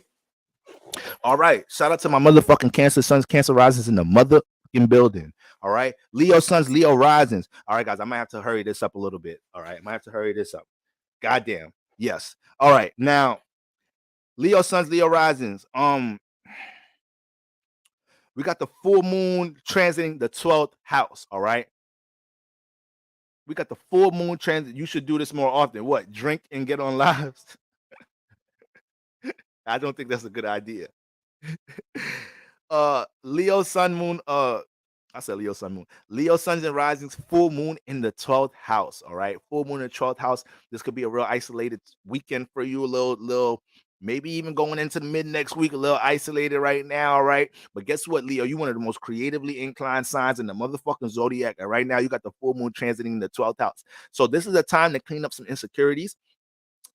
All right. Shout out to my motherfucking Cancer Suns, Cancer Risings in the motherfucking building. All right. Leo Suns, Leo Risings. All right, guys. I might have to hurry this up a little bit. All right. I might have to hurry this up. Goddamn. Yes. All right. Now, Leo Suns, Leo Risings. We got the full moon transiting the 12th house. All right. We got the full moon transit. You should do this more often. What? Drink and get on lives? I don't think that's a good idea. Leo Sun Moon. I said Leo Sun Moon. Leo Suns and Risings, full moon in the 12th house. All right. Full moon in the 12th house. This could be a real isolated weekend for you. A little, maybe even going into the mid next week, a little isolated right now. All right. But guess what, Leo? You're one of the most creatively inclined signs in the motherfucking zodiac. And right now, you got the full moon transiting in the 12th house. So this is a time to clean up some insecurities.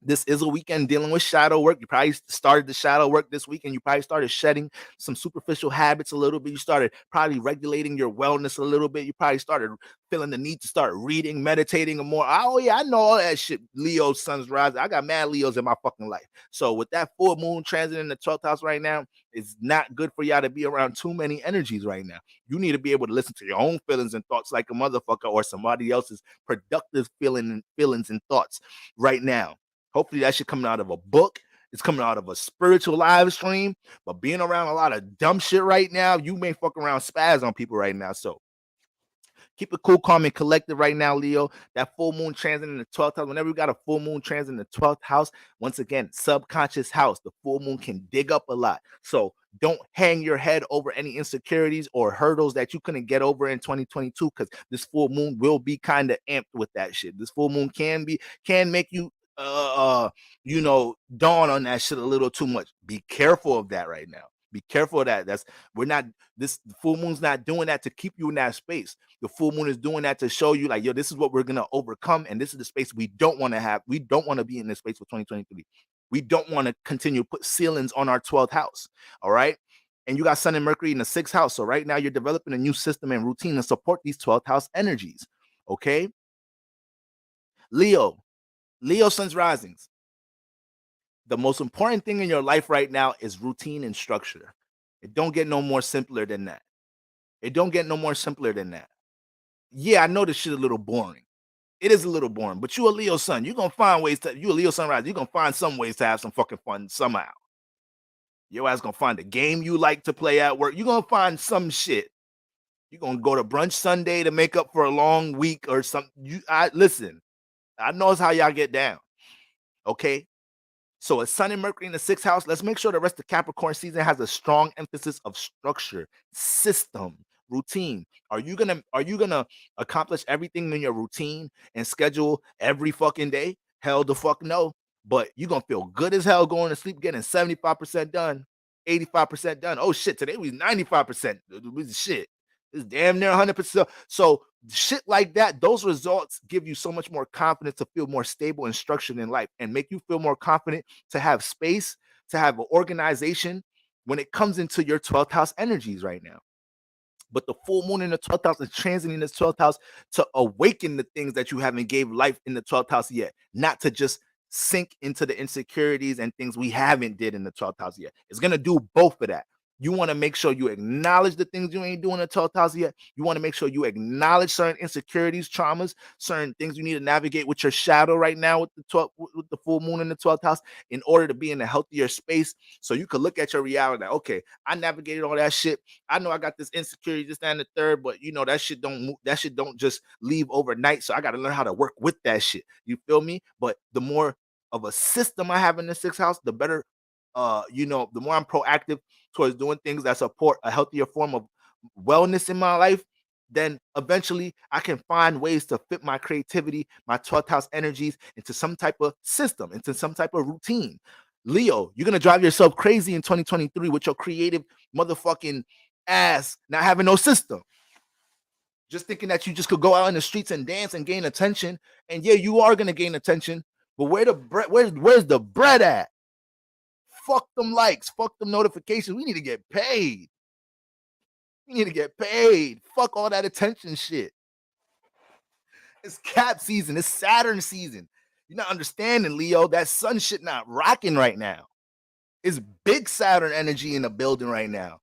This is a weekend dealing with shadow work. You probably started the shadow work this weekend. You probably started shedding some superficial habits a little bit. You started probably regulating your wellness a little bit. You probably started feeling the need to start reading, meditating more. Oh, yeah, I know all that shit. Leo, Suns, Rising. I got mad Leos in my fucking life. So with that full moon transit in the 12th house right now, it's not good for y'all to be around too many energies right now. You need to be able to listen to your own feelings and thoughts like a motherfucker, or somebody else's productive feelings and thoughts right now. Hopefully that shit coming out of a book. It's coming out of a spiritual live stream. But being around a lot of dumb shit right now, you may fuck around spaz on people right now. So keep it cool, calm, and collected right now, Leo. That full moon transit in the 12th house. Whenever you got a full moon transit in the 12th house, once again, subconscious house, the full moon can dig up a lot. So don't hang your head over any insecurities or hurdles that you couldn't get over in 2022, because this full moon will be kind of amped with that shit. This full moon can make you dawn on that shit a little too much. Be careful of that right now. Be careful of that. This full moon's not doing that to keep you in that space. The full moon is doing that to show you like, yo, this is what we're gonna overcome, and this is the space we don't want to have. We don't want to be in this space for 2023. We don't want to continue to put ceilings on our 12th house. All right. And you got Sun and Mercury in the 6th house. So right now you're developing a new system and routine to support these 12th house energies. Okay. Leo Sun's risings. The most important thing in your life right now is routine and structure. It don't get no more simpler than that. It don't get no more simpler than that. Yeah, I know this shit a little boring. It is a little boring, but you a Leo Sun. You're gonna find ways to, you a Leo Sunrise, you're gonna find some ways to have some fucking fun somehow. Your ass gonna find a game you like to play at work. You're gonna find some shit. You're gonna go to brunch Sunday to make up for a long week or something. Listen, I know how y'all get down. Okay. So it's Sun and Mercury in the 6th house. Let's make sure the rest of Capricorn season has a strong emphasis of structure, system, routine. Are you gonna accomplish everything in your routine and schedule every fucking day? Hell the fuck no. But you're gonna feel good as hell going to sleep, getting 75% done, 85% done. Oh shit, today was 95%. Shit. It's damn near 100%. So shit like that, those results give you so much more confidence to feel more stable and structured in life and make you feel more confident to have space, to have an organization when it comes into your 12th house energies right now. But the full moon in the 12th house is transiting this 12th house to awaken the things that you haven't gave life in the 12th house yet, not to just sink into the insecurities and things we haven't did in the 12th house yet. It's going to do both of that. You want to make sure you acknowledge the things you ain't doing in the 12th house yet. You want to make sure you acknowledge certain insecurities, traumas, certain things you need to navigate with your shadow right now with the 12th, with the full moon in the 12th house in order to be in a healthier space. So you could look at your reality like, okay, I navigated all that shit. I know I got this insecurity, this, that, and the third, but you know that shit don't move, that shit don't just leave overnight. So I got to learn how to work with that shit. You feel me? But the more of a system I have in the sixth house, the better. The more I'm proactive towards doing things that support a healthier form of wellness in my life, then eventually I can find ways to fit my creativity, my 12th house energies into some type of system, into some type of routine. Leo, you're gonna drive yourself crazy in 2023 with your creative motherfucking ass not having no system. Just thinking that you just could go out in the streets and dance and gain attention. And yeah, you are gonna gain attention, but where the bread, where's the bread at? Fuck them likes, fuck them notifications. We need to get paid. We need to get paid. Fuck all that attention shit. It's cap season, it's Saturn season. You're not understanding, Leo. That sun shit not rocking right now. It's big Saturn energy in the building right now.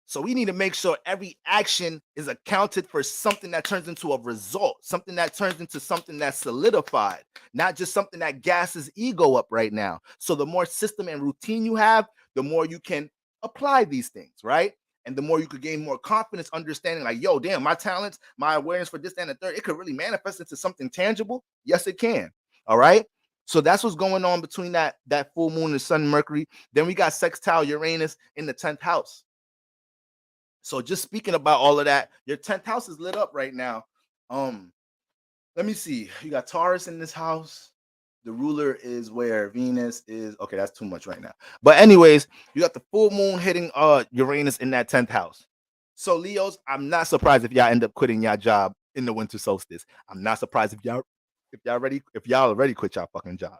So we need to make sure every action is accounted for something that turns into a result, something that turns into something that's solidified, not just something that gasses ego up right now. So the more system and routine you have, the more you can apply these things, right? And the more you could gain more confidence, understanding like, yo, damn, my talents, my awareness for this and the third, it could really manifest into something tangible. Yes, it can. All right. So that's what's going on between that full moon and sun, Mercury. Then we got sextile Uranus in the 10th house. So just speaking about all of that, your 10th house is lit up right now. Um, Let me see. You got Taurus in this house. The ruler is where Venus is. Okay, that's too much right now. But anyways, you got the full moon hitting Uranus in that 10th house. So Leos, I'm not surprised if y'all end up quitting your job in the winter solstice. I'm not surprised if y'all already quit y'all fucking job.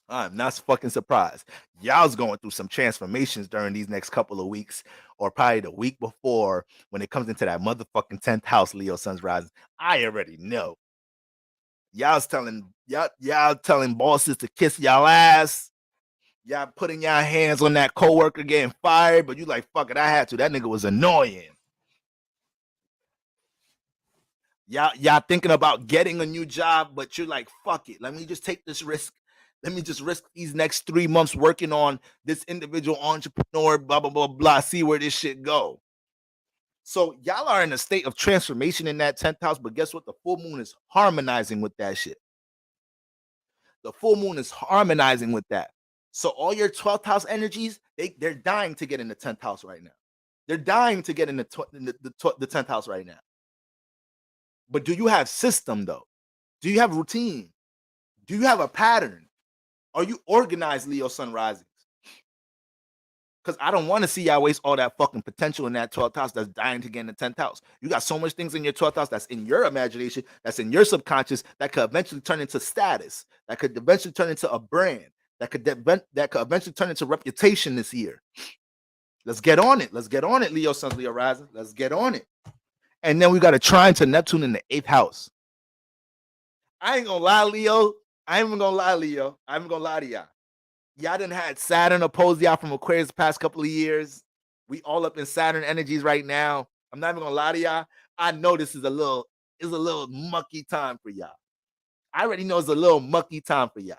I'm not fucking surprised. Y'all's going through some transformations during these next couple of weeks, or probably the week before when it comes into that motherfucking 10th house, Leo Sun's rising. I already know. Y'all telling bosses to kiss y'all ass. Y'all putting y'all hands on that coworker getting fired, but you like, fuck it, I had to. That nigga was annoying. Y'all thinking about getting a new job, but you're like, fuck it. Let me just take this risk. Let me just risk these next 3 months working on this individual entrepreneur, blah, blah, blah, blah, see where this shit go. So y'all are in a state of transformation in that 10th house, but guess what? The full moon is harmonizing with that shit. The full moon is harmonizing with that. So all your 12th house energies, they're dying to get in the 10th house right now. They're dying to get in the 10th house right now. But do you have system though? Do you have routine? Do you have a pattern? Are you organized, Leo Sun Risings? Because I don't want to see y'all waste all that fucking potential in that 12th house that's dying to get in the 10th house. You got so much things in your 12th house that's in your imagination, that's in your subconscious, that could eventually turn into status, that could eventually turn into a brand, that could eventually turn into reputation this year. Let's get on it. Let's get on it, Leo Sun, Leo Rising. Let's get on it. And then we got a trine to Neptune in the 8th house. I ain't gonna lie, Leo. I ain't even gonna lie, Leo. I ain't even gonna lie to y'all. Y'all done had Saturn oppose y'all from Aquarius the past couple of years. We all up in Saturn energies right now. I'm not even gonna lie to y'all. I know this is a little mucky time for y'all. I already know it's a little mucky time for y'all.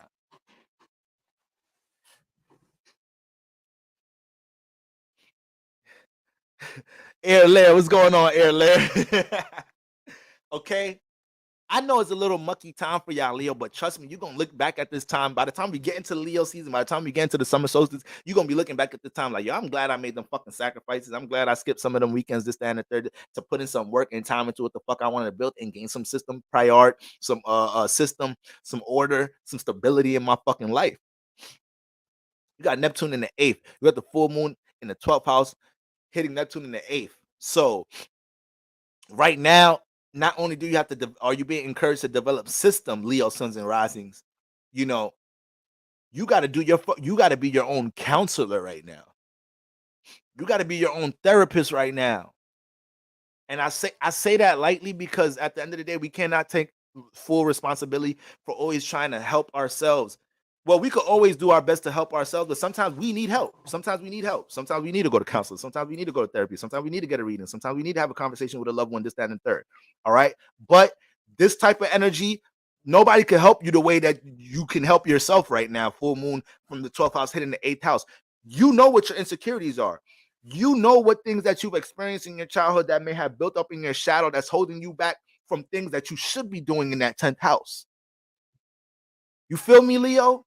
Air Lair, what's going on, Air Lair? Okay. I know it's a little mucky time for y'all, Leo, but trust me, you're gonna look back at this time. By the time we get into the Leo season, by the time we get into the summer solstice, you're gonna be looking back at the time like, yo, I'm glad I made them fucking sacrifices. I'm glad I skipped some of them weekends, this, that, and the third, to put in some work and time into what the fuck I wanted to build and gain some system, some system, some order, some stability in my fucking life. You got Neptune in the 8th. You got the full moon in the 12th house. hitting Neptune in the eighth. So right now, not only do you have to, are you being encouraged to develop system, Leo, suns and risings, you know, you got to do you got to be your own counselor right now. You got to be your own therapist right now. And I say that lightly because at the end of the day, we cannot take full responsibility for always trying to help ourselves. Well, we could always do our best to help ourselves, but sometimes we need help. Sometimes we need help. Sometimes we need to go to counseling. Sometimes we need to go to therapy. Sometimes we need to get a reading. Sometimes we need to have a conversation with a loved one, this, that, and third. All right. But this type of energy, nobody can help you the way that you can help yourself right now. Full moon from the 12th house hitting the 8th house. You know what your insecurities are. You know what things that you've experienced in your childhood that may have built up in your shadow that's holding you back from things that you should be doing in that 10th house. You feel me, Leo?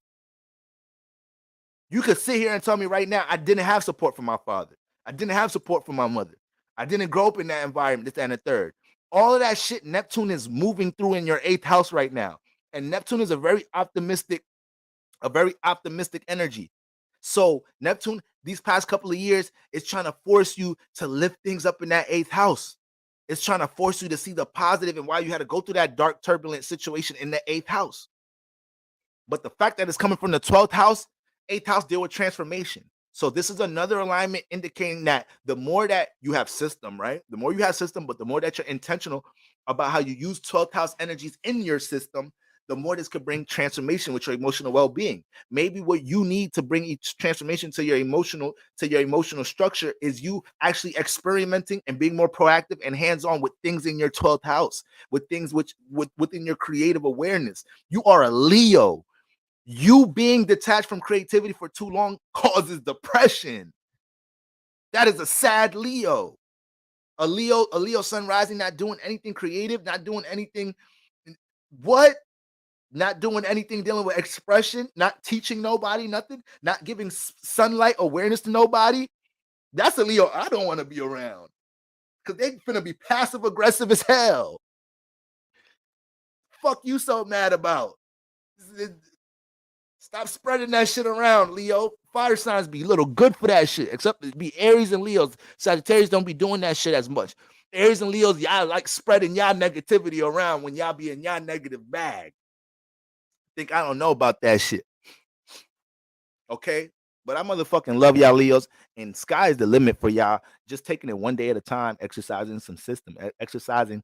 You could sit here and tell me right now, I didn't have support from my father. I didn't have support from my mother. I didn't grow up in that environment, this, and the third. All of that shit, Neptune is moving through in your 8th house right now. And Neptune is a very optimistic energy. So Neptune, these past couple of years, is trying to force you to lift things up in that 8th house. It's trying to force you to see the positive and why you had to go through that dark, turbulent situation in the 8th house. But the fact that it's coming from the 12th house, 8th house deal with transformation. So this is another alignment indicating that the more that you have system, right? The more you have system, but the more that you're intentional about how you use 12th house energies in your system, the more this could bring transformation with your emotional well-being. Maybe what you need to bring each transformation to your emotional structure is you actually experimenting and being more proactive and hands-on with things in your 12th house, with things within your creative awareness. You are a Leo. You being detached from creativity for too long causes depression. That is a sad Leo. A Leo sun rising, not doing anything creative, not doing anything. What? Not doing anything dealing with expression, not teaching nobody nothing, not giving sunlight awareness to nobody. That's a Leo I don't want to be around because they finna be passive aggressive as hell. Fuck you so mad about? Stop spreading that shit around, Leo. Fire signs be a little good for that shit, except it be Aries and Leos. Sagittarius don't be doing that shit as much. Aries and Leos, y'all like spreading y'all negativity around when y'all be in y'all negative bag. Think I don't know about that shit. Okay? But I motherfucking love y'all, Leos. And sky is the limit for y'all. Just taking it one day at a time, exercising some system, exercising,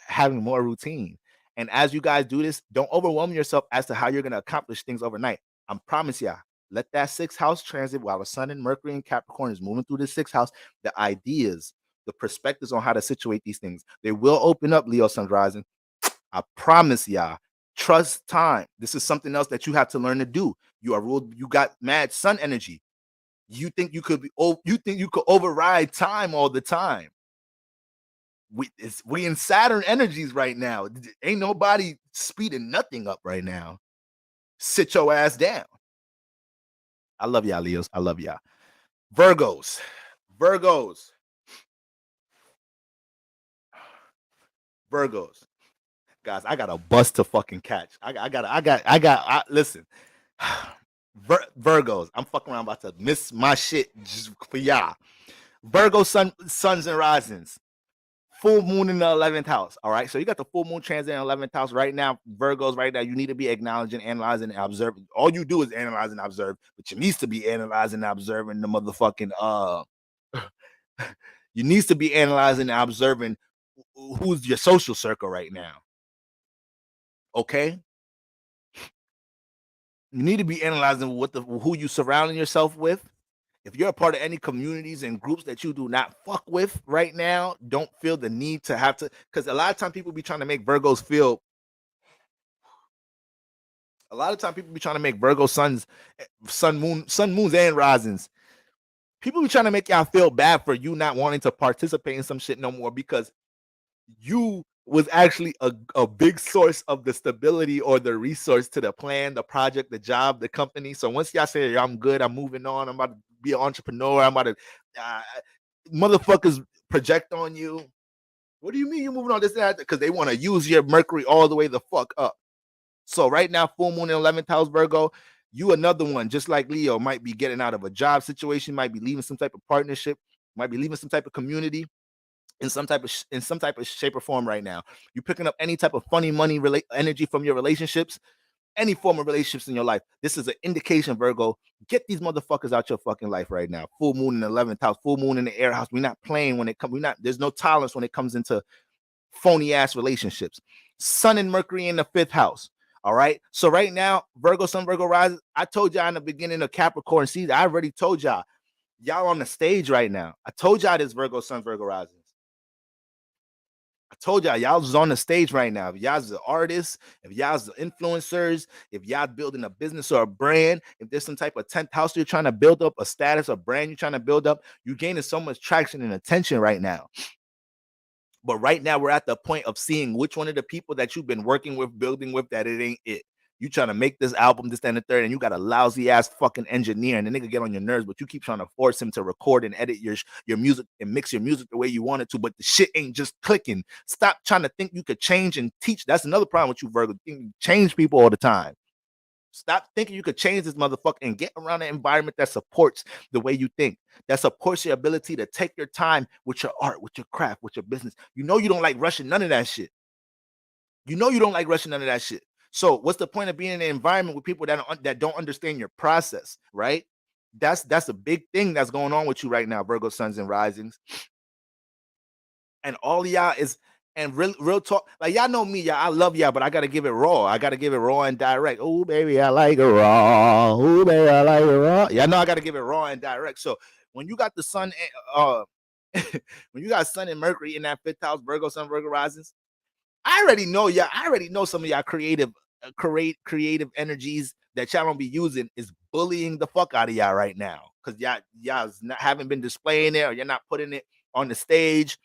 having more routine. And as you guys do this, don't overwhelm yourself as to how you're going to accomplish things overnight. I promise y'all, let that 6th house transit while the sun and Mercury and Capricorn is moving through the 6th house. The ideas, the perspectives on how to situate these things, they will open up, Leo Sun Rising. I promise y'all. Trust time. This is something else that you have to learn to do. You are ruled. You got mad sun energy. You think you could override time all the time. We in Saturn energies right now. Ain't nobody speeding nothing up right now. Sit your ass down. I love y'all, Leos. I love y'all. Virgos. Guys, I got a bus to fucking catch. Listen. Virgos. I'm fucking around about to miss my shit just for y'all. Virgo suns and risings. Full moon in the 11th house. All right. So you got the full moon transit in the 11th house right now. Virgos right now. You need to be acknowledging, analyzing, and observing. All you do is analyze and observe, but you needs to be analyzing and observing the motherfucking you needs to be analyzing and observing who's your social circle right now. Okay. You need to be analyzing who you surrounding yourself with. If you're a part of any communities and groups that you do not fuck with right now, don't feel the need to have to, because a lot of time people be trying to make Virgos feel. A lot of time people be trying to make Virgo sun moons and risings. People be trying to make y'all feel bad for you not wanting to participate in some shit no more because you was actually a big source of the stability or the resource to the plan, the project, the job, the company. So once y'all say, I'm good, I'm moving on, I'm about to be an entrepreneur, I'm about to motherfuckers project on you. What do you mean you're moving on this and that? Because they want to use your Mercury all the way the fuck up. So right now, full moon in 11th house, Virgo, You another one, just like Leo, might be getting out of a job situation, might be leaving some type of partnership, might be leaving some type of community in some type of shape or form right now. You're picking up any type of funny money energy from your relationships, any form of relationships in your life. This is an indication, Virgo. Get these motherfuckers out your fucking life right now. Full moon in the 11th house, full moon in the air house. We're not playing when it comes. We're not. There's no tolerance when it comes into phony ass relationships. Sun and Mercury in the 5th house. All right. So right now, Virgo, Sun, Virgo rises. I told y'all in the beginning of Capricorn season. I already told y'all on the stage right now. I told y'all this Virgo, Sun, Virgo rising. I told y'all is on the stage right now. If y'all's the artists, if y'all's the influencers, if y'all building a business or a brand, if there's some type of 10th house you're trying to build up, a status, a brand you're trying to build up, you're gaining so much traction and attention right now. But right now, we're at the point of seeing which one of the people that you've been working with, building with, that it ain't it. You trying to make this album, this, and the third, and you got a lousy ass fucking engineer, and the nigga get on your nerves, but you keep trying to force him to record and edit your music and mix your music the way you want it to, but the shit ain't just clicking. Stop trying to think you could change and teach. That's another problem with you, Virgo. You change people all the time. Stop thinking you could change this motherfucker and get around an environment that supports the way you think, that supports your ability to take your time with your art, with your craft, with your business. You know you don't like rushing none of that shit. You know you don't like rushing none of that shit. So what's the point of being in an environment with people that don't understand your process, right? That's a big thing that's going on with you right now, Virgo suns and risings. And all y'all is, and real talk, like y'all know me, y'all. I love y'all, but I gotta give it raw. I gotta give it raw and direct. Oh baby, I like it raw. Oh baby, I like it raw. Y'all know I gotta give it raw and direct. So when you got the sun, when you got Sun and Mercury in that 5th house, Virgo Sun, Virgo risings, I already know y'all. I already know some of y'all creative energies that y'all don't be using is bullying the fuck out of y'all right now, because y'all haven't been displaying it, or you're not putting it on the stage.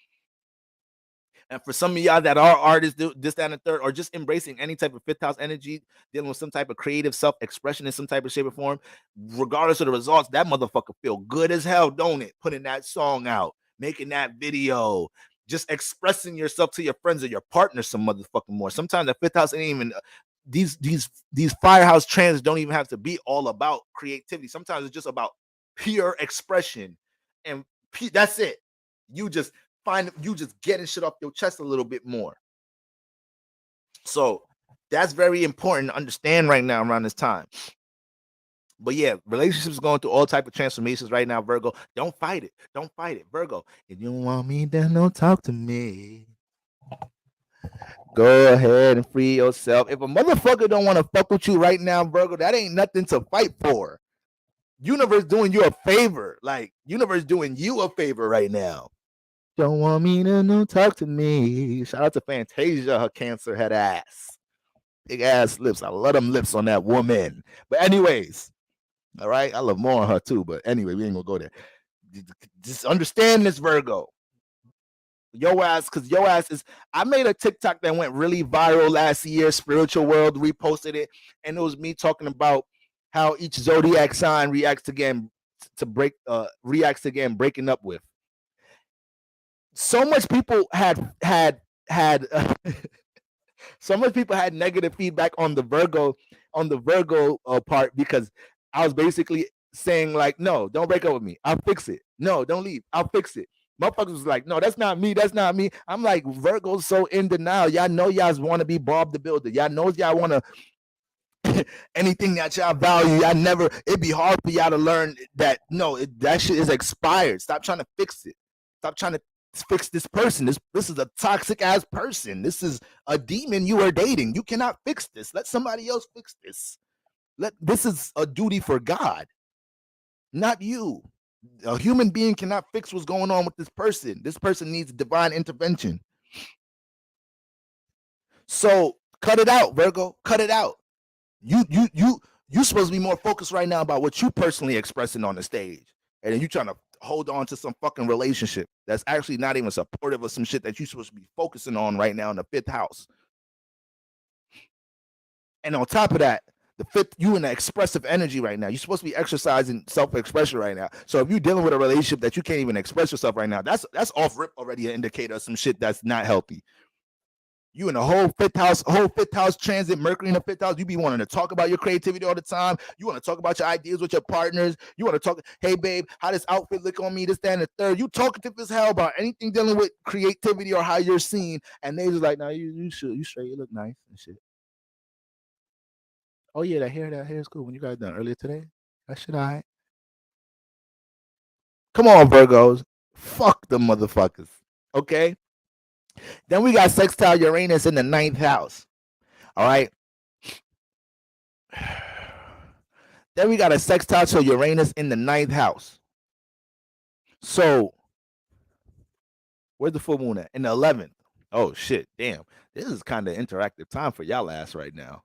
And for some of y'all that are artists, do this, that, and the third, or just embracing any type of 5th house energy, dealing with some type of creative self-expression in some type of shape or form, regardless of the results, that motherfucker feel good as hell, don't it? Putting that song out, making that video, just expressing yourself to your friends or your partner some motherfucking more. Sometimes the 5th house ain't even these firehouse trans don't even have to be all about creativity. Sometimes it's just about pure expression, and that's it. You just getting shit off your chest a little bit more. So that's very important to understand right now around this time. But yeah, relationships going through all type of transformations right now, Virgo. Don't fight it. Don't fight it, Virgo. If you want me, then don't talk to me. Go ahead and free yourself. If a motherfucker don't want to fuck with you right now, Virgo, that ain't nothing to fight for. Universe doing you a favor. Like, universe doing you a favor right now. Don't want me to no talk to me. Shout out to Fantasia, her Cancer head ass. Big ass lips. I love them lips on that woman. But anyways, all right, I love more on her too. But anyway, we ain't gonna go there. Just understand this, Virgo. Yo ass, because yo ass is. I made a TikTok that went really viral last year. Spiritual World reposted it, and it was me talking about how each zodiac sign reacts again breaking up with. So much people had so much people had negative feedback on the Virgo part, because I was basically saying like, no, don't break up with me, I'll fix it. No, don't leave, I'll fix it. Motherfuckers was like, no, that's not me, that's not me. I'm like, Virgo's so in denial. Y'all know y'all want to be Bob the Builder. Y'all know y'all want to anything that y'all value. Y'all never, it'd be hard for y'all to learn that no, that shit is expired. Stop trying to fix it. Stop trying to fix this person. This is a toxic ass person. This is a demon you are dating. You cannot fix this. Let somebody else fix this. This is a duty for God, not you. A human being cannot fix what's going on with this person. This person needs divine intervention. So cut it out, Virgo. Cut it out. You supposed to be more focused right now about what you personally expressing on the stage, and then you trying to hold on to some fucking relationship that's actually not even supportive of some shit that you're supposed to be focusing on right now in the 5th house. And on top of that, the 5th, you in the expressive energy right now. You're supposed to be exercising self-expression right now. So if you're dealing with a relationship that you can't even express yourself right now, that's off rip already an indicator of some shit that's not healthy. You in the whole fifth house transit, Mercury in the fifth house. You be wanting to talk about your creativity all the time. You want to talk about your ideas with your partners. You want to talk, hey babe, how this outfit look on me, this, that, and the third. You talkative as hell about anything dealing with creativity or how you're seen. And they just like, no, you straight, you look nice and shit. Oh yeah, that hair is cool. When you got it done earlier today, that shit all right. Come on, Virgos. Fuck the motherfuckers. Okay. Then we got sextile Uranus in the ninth house. All right. Then we got a sextile to Uranus in the ninth house. So where's the full moon at? In the 11th. Oh shit. Damn. This is kind of interactive time for y'all ass right now.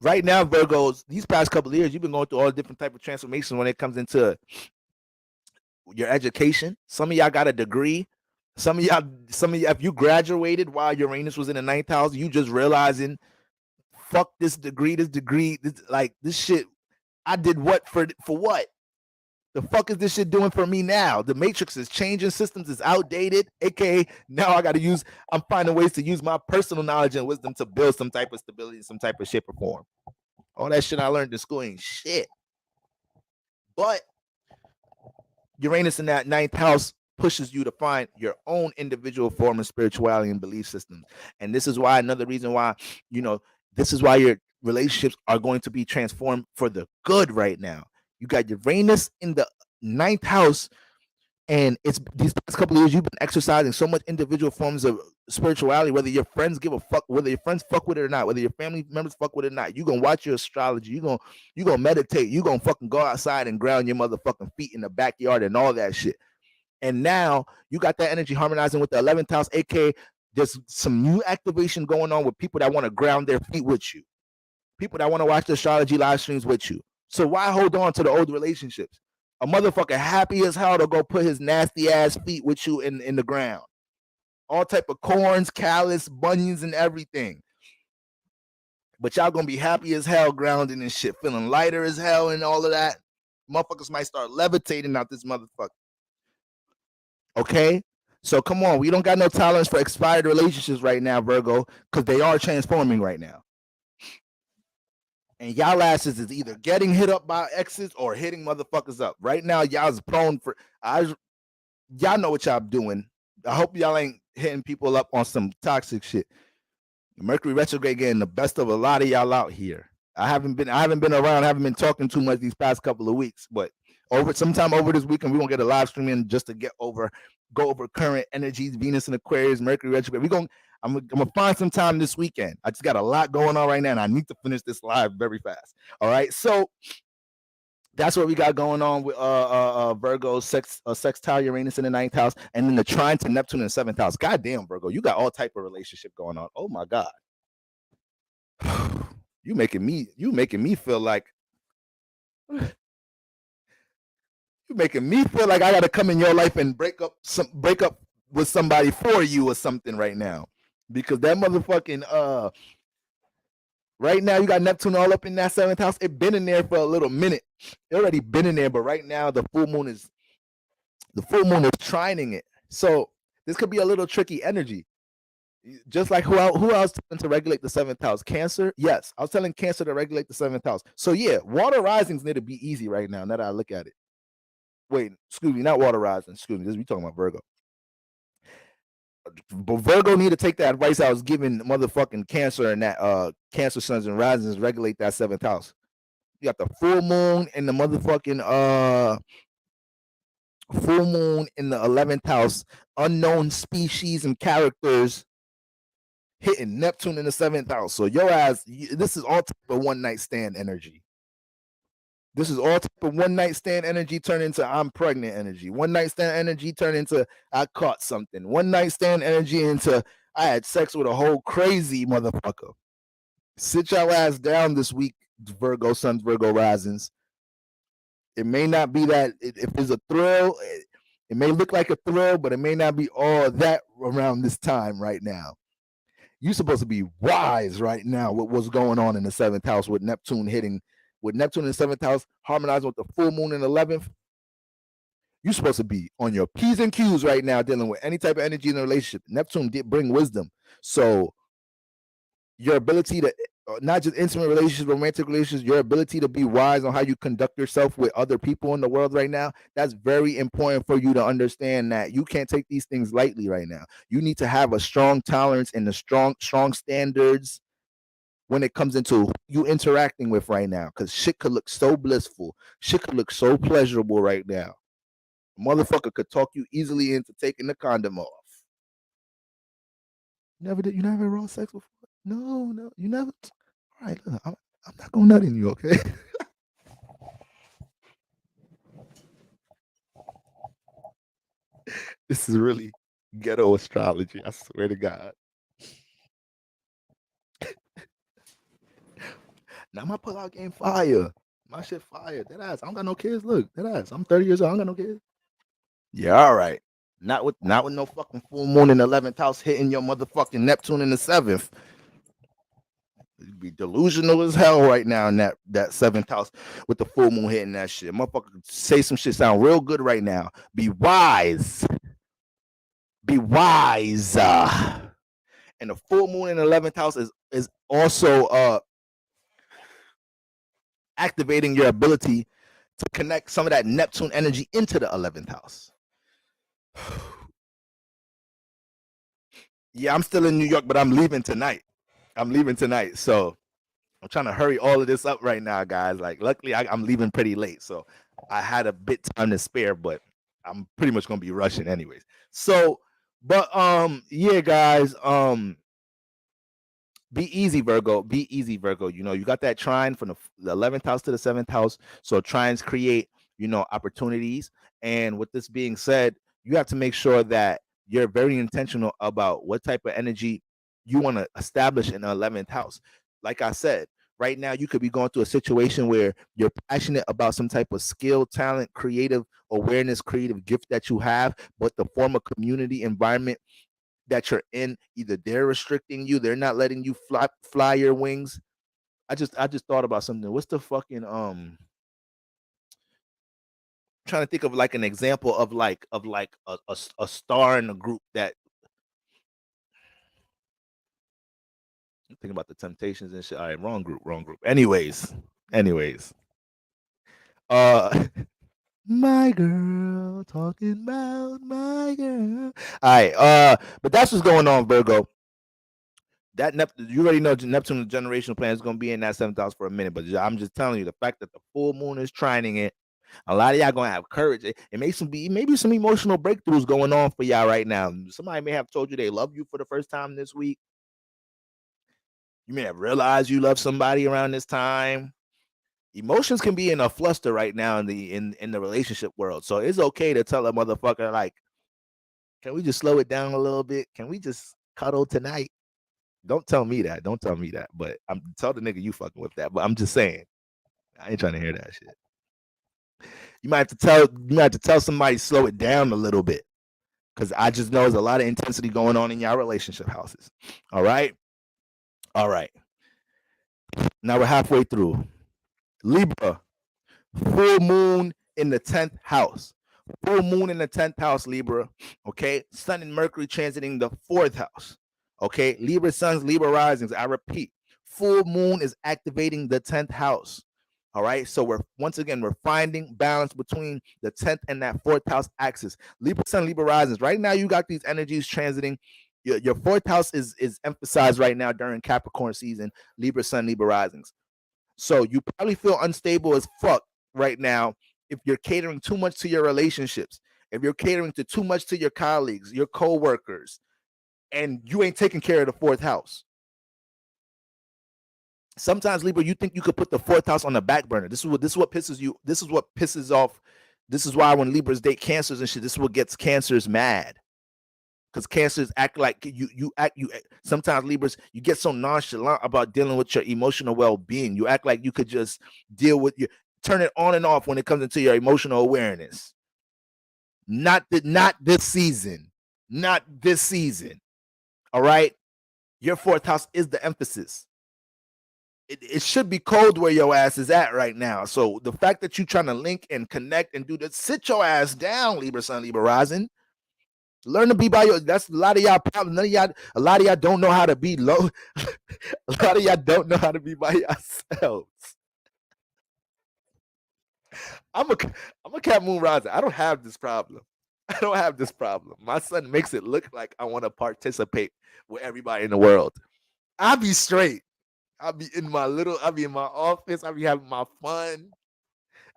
Right now, Virgos, these past couple of years, you've been going through all different type of transformations when it comes into your education. Some of y'all got a degree. Some of y'all, if you graduated while Uranus was in the ninth house, you just realizing, fuck this degree, this shit. I did what for what? The fuck is this shit doing for me now? The matrix is changing, systems is outdated. AKA now I'm finding ways to use my personal knowledge and wisdom to build some type of stability, some type of shape or form. All that shit I learned in school ain't shit. But Uranus in that ninth house pushes you to find your own individual form of spirituality and belief systems. And this is why, another reason why, this is why your relationships are going to be transformed for the good right now. You got Uranus in the ninth house, and it's these past couple of years you've been exercising so much individual forms of spirituality, whether your friends give a fuck, whether your friends fuck with it or not, whether your family members fuck with it or not. You're gonna watch your astrology, you're gonna meditate, you're gonna fucking go outside and ground your motherfucking feet in the backyard and all that shit. And now you got that energy harmonizing with the 11th house, aka there's some new activation going on with people that want to ground their feet with you, people that want to watch the astrology live streams with you. So why hold on to the old relationships? A motherfucker happy as hell to go put his nasty ass feet with you in the ground. All type of corns, callus, bunions, and everything. But y'all gonna be happy as hell grounding and shit, feeling lighter as hell and all of that. Motherfuckers might start levitating out this motherfucker. Okay? So come on, we don't got no tolerance for expired relationships right now, Virgo, because they are transforming right now. And y'all asses is either getting hit up by exes or hitting motherfuckers up. Right now, y'all's prone for y'all know what y'all doing. I hope y'all ain't hitting people up on some toxic shit. Mercury retrograde getting the best of a lot of y'all out here. I haven't been around, haven't been talking too much these past couple of weeks, but sometime over this weekend, we gonna get a live stream in just to go over current energies, Venus and Aquarius, Mercury retrograde. I'm gonna find some time this weekend. I just got a lot going on right now, and I need to finish this live very fast. All right, so that's what we got going on with Virgo, sextile Uranus in the ninth house, and then the trine to Neptune in the seventh house. God damn, Virgo, you got all type of relationship going on. Oh my god, you making me feel like I gotta come in your life and break up with somebody for you or something right now. Because that motherfucking right now you got Neptune all up in that seventh house. It been in there for a little minute. It already been in there, but right now the full moon is trining it. So this could be a little tricky energy. Just like who else to regulate the seventh house? Cancer. Yes, I was telling Cancer to regulate the seventh house. So yeah, water risings need to be easy right now. Now that I look at it. Wait, excuse me, not water rising. Excuse me, this we talking about Virgo. But Virgo need to take that advice I was giving motherfucking Cancer and that Cancer suns and risings, regulate that seventh house. You got the full moon and the motherfucking full moon in the 11th house, unknown species and characters hitting Neptune in the 7th house. So your ass, this is all type of one night stand energy. This is all type of one night stand energy turn into I'm pregnant energy. One night stand energy turn into I caught something. One night stand energy into I had sex with a whole crazy motherfucker. Sit your ass down this week, Virgo suns, Virgo risings. It may not be that if there's a thrill, it may look like a thrill, but it may not be all that around this time right now. You're supposed to be wise right now with what's going on in the 7th house with Neptune hitting. With Neptune in the 7th house harmonizing with the full moon in the 11th, You're supposed to be on your P's and Q's right now, dealing with any type of energy in a relationship. Neptune did bring wisdom. So your ability to not just intimate relationships, romantic relationships, your ability to be wise on how you conduct yourself with other people in the world right now, that's very important for you to understand that you can't take these things lightly right now. You need to have a strong tolerance and the strong standards when it comes into who you interacting with right now, because shit could look so blissful, shit could look so pleasurable right now. A motherfucker could talk you easily into taking the condom off. You never had raw sex before? No, you never. All right, look, I'm not gonna nut in you, okay? This is really ghetto astrology. I swear to God. Now my pull-out game fire. My shit fire. That ass. I don't got no kids. Look, that ass. I'm 30 years old. I don't got no kids. Yeah, all right. Not with no fucking full moon in the 11th house hitting your motherfucking Neptune in the 7th. You'd be delusional as hell right now in that 7th house with the full moon hitting that shit. Motherfucker could say some shit sound real good right now. Be wise. Be wise. And the full moon in the 11th house is also activating your ability to connect some of that Neptune energy into the 11th house. Yeah, I'm still in New York, but I'm leaving tonight. So I'm trying to hurry all of this up right now, guys. Like, luckily, I'm leaving pretty late, so I had a bit time to spare, but I'm pretty much gonna be rushing anyways. So, but yeah, guys, be easy, Virgo. Be easy, Virgo. You know, you got that trine from the 11th house to the 7th house. So trines create, opportunities. And with this being said, you have to make sure that you're very intentional about what type of energy you want to establish in the 11th house. Like I said, right now you could be going through a situation where you're passionate about some type of skill, talent, creative awareness, creative gift that you have, but the form of community environment that you're in, either they're restricting you, they're not letting you fly your wings. I just thought about something. What's the fucking trying to think of like an example of a star in a group that I'm thinking about the Temptations and shit. All right, wrong group. Anyways. Uh my girl talking about my girl. All right, but that's what's going on, Virgo. That you already know Neptune, the generational plan, is going to be in that 7th house for a minute. But I'm just telling you, the fact that the full moon is trining it, a lot of y'all going to have courage. It makes maybe some emotional breakthroughs going on for y'all right now. Somebody may have told you they love you for the first time this week. You may have realized you love somebody around this time. Emotions can be in a fluster right now in the relationship world. So it's okay to tell a motherfucker, like, can we just slow it down a little bit? Can we just cuddle tonight? Don't tell me that. But I'm tell the nigga you fucking with that. But I'm just saying, I ain't trying to hear that shit. You might have to tell somebody slow it down a little bit. Cause I just know there's a lot of intensity going on in y'all relationship houses. All right. Now we're halfway through. Libra, full moon in the 10th house. Full moon in the 10th house, Libra. Okay. Sun and Mercury transiting the 4th house. Okay. Libra suns, Libra risings. I repeat, full moon is activating the 10th house. All right. So we're finding balance between the 10th and that 4th house axis. Libra sun, Libra risings. Right now, you got these energies transiting. Your 4th house is emphasized right now during Capricorn season, Libra sun, Libra risings. So you probably feel unstable as fuck right now if you're catering too much to your relationships, if you're catering to too much to your colleagues, your co-workers, and you ain't taking care of the 4th house. Sometimes, Libra, you think you could put the 4th house on the back burner. This is what pisses you. This is what pisses off. This is why when Libras date Cancers and shit, this is what gets Cancers mad. Because Cancers act like you sometimes Libras, you get so nonchalant about dealing with your emotional well-being. You act like you could just deal with turn it on and off when it comes into your emotional awareness. Not this season. Not this season. All right. Your 4th house is the emphasis. it should be cold where your ass is at right now. So the fact that you trying to link and connect and do this, sit your ass down, Libra Sun, Libra Rising. Learn to be by your. That's a lot of y'all problem. None of y'all. A lot of y'all don't know how to be low. A lot of y'all don't know how to be by yourselves. I'm a Cat Moon Rising. I don't have this problem. I don't have this problem. My son makes it look like I want to participate with everybody in the world. I'll be straight. I'll be in my office. I'll be having my fun.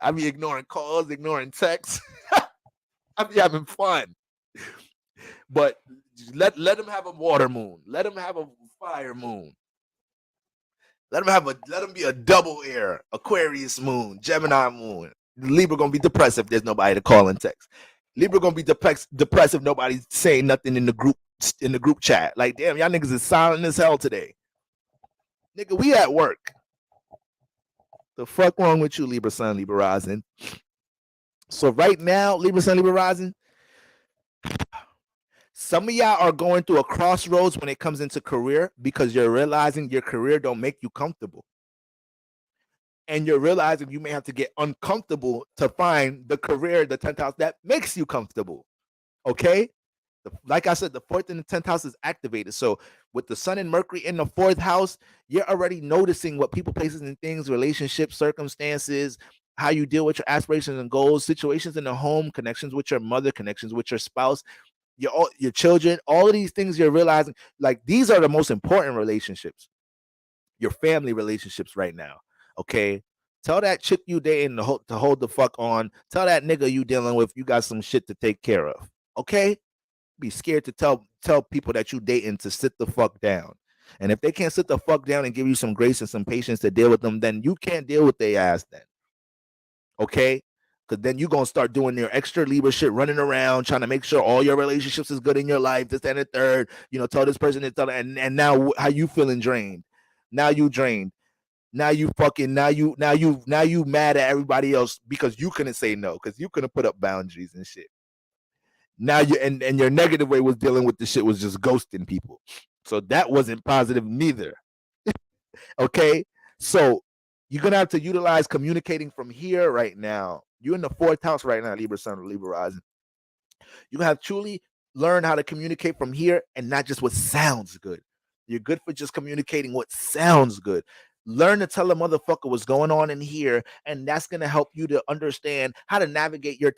I'll be ignoring calls, ignoring texts. I'll be having fun. But let him have a water moon. Let him have a fire moon. Let him be a double air, Aquarius moon, Gemini moon. Libra gonna be depressed if there's nobody to call and text. Libra gonna be depressed if nobody's saying nothing in the group chat. Like, damn, y'all niggas is silent as hell today. Nigga, we at work. The fuck wrong with you, Libra Sun, Libra Rising? So right now, Libra Sun, Libra Rising, some of y'all are going through a crossroads when it comes into career because you're realizing your career don't make you comfortable. And you're realizing you may have to get uncomfortable to find the career, the 10th house that makes you comfortable. Okay? Like I said, the 4th and the 10th house is activated. So with the Sun and Mercury in the 4th house, you're already noticing what people, places, and things, relationships, circumstances, how you deal with your aspirations and goals, situations in the home, connections with your mother, connections with your spouse, your children, all of these things you're realizing, like, these are the most important relationships, your family relationships right now. Okay, tell that chick you dating to hold the fuck on. Tell that nigga you dealing with you got some shit to take care of. Okay, be scared to tell people that you dating to sit the fuck down. And if they can't sit the fuck down and give you some grace and some patience to deal with them, then you can't deal with their ass then. Okay, because then you're going to start doing your extra Libra shit, running around trying to make sure all your relationships is good in your life, this and the third, tell this person this, and now how you feeling drained. Now you drained. Now you mad at everybody else because you couldn't say no, because you couldn't put up boundaries and shit. Now you and your negative way was dealing with the shit was just ghosting people. So that wasn't positive neither. Okay, so you're gonna have to utilize communicating from here right now. You're in the 4th house right now, Libra Sun or Libra Rising. You have truly learned how to communicate from here and not just what sounds good. You're good for just communicating what sounds good. Learn to tell a motherfucker what's going on in here, and that's gonna help you to understand how to navigate your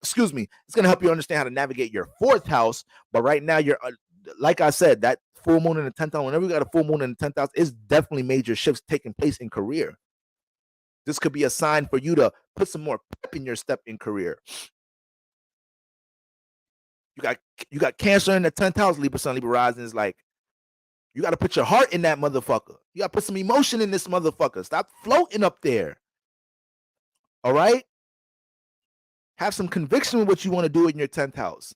excuse me. It's gonna help you understand how to navigate your 4th house. But right now, you're like I said, that full moon in the 10th house. Whenever you got a full moon in the 10th house, it's definitely major shifts taking place in career. This could be a sign for you to put some more pep in your step in career. You got Cancer in the 10th house, Libra Sun, Libra Rising. Is like, you got to put your heart in that motherfucker. You got to put some emotion in this motherfucker. Stop floating up there. All right? Have some conviction with what you want to do in your 10th house.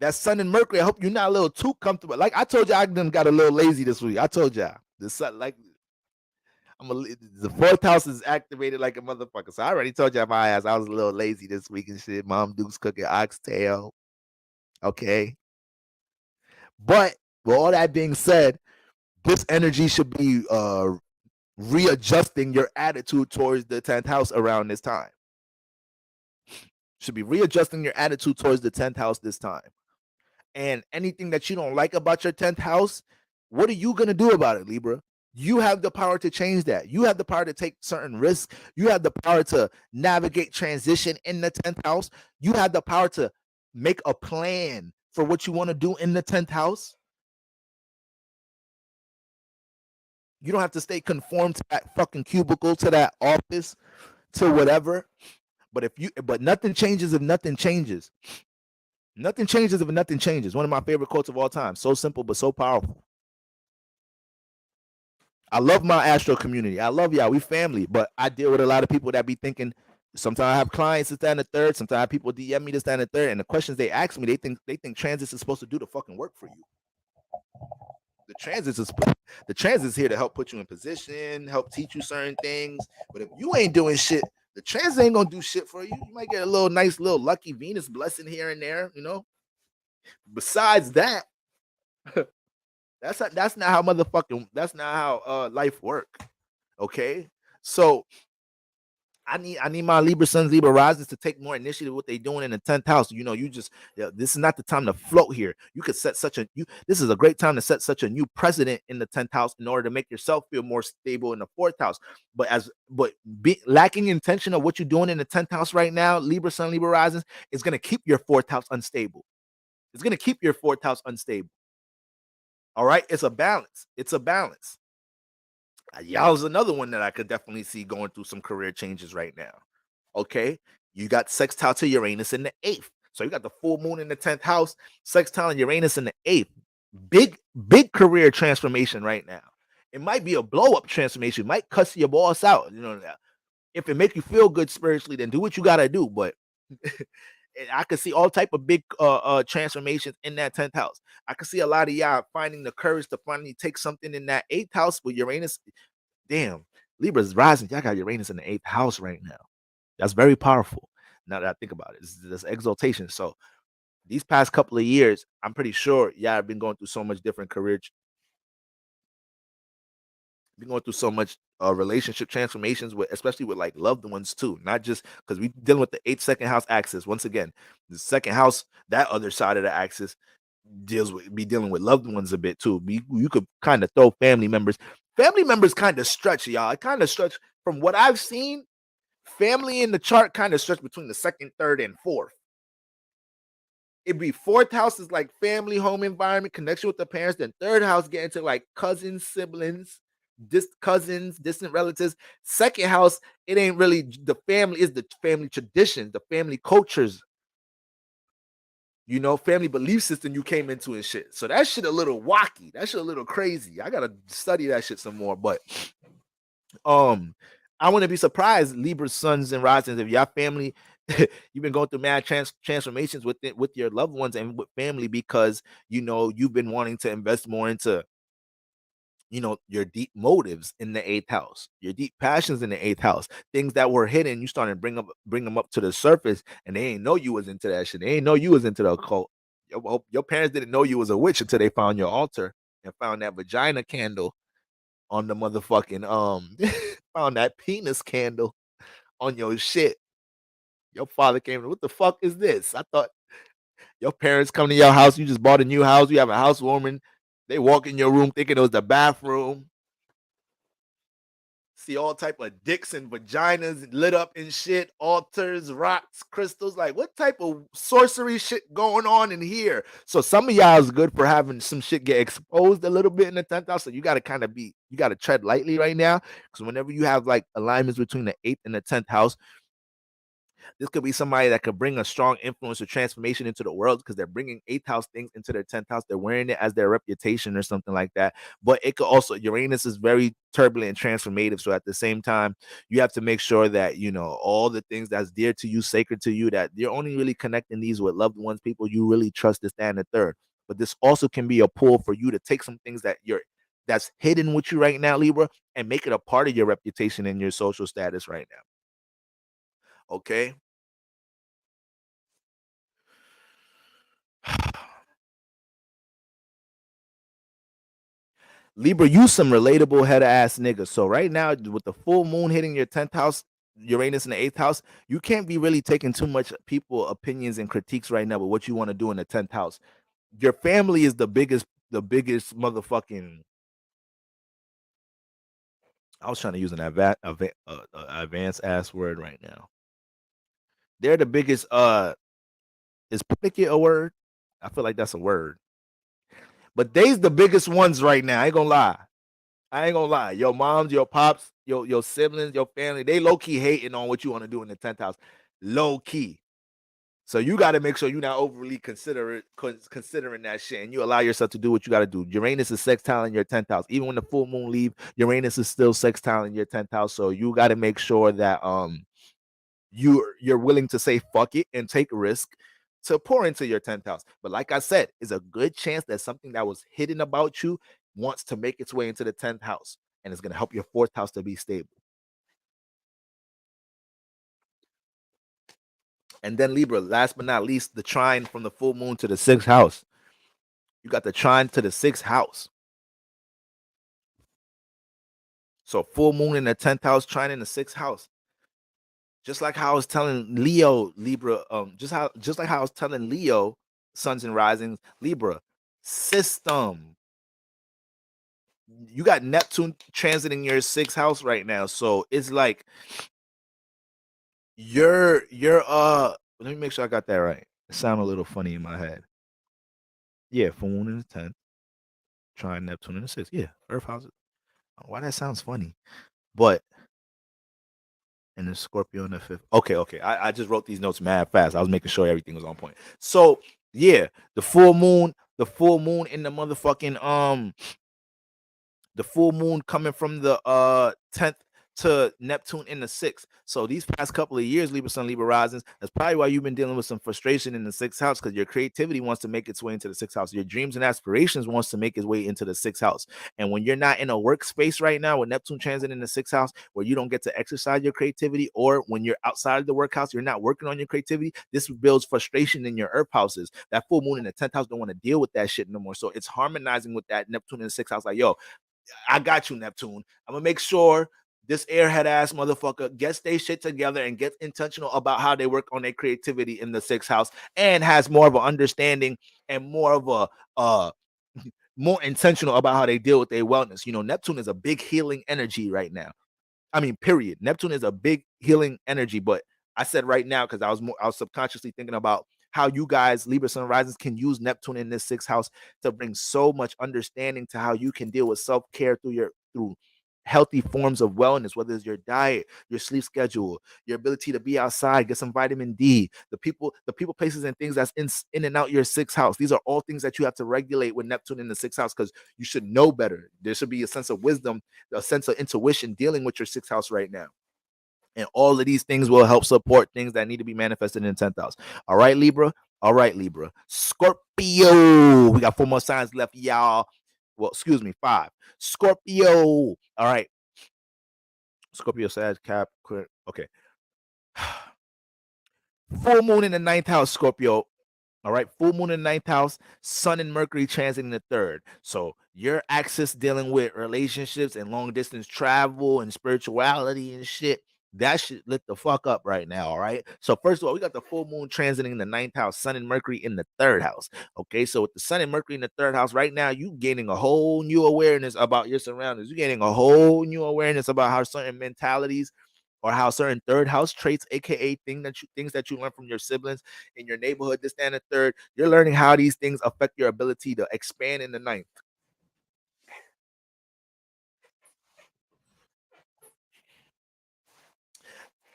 That Sun and Mercury, I hope you're not a little too comfortable. Like I told you, I done got a little lazy this week. I told y'all. The Sun, like, the 4th house is activated like a motherfucker. So I already told y'all my ass I was a little lazy this week and shit. Mom Duke's cooking oxtail. Okay. But with all that being said, this energy should be readjusting your attitude towards the 10th house around this time. Should be readjusting your attitude towards the 10th house this time. And anything that you don't like about your 10th house, what are you going to do about it, Libra? You have the power to change that. You have the power to take certain risks. You have the power to navigate transition in the 10th house. You have the power to make a plan for what you want to do in the 10th house. You don't have to stay conformed to that fucking cubicle, to that office, to whatever. But nothing changes if nothing changes. Nothing changes if nothing changes. One of my favorite quotes of all time. So simple, but so powerful. I love my Astro community. I love y'all. We family. But I deal with a lot of people that be thinking, sometimes I have clients this, that, and the third. Sometimes I have people DM me this, that, and the third. And the questions they ask me, they think transits is supposed to do the fucking work for you. The transit's here to help put you in position, help teach you certain things. But if you ain't doing shit, the transit ain't gonna do shit for you. You might get a little nice little lucky Venus blessing here and there, Besides that, That's not how motherfucking that's not how life work. Okay, so I need my Libra sons, Libra risings to take more initiative what they doing in the 10th house. You know, you just this is not the time to float here. You could set such a you this is a great time to set such a new precedent in the 10th house in order to make yourself feel more stable in the fourth house. But lacking intention of what you're doing in the 10th house right now, Libra sun, Libra risings, is gonna keep your fourth house unstable. It's gonna keep your fourth house unstable. All right. It's a balance. It's a balance. Y'all's another one that I could definitely see going through some career changes right now. Okay, you got sextile to Uranus in the eighth, so you got the full moon in the 10th house, sextile and Uranus in the eighth. Big career transformation right now. It might be a blow up transformation. It might cuss your boss out. You know, if it make you feel good spiritually, then do what you gotta do. But I could see all type of big transformations in that 10th house. I could see a lot of y'all finding the courage to finally take something in that eighth house with Uranus. Damn, Libra's rising. Y'all got Uranus in the eighth house right now. That's very powerful. Now that I think about it, it's this exaltation. So these past couple of years, I'm pretty sure y'all have been going through so much different career, been going through so much relationship transformations with, especially with like loved ones too. Not just because we dealing with the eighth second house axis. Once again, the second house, that other side of the axis dealing with loved ones a bit too. You could kind of throw family members. Family members kind of stretch, y'all. It kind of stretch from what I've seen. Family in the chart kind of stretch between the second, third, and fourth. It'd be fourth house is like family, home environment, connection with the parents. Then third house get into like cousins, siblings, cousins, distant relatives. Second house, it ain't really the family, is the family traditions, the family cultures, family belief system you came into and shit. So that shit a little wacky. That shit a little crazy. I gotta study that shit some more. But um, I wouldn't be surprised, Libra sons and risings, if your family, you've been going through mad transformations with your loved ones and with family because you've been wanting to invest more into your deep motives in the eighth house, your deep passions in the eighth house, things that were hidden. You started to bring them up to the surface, and they ain't know you was into that shit. They ain't know you was into the occult. Your parents didn't know you was a witch until they found your altar and found that vagina candle on the motherfucking found that penis candle on your shit. Your father came. What the fuck is this? I thought your parents come to your house. You just bought a new house. You have a housewarming. They walk in your room thinking it was the bathroom. See all type of dicks and vaginas lit up and shit, altars, rocks, crystals. Like, what type of sorcery shit going on in here? So some of y'all is good for having some shit get exposed a little bit in the 10th house. So you got to you got to tread lightly right now. Because whenever you have like alignments between the 8th and the 10th house, this could be somebody that could bring a strong influence or transformation into the world because they're bringing eighth house things into their 10th house. They're wearing it as their reputation or something like that. But it could also, Uranus is very turbulent and transformative. So at the same time, you have to make sure that, all the things that's dear to you, sacred to you, that you're only really connecting these with loved ones, people you really trust to stand the third. But this also can be a pull for you to take some things that's hidden with you right now, Libra, and make it a part of your reputation and your social status right now. Okay. Libra, you some relatable head ass niggas. So right now, with the full moon hitting your 10th house, Uranus in the 8th house, you can't be really taking too much people opinions and critiques right now with what you want to do in the 10th house. Your family is the biggest motherfucking. I was trying to use an advanced ass word right now. They're the biggest. Is picket a word? I feel like that's a word. But they's the biggest ones right now. I ain't gonna lie. I ain't gonna lie. Your moms, your pops, your siblings, your family, they low key hating on what you want to do in the 10th house. Low key. So you got to make sure you're not overly considering that shit, and you allow yourself to do what you got to do. Uranus is sextile in your 10th house. Even when the full moon leave, Uranus is still sextile in your 10th house. So you got to make sure that you're willing to say fuck it and take risk to pour into your 10th house. But like I said, it's a good chance that something that was hidden about you wants to make its way into the 10th house, and it's going to help your fourth house to be stable. And then Libra, last but not least, the trine from the full moon to the sixth house. You got the trine to the sixth house. So full moon in the 10th house, trine in the 6th house. Just like how I was telling Leo, Libra, just like how I was telling Leo, suns and risings, Libra, system. You got Neptune transiting your 6th house right now. So it's like you're let me make sure I got that right. It sounded a little funny in my head. Yeah, full moon in the 10th, trine Neptune in the 6th. Yeah, Earth house. Why that sounds funny. But and then Scorpio in the 5th. Okay. I just wrote these notes mad fast. I was making sure everything was on point. So yeah, the full moon in the motherfucking the full moon coming from the 10th to Neptune in the 6th. So these past couple of years, Libra Sun, Libra Risings, that's probably why you've been dealing with some frustration in the 6th house, because your creativity wants to make its way into the 6th house. Your dreams and aspirations wants to make its way into the 6th house. And when you're not in a workspace right now with Neptune transit in the 6th house, where you don't get to exercise your creativity, or when you're outside of the work house, you're not working on your creativity, this builds frustration in your earth houses. That full moon in the 10th house don't want to deal with that shit no more. So it's harmonizing with that Neptune in the 6th house. Like, yo, I got you, Neptune. I'm gonna make sure this airhead ass motherfucker gets their shit together and gets intentional about how they work on their creativity in the 6th house, and has more of an understanding and more of a more intentional about how they deal with their wellness. You know, Neptune is a big healing energy right now. I mean, period. Neptune is a big healing energy, but I said right now because I was subconsciously thinking about how you guys, Libra Sun Risings, can use Neptune in this 6th house to bring so much understanding to how you can deal with self-care through healthy forms of wellness, whether it's your diet, your sleep schedule, your ability to be outside, get some vitamin D, the people, places, and things that's in and out your 6th house. These are all things that you have to regulate with Neptune in the 6th house, because you should know better. There should be a sense of wisdom, a sense of intuition dealing with your 6th house right now. And all of these things will help support things that need to be manifested in the 10th house. All right, Libra. All right, Libra. Scorpio. We got 4 more signs left, y'all. Well, excuse me, 5. Scorpio. All right. Scorpio, Sag, Cap, okay. Full moon in the 9th house, Scorpio. All right, full moon in the 9th house, Sun and Mercury transiting the 3rd. So your axis dealing with relationships and long distance travel and spirituality and shit, that shit lit the fuck up right now. All right. So first of all, we got the full moon transiting in the 9th house, Sun and Mercury in the 3rd house. Okay, so with the Sun and Mercury in the 3rd house right now, you gaining a whole new awareness about your surroundings. You getting a whole new awareness about how certain mentalities or how certain 3rd house traits, aka things that you learn from your siblings in your neighborhood, this, that, and the third, you're learning how these things affect your ability to expand in the 9th.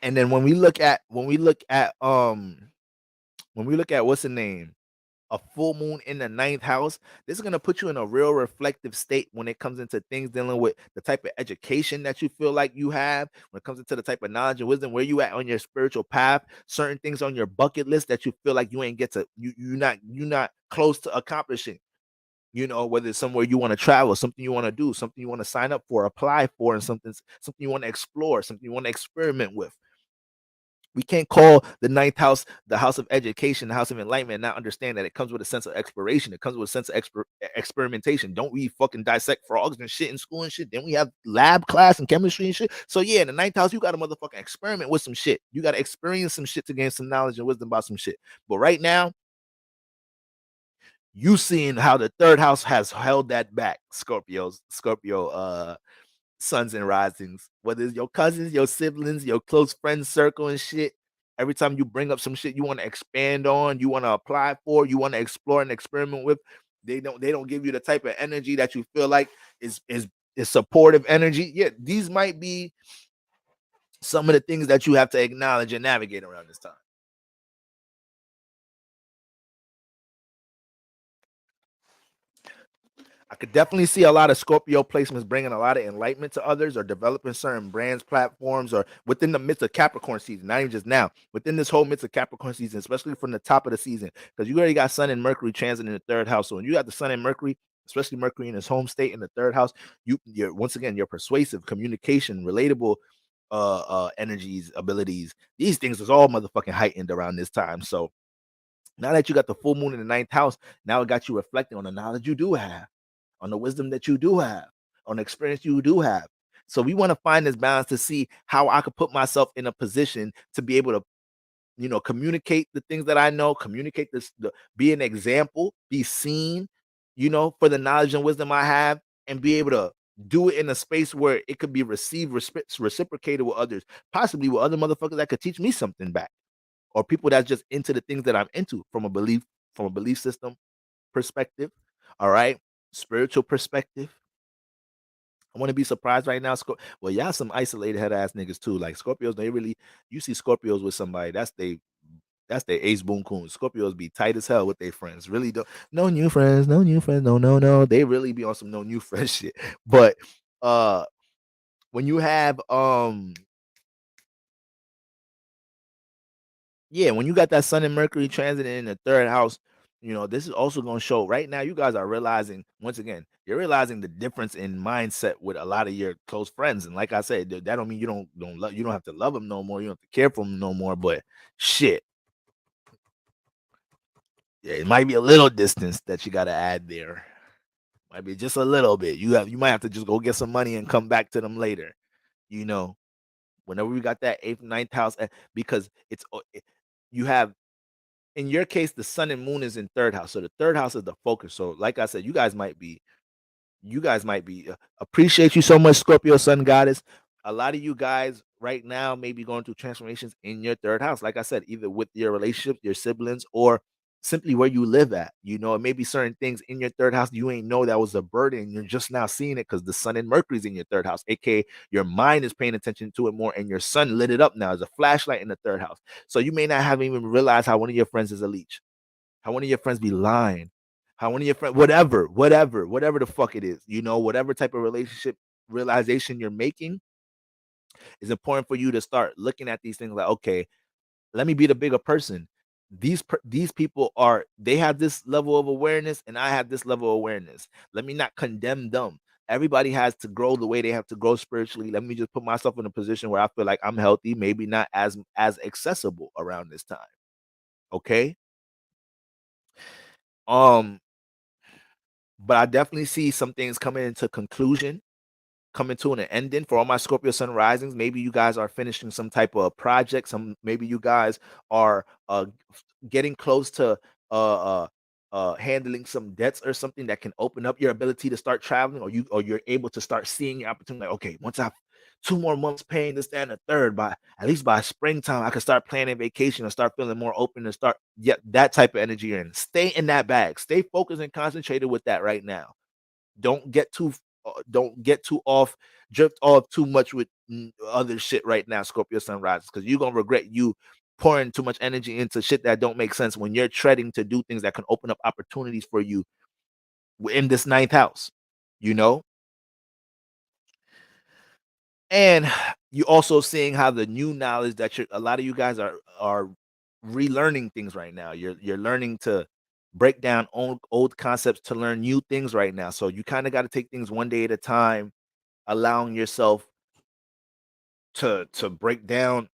And then when we look at what's the name, a full moon in the 9th house, this is going to put you in a real reflective state when it comes into things dealing with the type of education that you feel like you have, when it comes into the type of knowledge and wisdom, where you at on your spiritual path, certain things on your bucket list that you feel like you ain't get to, you're not close to accomplishing. You know, whether it's somewhere you want to travel, something you want to do, something you want to sign up for, apply for, and something you want to explore, something you want to experiment with. We can't call the 9th house the house of education, the house of enlightenment, and not understand that it comes with a sense of exploration. It comes with a sense of experimentation. Don't we fucking dissect frogs and shit in school and shit? Then we have lab class and chemistry and shit. So yeah, in the 9th house, you got to motherfucking experiment with some shit. You got to experience some shit to gain some knowledge and wisdom about some shit. But right now, you seeing how the 3rd house has held that back, Scorpio sons and risings, whether it's your cousins, your siblings, your close friend circle and shit. Every time you bring up some shit you want to expand on, you want to apply for, you want to explore and experiment with, they don't give you the type of energy that you feel like is supportive energy. Yeah, these might be some of the things that you have to acknowledge and navigate around this time. I could definitely see a lot of Scorpio placements bringing a lot of enlightenment to others, or developing certain brands, platforms, or within the midst of Capricorn season, not even just now, within this whole midst of Capricorn season, especially from the top of the season, because you already got Sun and Mercury transit in the 3rd house. So when you got the Sun and Mercury, especially Mercury in his home state in the 3rd house, you're once again, your persuasive, communication, relatable energies, abilities, these things is all motherfucking heightened around this time. So now that you got the full moon in the 9th house, now it got you reflecting on the knowledge you do have, on the wisdom that you do have, on the experience you do have. So we want to find this balance to see how I could put myself in a position to be able to, communicate the things that I know, communicate this, be an example, be seen, for the knowledge and wisdom I have, and be able to do it in a space where it could be received, reciprocated with others, possibly with other motherfuckers that could teach me something back, or people that's just into the things that I'm into from a belief system perspective. All right, spiritual perspective. I want to be surprised right now. Well, y'all some isolated head ass niggas too. Like Scorpios, they really, you see Scorpios with somebody, that's they ace boon coon. Scorpios be tight as hell with their friends. Really don't, no new friends, no new friends, no, no, no. They really be on some no new friends shit. But uh when you have yeah, when you got that Sun and Mercury transit in the third house, this is also going to show right now. You guys are realizing, once again, you're realizing the difference in mindset with a lot of your close friends. And like I said, that don't mean you don't have to love them no more. You don't have to care for them no more. But shit, yeah, it might be a little distance that you got to add there. Might be just a little bit. You might have to just go get some money and come back to them later. You know, whenever we got that eighth, ninth house, because you have, in your case, the sun and moon is in third house. So the third house is the focus. So, like I said, you guys might be appreciate you so much, Scorpio Sun Goddess. A lot of you guys right now may be going through transformations in your third house. Like I said, either with your relationships, your siblings, or simply where you live at. It may be certain things in your third house you ain't know that was a burden. You're just now seeing it because the sun and Mercury's in your third house, aka your mind is paying attention to it more, and your sun lit it up now as a flashlight in the third house. So you may not have even realized how one of your friends is a leech, how one of your friends be lying, how one of your friends, whatever the fuck it is, whatever type of relationship realization you're making, is important for you to start looking at these things like, okay, let me be the bigger person. These people they have this level of awareness, and I have this level of awareness. Let me not condemn them. Everybody has to grow the way they have to grow spiritually. Let me just put myself in a position where I feel like I'm healthy, maybe not as accessible around this time. Okay. Um, but I definitely see some things coming into conclusion, coming to an ending for all my Scorpio Sun risings. Maybe you guys are finishing some type of project. Maybe you guys are getting close to handling some debts or something that can open up your ability to start traveling, or you're able to start seeing your opportunity. Like, okay, once I 2 more months paying this, that, and the third, by at least by springtime, I can start planning vacation and start feeling more open and start that type of energy in. Stay in that bag. Stay focused and concentrated with that right now. Don't get too off, drift off too much with other shit right now, Scorpio Sunrise, because you're gonna regret you pouring too much energy into shit that don't make sense when you're treading to do things that can open up opportunities for you in this ninth house, you know. And you also seeing how the new knowledge that a lot of you guys are relearning things right now. You're learning to break down old concepts to learn new things right now. So you kind of got to take things one day at a time, allowing yourself to break down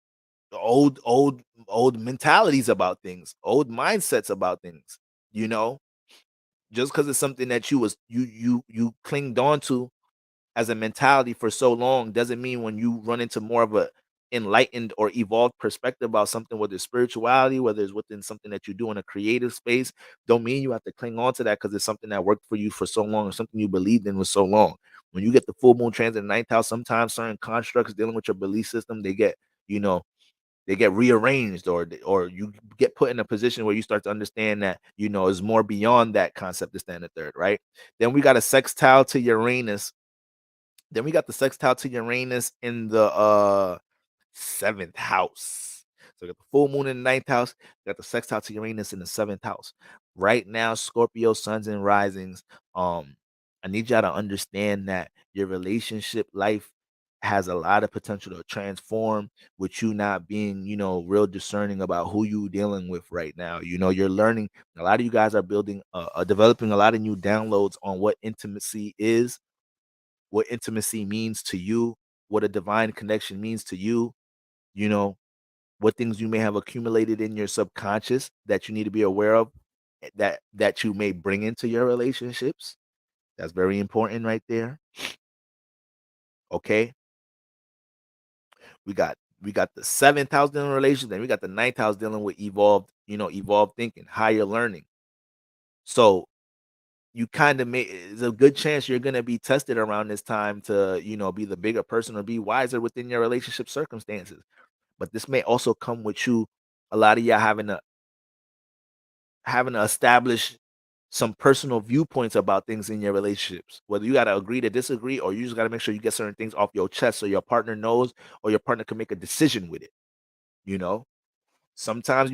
the old mentalities about things, old mindsets about things, you know. Just because it's something that you clinged on to as a mentality for so long doesn't mean when you run into more of a enlightened or evolved perspective about something, whether it's spirituality, whether it's within something that you do in a creative space, don't mean you have to cling on to that because it's something that worked for you for so long or something you believed in for so long. When you get the full moon transit in the ninth house, sometimes certain constructs dealing with your belief system, you know they get rearranged, or you get put in a position where you start to understand that is more beyond that concept to stand the third, right? Then we got a sextile to Uranus. In the seventh house. So we got the full moon in the ninth house. We got the sextile to Uranus in the seventh house. Right now, Scorpio suns and risings. I need y'all to understand that your relationship life has a lot of potential to transform with you not being, real discerning about who you dealing with right now. You're learning. A lot of you guys are developing a lot of new downloads on what intimacy is, what intimacy means to you, what a divine connection means to you, you know, what things you may have accumulated in your subconscious that you need to be aware of, that you may bring into your relationships. That's very important right there. Okay. We got the 7th house dealing with relations, then we got the 9th house dealing with evolved thinking, higher learning. So you kind of make it's a good chance you're gonna be tested around this time to, be the bigger person or be wiser within your relationship circumstances. But this may also come with you, a lot of y'all having to establish some personal viewpoints about things in your relationships. Whether you gotta agree to disagree, or you just gotta make sure you get certain things off your chest so your partner knows, or your partner can make a decision with it. You know, sometimes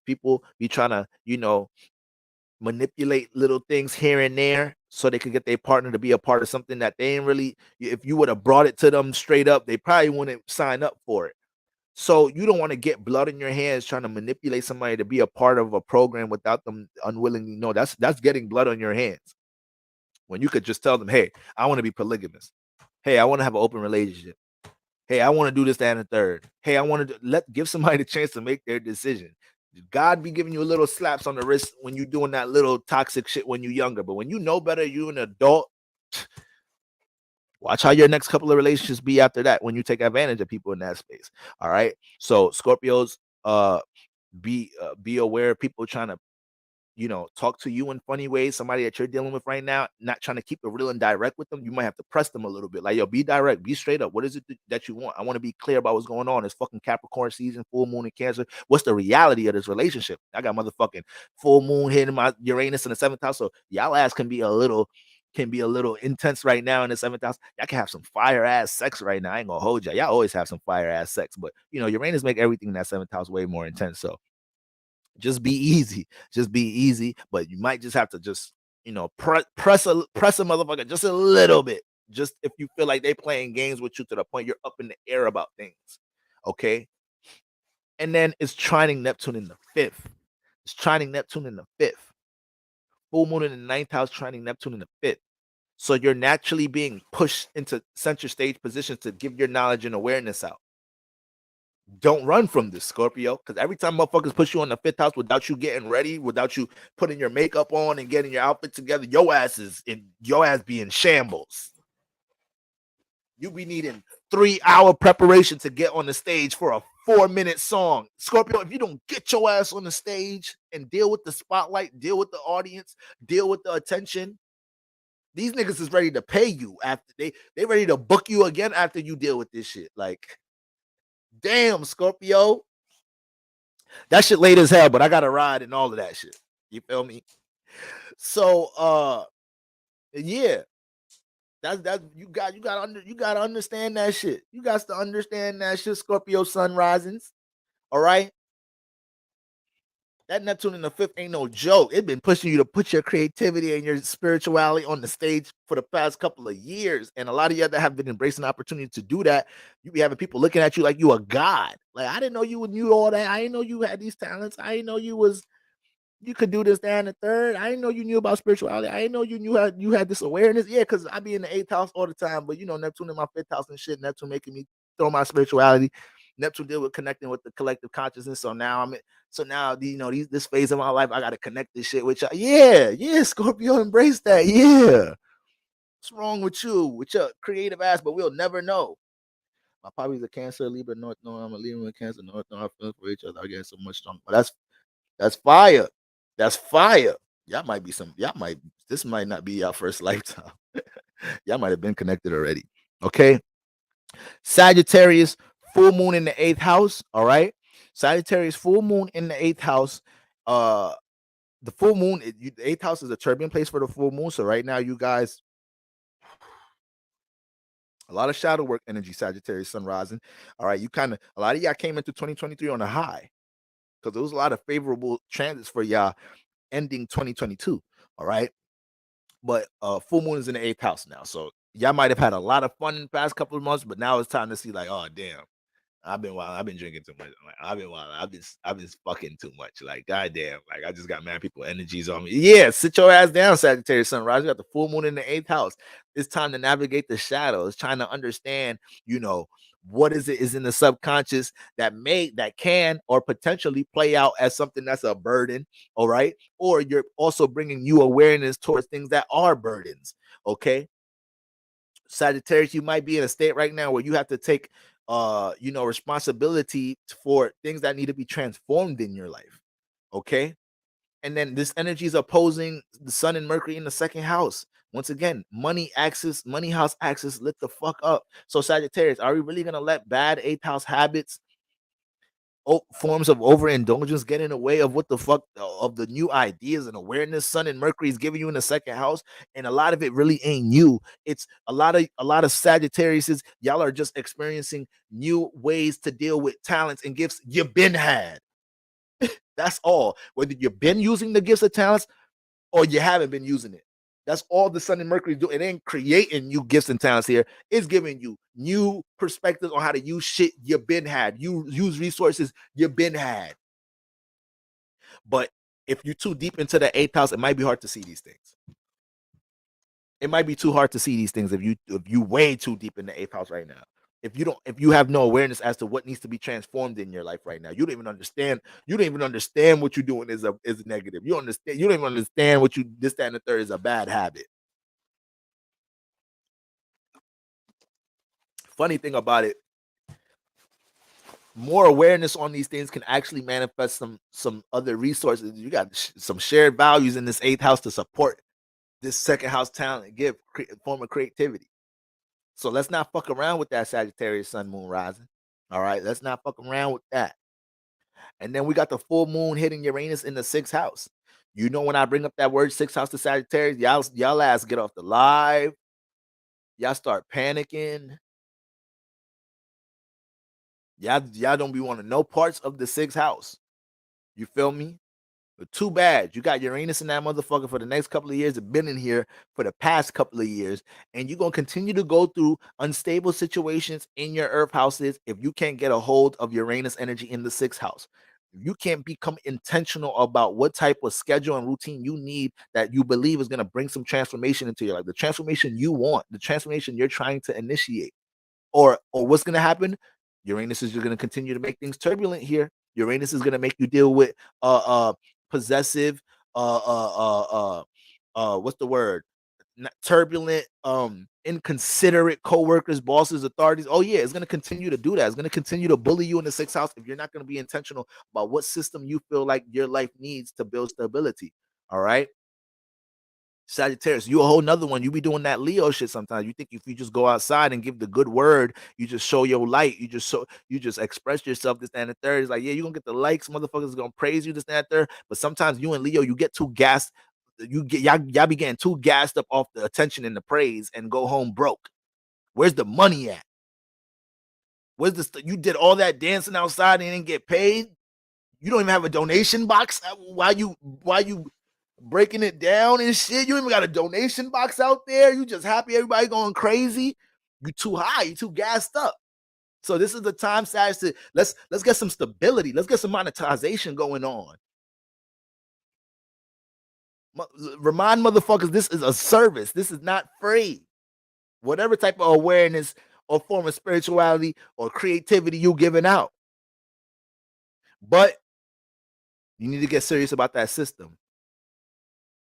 people be trying to, manipulate little things here and there so they could get their partner to be a part of something that they ain't really. If you would have brought it to them straight up, they probably wouldn't sign up for it. So you don't want to get blood in your hands trying to manipulate somebody to be a part of a program without them unwillingly know. That's getting blood on your hands. When you could just tell them, hey, I want to be polygamous. Hey, I want to have an open relationship. Hey, I want to do this, that, and the third. Hey, I want to give somebody the chance to make their decision. God be giving you a little slaps on the wrist when you're doing that little toxic shit when you're younger. But when you know better, you're an adult. Watch how your next couple of relationships be after that when you take advantage of people in that space. All right. So Scorpios, be aware of people trying to, talk to you in funny ways. Somebody that you're dealing with right now, not trying to keep it real and direct with them. You might have to press them a little bit. Like, yo, be direct, be straight up. What is it that you want? I want to be clear about what's going on. It's fucking Capricorn season, full moon in Cancer. What's the reality of this relationship? I got motherfucking full moon hitting my Uranus in the 7th house. So y'all ass can be a little intense right now in the 7th house. Y'all can have some fire ass sex right now. I ain't gonna hold y'all. Y'all always have some fire ass sex, but Uranus make everything in that 7th house way more intense. So just be easy. Just be easy. But you might just have to just, press a motherfucker just a little bit. Just if you feel like they playing games with you to the point you're up in the air about things. Okay. And then it's trining Neptune in the 5th. It's trining Neptune in the 5th. Full moon in the 9th house, trining Neptune in the 5th. So you're naturally being pushed into center stage positions to give your knowledge and awareness out. Don't run from this, Scorpio, because every time motherfuckers push you on the 5th house without you getting ready, without you putting your makeup on and getting your outfit together, your ass be in shambles. You be needing 3-hour preparation to get on the stage for a 4-minute song. Scorpio, if you don't get your ass on the stage and deal with the spotlight, deal with the audience, deal with the attention, these niggas is ready to pay you after they ready to book you again after you deal with this shit. Like, damn, Scorpio. That shit late as hell, but I got a ride and all of that shit. You feel me? So yeah. That's you gotta understand that shit. You got to understand that shit, Scorpio sun risings. All right. That Neptune in the 5th ain't no joke. It's been pushing you to put your creativity and your spirituality on the stage for the past couple of years. And a lot of you that have been embracing the opportunity to do that, you be having people looking at you like you a god. Like, I didn't know you knew all that. I didn't know you had these talents. I didn't know you could do this, that, and the third. I didn't know you knew about spirituality. I didn't know you had this awareness. Yeah, because I be in the 8th house all the time. But Neptune in my 5th house and shit. Neptune making me throw my spirituality. Neptune deal with connecting with the collective consciousness. So now this phase of my life, I gotta connect this shit with y'all. Yeah, Scorpio, embrace that. Yeah. What's wrong with you? With your creative ass, but we'll never know. My Poppy's a Cancer, Libra, North, no, I'm a Libra with Cancer, North, no, I feel for each other. I get so much stronger. But that's fire. That's fire. This might not be our first lifetime. Y'all might have been connected already. Okay. Sagittarius, full moon in the 8th house. All right. Sagittarius, full moon in the 8th house. The full moon, the 8th house is a turbulent place for the full moon. So right now, you guys, a lot of shadow work energy, Sagittarius, sun rising. All right. A lot of y'all came into 2023 on a high because there was a lot of favorable transits for y'all ending 2022. All right. But full moon is in the 8th house now. So y'all might have had a lot of fun in the past couple of months, but now it's time to see, like, oh damn, I've been wild. I've been drinking too much. Like, I've been wild. I've been fucking too much. Like, goddamn. Like, I just got mad people energies on me. Yeah, sit your ass down, Sagittarius sunrise. You got the full moon in the 8th house. It's time to navigate the shadows, trying to understand, what is in the subconscious that can or potentially play out as something that's a burden. All right. Or you're also bringing you awareness towards things that are burdens. Okay. Sagittarius, you might be in a state right now where you have to take responsibility for things that need to be transformed in your life. Okay. And then this energy is opposing the sun and Mercury in the second house. Once again, money house axis lit the fuck up. So Sagittarius, are we really gonna let bad eighth house habits, forms of overindulgence get in the way of what the fuck of the new ideas and awareness Sun and Mercury is giving you in the second house? And a lot of it really ain't you. It's a lot of Sagittarius. Y'all are just experiencing new ways to deal with talents and gifts you've been had. That's all. Whether you've been using the gifts or talents or you haven't been using it. That's all the Sun and Mercury do. It ain't creating new gifts and talents here. It's giving you new perspectives on how to use shit you've been had. You use resources you've been had. But if you're too deep into the eighth house, it might be hard to see these things. It might be too hard to see these things if you way too deep in the eighth house right now. If you have no awareness as to what needs to be transformed in your life right now, you don't even understand. You don't even understand what you're doing is a negative. You understand. You don't even understand what you this, that, and the third is a bad habit. Funny thing about it, more awareness on these things can actually manifest some other resources. You got some shared values in this eighth house to support this second house talent, give form of creativity. So let's not fuck around with that Sagittarius Sun Moon rising. All right, let's not fuck around with that. And then we got the full moon hitting Uranus in the sixth house. You know, when I bring up that word sixth house to Sagittarius, y'all ass get off the live. Y'all start panicking. Y'all don't be wanting no parts of the sixth house. You feel me? But too bad. You got Uranus in that motherfucker for the next couple of years. It's been in here for the past couple of years. And you're going to continue to go through unstable situations in your earth houses if you can't get a hold of Uranus energy in the sixth house. If you can't become intentional about what type of schedule and routine you need that you believe is going to bring some transformation into your life, the transformation you want, the transformation you're trying to initiate, or what's going to happen? Uranus is going to continue to make things turbulent here. Uranus is going to make you deal with possessive, what's the word? Not turbulent, inconsiderate coworkers, bosses, authorities. Oh yeah, it's going to continue to do that. It's going to continue to bully you in the sixth house if you're not going to be intentional about what system you feel like your life needs to build stability. All right. Sagittarius, you a whole nother one. You be doing that Leo shit sometimes. You think if you just go outside and give the good word, you just show your light, you just express yourself, this, that, and the third. It's like, yeah, you're gonna get the likes, motherfuckers gonna praise you, this, that, and the third. But sometimes you and Leo, you get too gassed, y'all be getting too gassed up off the attention and the praise and go home broke. Where's the money at? Where's you did all that dancing outside and didn't get paid? You don't even have a donation box. Why you breaking it down and shit? You even got a donation box out there. You just happy everybody going crazy. You too high. You too gassed up. So this is the time, Sag, to let's get some stability. Let's get some monetization going on. Remind motherfuckers this is a service. This is not free. Whatever type of awareness or form of spirituality or creativity you giving out. But you need to get serious about that system.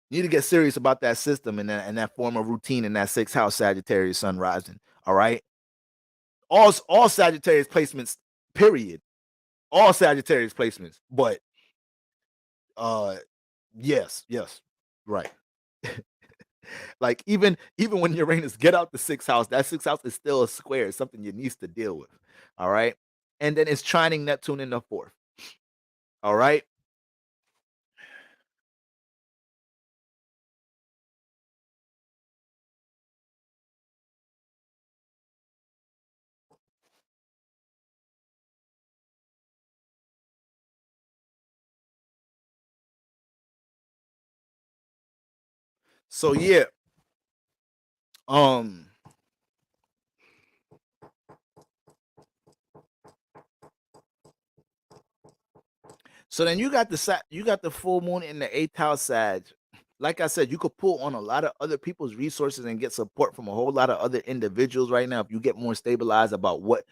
You need to get serious about that system and that form of routine in that sixth house Sagittarius sun rising. All right. All Sagittarius placements, period. All Sagittarius placements. But yes, right. Like even when Uranus get out the sixth house, that sixth house is still a square. It's something you need to deal with. All right. And then it's trining Neptune in the fourth. All right. So yeah. Um So then you got the full moon in the eighth house, Sag. Like I said, you could pull on a lot of other people's resources and get support from a whole lot of other individuals right now. If you get more stabilized about what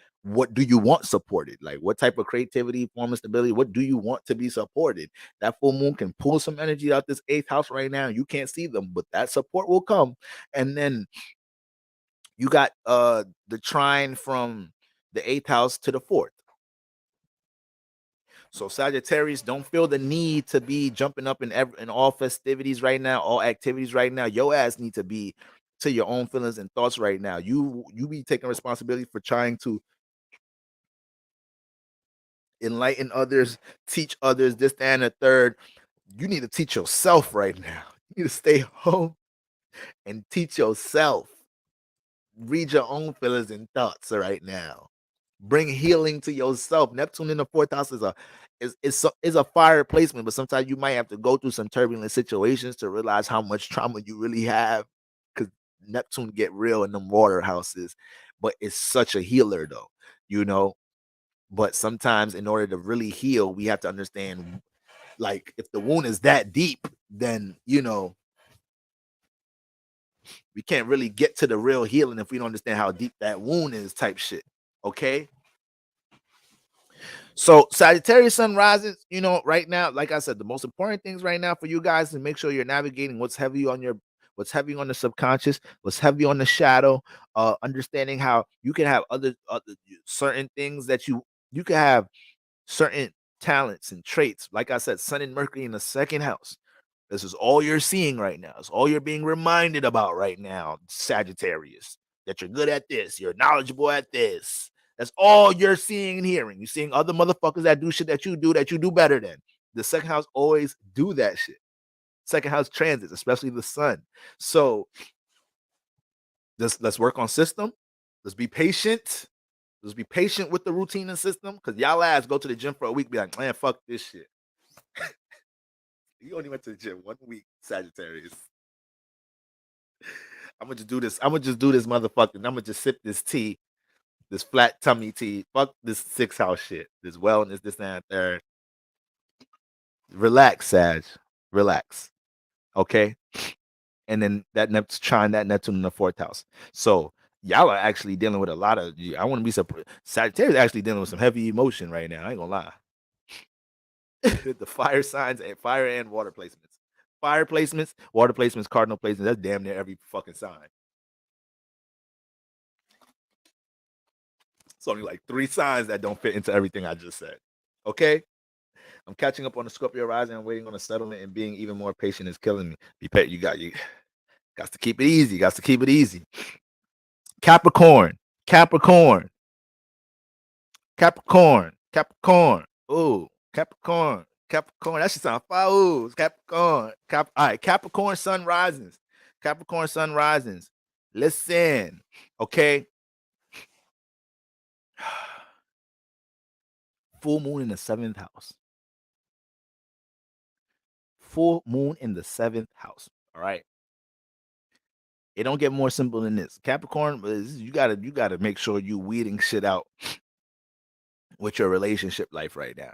do you want supported, like what type of creativity, form of stability, what do you want to be supported? That full moon can pull some energy out this eighth house right now. You can't see them, but that support will come. And then you got the trine from the 8th house to the 4th. So Sagittarius, don't feel the need to be jumping up in all festivities right now, all activities right now. Your ass need to be to your own feelings and thoughts right now. You be taking responsibility for trying to enlighten others, teach others, this, that, and the third. You need to teach yourself right now. You need to stay home and teach yourself. Read your own feelings and thoughts right now. Bring healing to yourself. Neptune in the 4th house is a fire placement, but sometimes you might have to go through some turbulent situations to realize how much trauma you really have. Because Neptune get real in them water houses, but it's such a healer though, you know. But sometimes in order to really heal, we have to understand, like, if the wound is that deep, then we can't really get to the real healing if we don't understand how deep that wound is, type shit. Okay. So Sagittarius sun rises, right now, like I said, the most important things right now for you guys is make sure you're navigating what's heavy on the subconscious, what's heavy on the shadow, understanding how you can have other certain things that you can have certain talents and traits. Like I said, Sun and Mercury in the 2nd house. This is all you're seeing right now. It's all you're being reminded about right now, Sagittarius, that you're good at this, you're knowledgeable at this. That's all you're seeing and hearing. You're seeing other motherfuckers that do shit that you do better than. The 2nd house always do that shit. 2nd house transits, especially the sun. So let's work on system. Let's be patient. Let's be patient with the routine and system, because y'all ass go to the gym for a week, be like, man, fuck this shit. You only went to the gym 1 week, Sagittarius. I'm gonna just do this. I'm gonna just do this motherfucking. I'm gonna just sip this tea, this flat tummy tea. Fuck this 6th house shit. This wellness, this, and that, third. Relax, Sag. Relax. Okay. And then that Neptune in the 4th house. So y'all are actually dealing with a lot of. I want to be surprised. Sagittarius actually dealing with some heavy emotion right now. I ain't gonna lie. The fire signs and fire and water placements. Fire placements, water placements, cardinal placements. That's damn near every fucking sign. It's only like 3 signs that don't fit into everything I just said. Okay? I'm catching up on the Scorpio rising. I'm waiting on a settlement, and being even more patient is killing me. You got to keep it easy. Got to keep it easy. Capricorn. Ooh, Capricorn. That should sound fire. Ooh, Capricorn. All right, Capricorn sun risings. Listen, okay. Full moon in the 7th house. Full moon in the 7th house. All right. It don't get more simple than this. Capricorn, you gotta make sure you weeding shit out with your relationship life right now.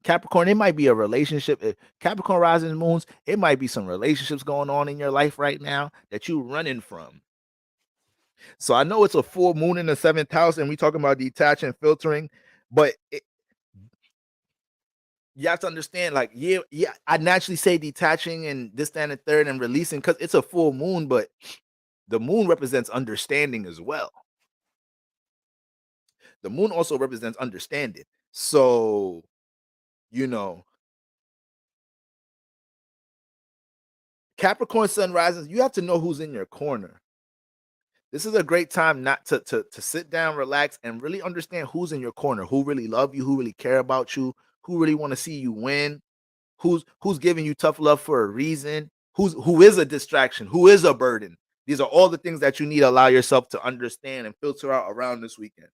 Capricorn, it might be a relationship. Capricorn rising moons, it might be some relationships going on in your life right now that you running from. So I know it's a full moon in the 7th house, and we talking about detaching, filtering, but you have to understand, like, yeah, I naturally say detaching and this, that, and the third, and releasing because it's a full moon, but the moon represents understanding as well. The moon also represents understanding. So, Capricorn sun rises, you have to know who's in your corner. This is a great time not to sit down, relax, and really understand who's in your corner, who really love you, who really care about you, who really want to see you win, who's giving you tough love for a reason, who is a distraction, who is a burden. These are all the things that you need to allow yourself to understand and filter out around this weekend.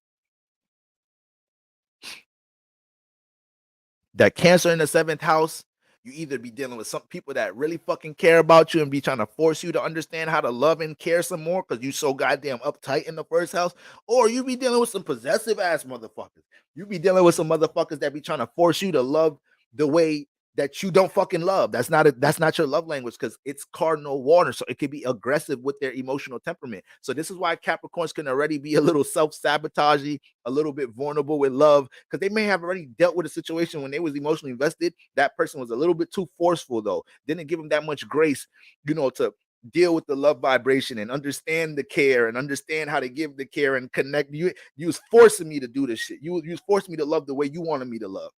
That Cancer in the 7th house, you either be dealing with some people that really fucking care about you and be trying to force you to understand how to love and care some more because you so goddamn uptight in the 1st house, or you be dealing with some possessive ass motherfuckers. You be dealing with some motherfuckers that be trying to force you to love the way that you don't fucking love. That's not your love language, because it's cardinal water, so it could be aggressive with their emotional temperament. So this is why Capricorns can already be a little self-sabotagey, a little bit vulnerable with love, because they may have already dealt with a situation when they was emotionally invested. That person was a little bit too forceful, though, didn't give them that much grace, to deal with the love vibration and understand the care and understand how to give the care and connect. You was forcing me to do this shit. You was forcing me to love the way you wanted me to love.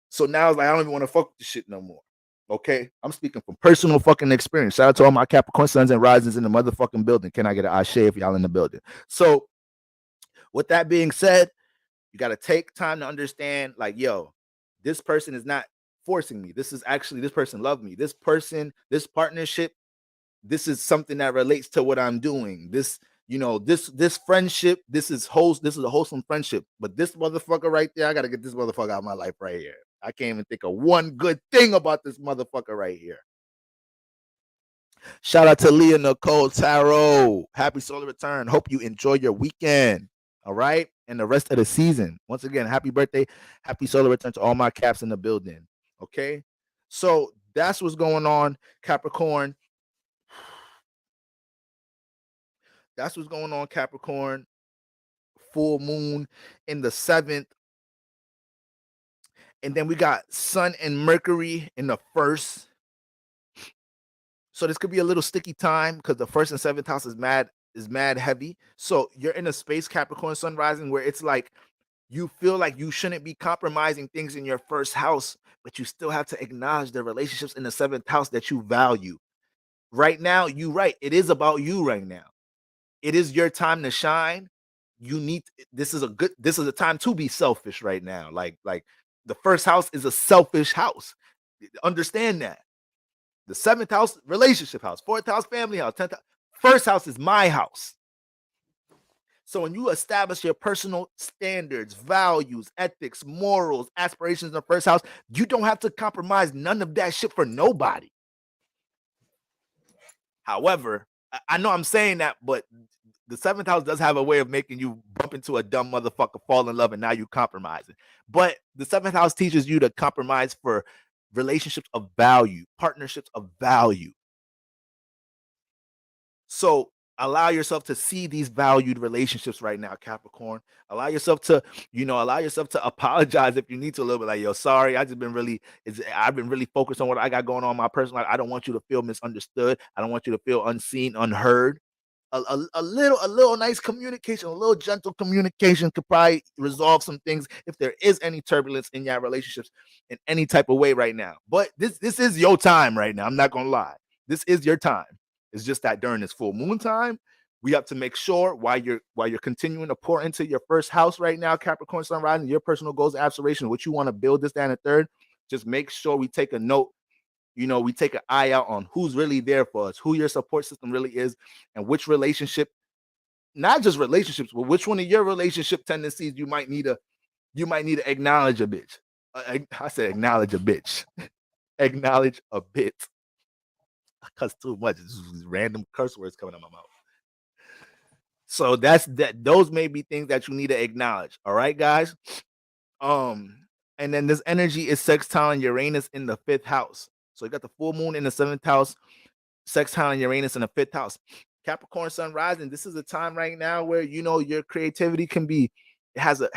So now it's like I don't even want to fuck with this shit no more. Okay, I'm speaking from personal fucking experience. Shout out to all my Capricorn suns and risings in the motherfucking building. Can I get an ashe if y'all in the building? So, with that being said, you got to take time to understand, like, yo, this person is not forcing me. This is actually, this person loved me. This person, this partnership, this is something that relates to what I'm doing. This, this friendship, this is a wholesome friendship. But this motherfucker right there, I got to get this motherfucker out of my life right here. I can't even think of one good thing about this motherfucker right here. Shout out to Leah Nicole Tarot. Happy solar return. Hope you enjoy your weekend. All right. And the rest of the season. Once again, happy birthday. Happy solar return to all my caps in the building. Okay. So that's what's going on, Capricorn. That's what's going on, Capricorn. Full moon in the 7th. And then we got Sun and Mercury in the 1st. So this could be a little sticky time because the 1st and 7th house is mad heavy. So you're in a space, Capricorn Sun rising, where it's like you feel like you shouldn't be compromising things in your 1st house, but you still have to acknowledge the relationships in the 7th house that you value. Right now, it is about you right now. It is your time to shine. This is a time to be selfish right now. Like the 1st house is a selfish house. Understand that. The 7th house, relationship house. 4th house, family house. 10th house. 1st house is my house. So when you establish your personal standards, values, ethics, morals, aspirations in the 1st house, you don't have to compromise none of that shit for nobody. However, I know I'm saying that, but the 7th house does have a way of making you bump into a dumb motherfucker, fall in love, and now you compromising. But the 7th house teaches you to compromise for relationships of value, partnerships of value. So allow yourself to see these valued relationships right now, Capricorn. Allow yourself to apologize if you need to a little bit. Like, yo, sorry, I've been really focused on what I got going on in my personal life. I don't want you to feel misunderstood. I don't want you to feel unseen, unheard. A little nice communication, a little gentle communication could probably resolve some things if there is any turbulence in your relationships in any type of way right now. But this is your time right now. I'm not gonna lie. This is your time. It's just that during this full moon time, we have to make sure while you're continuing to pour into your 1st house right now, Capricorn Sun rising, your personal goals and aspirations, what you want to build this, that, and the third. Just make sure we take a note. We take an eye out on who's really there for us, who your support system really is, and which relationship, not just relationships, but which one of your relationship tendencies you might need to acknowledge a bitch. I said acknowledge a bitch. Acknowledge a bit. I cuss too much. It's just random curse words coming out of my mouth. So those may be things that you need to acknowledge. All right, guys. And then this energy is sextile Uranus in the 5th house. So you got the full moon in the 7th house, sextile Uranus in the 5th house. Capricorn Sun rising. This is a time right now where your creativity has a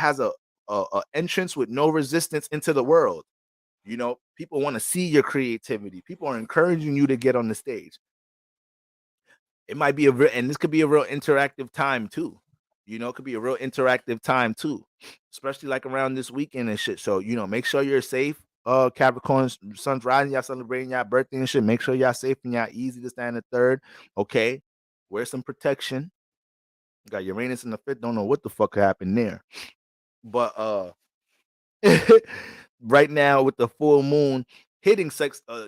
entrance with no resistance into the world. People want to see your creativity. People are encouraging you to get on the stage. It might be and this could be a real interactive time too. It could be a real interactive time too, especially like around this weekend and shit. So, make sure you're safe. Capricorn Sun's rising, y'all celebrating y'all birthday and shit. Make sure y'all safe and y'all easy to stand the 3rd. Okay. Wear some protection. Got Uranus in the 5th. Don't know what the fuck happened there. But right now with the full moon hitting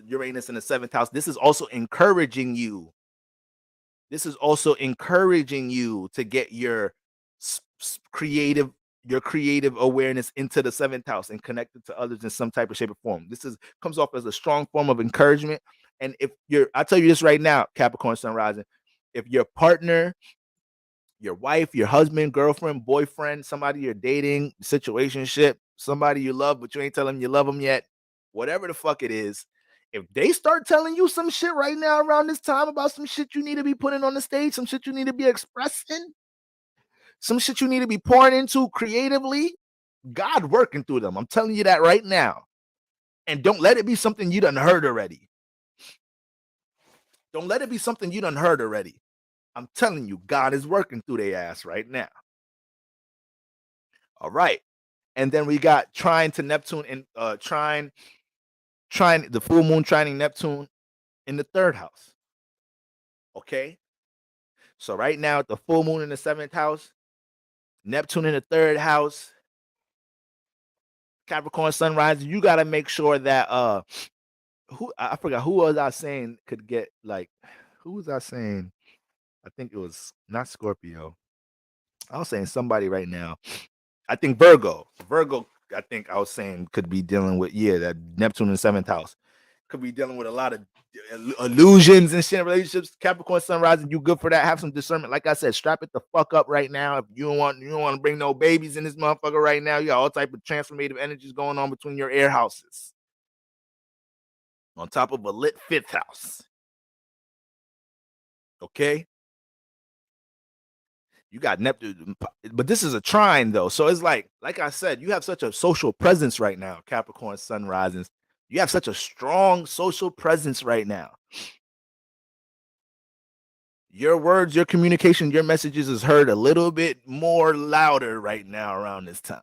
Uranus in the 7th house, this is also encouraging you. To get your creative awareness into the 7th house and connected to others in some type of shape or form. This comes off as a strong form of encouragement. And I'll tell you this right now, Capricorn Sun rising, if your partner, your wife, your husband, girlfriend, boyfriend, somebody you're dating, situationship, somebody you love, but you ain't telling them you love them yet, whatever the fuck it is, if they start telling you some shit right now around this time about some shit you need to be putting on the stage, some shit you need to be expressing, some shit you need to be pouring into creatively, God working through them. I'm telling you that right now. And don't let it be something you done heard already. Don't let it be something you done heard already. I'm telling you, God is working through their ass right now. All right. And then we got trine to Neptune and trine the full moon trining Neptune in the third house. Okay. So right now, the full moon in the seventh house, Neptune in the third house, Capricorn sunrise. You got to make sure that who I forgot who was I saying could get like who was I saying? I think it was not Scorpio. I was saying somebody right now. I think Virgo. Virgo, I think I was saying could be dealing with that Neptune in the seventh house. Could be dealing with a lot of illusions and shit in relationships. Capricorn sunrise, and you good for that. Have some discernment. Like I said, strap it the fuck up right now. If you don't want to bring no babies in this motherfucker right now. You got all type of transformative energies going on between your air houses. On top of a lit fifth house. Okay. You got Neptune, but this is a trine though. So it's like I said, you have such a social presence right now, Capricorn sun risings. You have such a strong social presence right now. Your words, your communication, your messages is heard a little bit more louder right now around this time.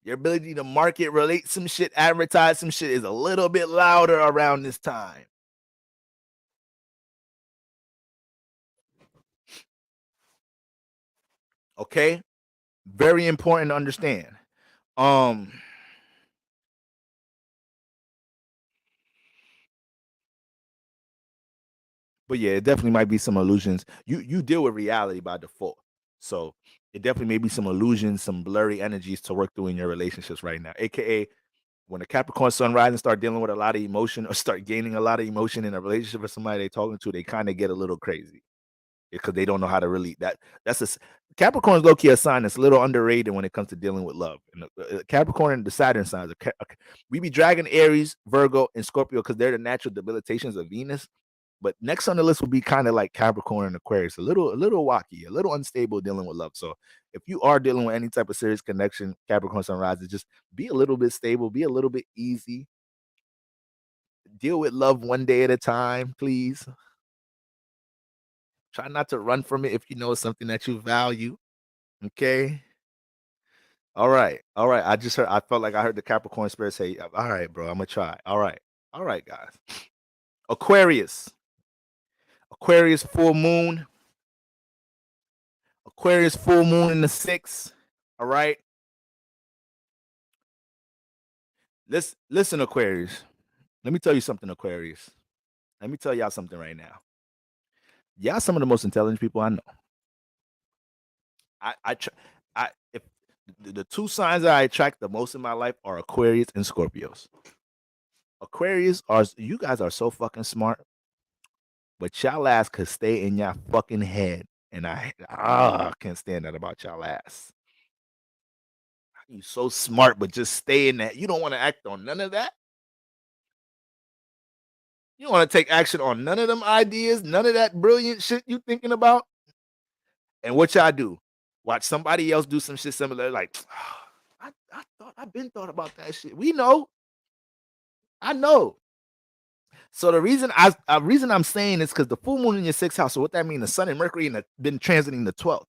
Your ability to market, relate some shit, advertise some shit is a little bit louder around this time. Okay? Very important to understand. But yeah, it definitely might be some illusions. You deal with reality by default. So it definitely may be some illusions, some blurry energies to work through in your relationships right now. AKA when the Capricorn sun rising start dealing with a lot of emotion or start gaining a lot of emotion in a relationship with somebody they're talking to, they kind of get a little crazy because they don't know how to really that's a Capricorn's low key a sign that's a little underrated when it comes to dealing with love. And Capricorn and the Saturn signs, we be dragging Aries, Virgo, and Scorpio because they're the natural debilitations of Venus. But next on the list will be kind of like Capricorn and Aquarius, a little wacky, a little unstable dealing with love. So if you are dealing with any type of serious connection, Capricorn sunrise, just be a little bit stable, be a little bit easy. Deal with love one day at a time, please. Try not to run from it if you know it's something that you value. Okay. All right. All right. I felt like I heard the Capricorn spirit say, all right, bro, I'm gonna try. All right. All right, guys. Aquarius. Aquarius full moon. Aquarius full moon in the 6th. All right. Listen, Aquarius. Let me tell you something, Aquarius. Let me tell y'all something right now. Y'all some of the most intelligent people I know. If the two signs that I attract the most in my life are Aquarius and Scorpios. Aquarius you guys are so fucking smart, but y'all ass could stay in your fucking head, and I can't stand that about y'all ass. You so smart, but just stay in that. You don't want to act on none of that. You don't want to take action on none of them ideas, none of that brilliant shit you thinking about. And what y'all do? Watch somebody else do some shit similar. Like, I've been thought about that shit. We know. I know. So the reason I'm saying is because the full moon in your 6th house. So what that means, the sun and Mercury been transiting the 12th.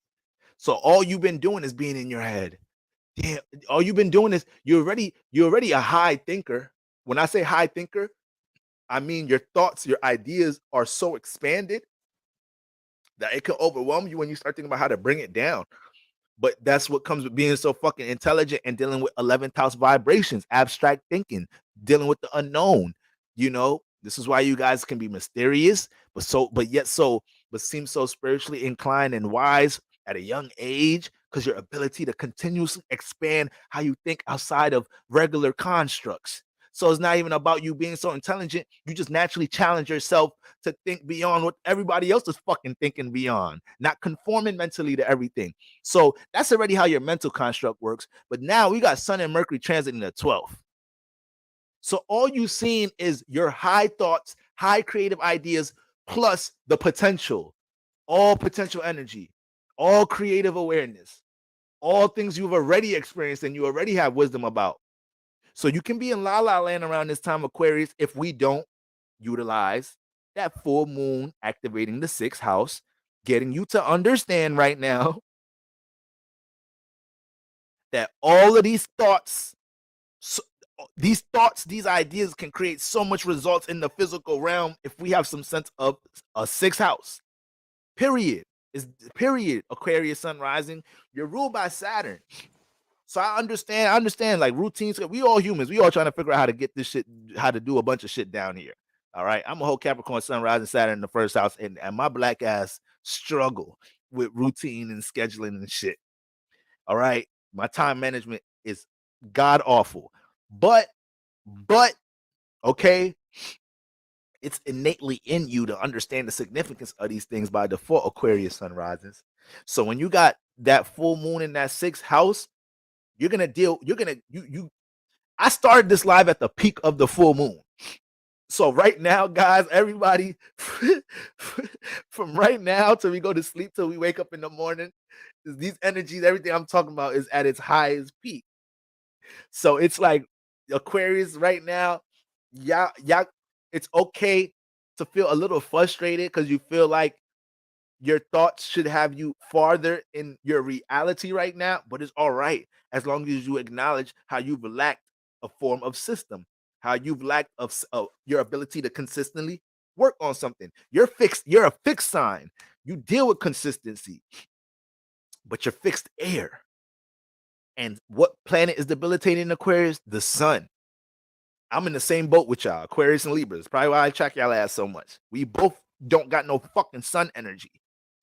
So all you've been doing is being in your head. Yeah, all you've been doing is you're already a high thinker. When I say high thinker, I mean your thoughts, your ideas are so expanded that it can overwhelm you when you start thinking about how to bring it down. But that's what comes with being so fucking intelligent and dealing with 11th house vibrations, abstract thinking, dealing with the unknown. This is why you guys can be mysterious, but seem so spiritually inclined and wise at a young age because your ability to continuously expand how you think outside of regular constructs. So it's not even about you being so intelligent. You just naturally challenge yourself to think beyond what everybody else is fucking thinking beyond, not conforming mentally to everything. So that's already how your mental construct works. But now we got Sun and Mercury transiting the 12th. So all you've seen is your high thoughts, high creative ideas, plus the potential, all potential energy, all creative awareness, all things you've already experienced and you already have wisdom about. So you can be in la la land around this time, Aquarius, if we don't utilize That full moon activating the sixth house, getting you to understand right now that all of these thoughts, so, these ideas can create so much results in the physical realm if we have some sense of a sixth house. Period. Is period. Aquarius sun rising. You're ruled by Saturn. So I understand like routines. We all humans. We all trying to figure out how to get this shit, how to do a bunch of shit down here. All right. I'm a whole Capricorn sun rising Saturn in the first house, and my black ass struggle with routine and scheduling and shit. All right. My time management is god awful. But okay, it's innately in you to understand the significance of these things by default, Aquarius sun rises. So when you got that full moon in that sixth house, you're gonna deal, you're gonna you I started this live at the peak of the full moon. So right now, guys, everybody, from right now till we go to sleep till we wake up in the morning, these energies, everything I'm talking about is at its highest peak. So it's like Aquarius right now, y'all, it's okay to feel a little frustrated because you feel like your thoughts should have you farther in your reality right now, but it's all right as long as you acknowledge how you've lacked a form of system, how you've lacked of your ability to consistently work on something. You're fixed. You're a fixed sign. You deal with consistency, but you're fixed air. And what planet is debilitating Aquarius? The sun. I'm in the same boat with y'all, Aquarius and Libras. Probably why I track y'all ass so much. We both don't got no fucking sun energy.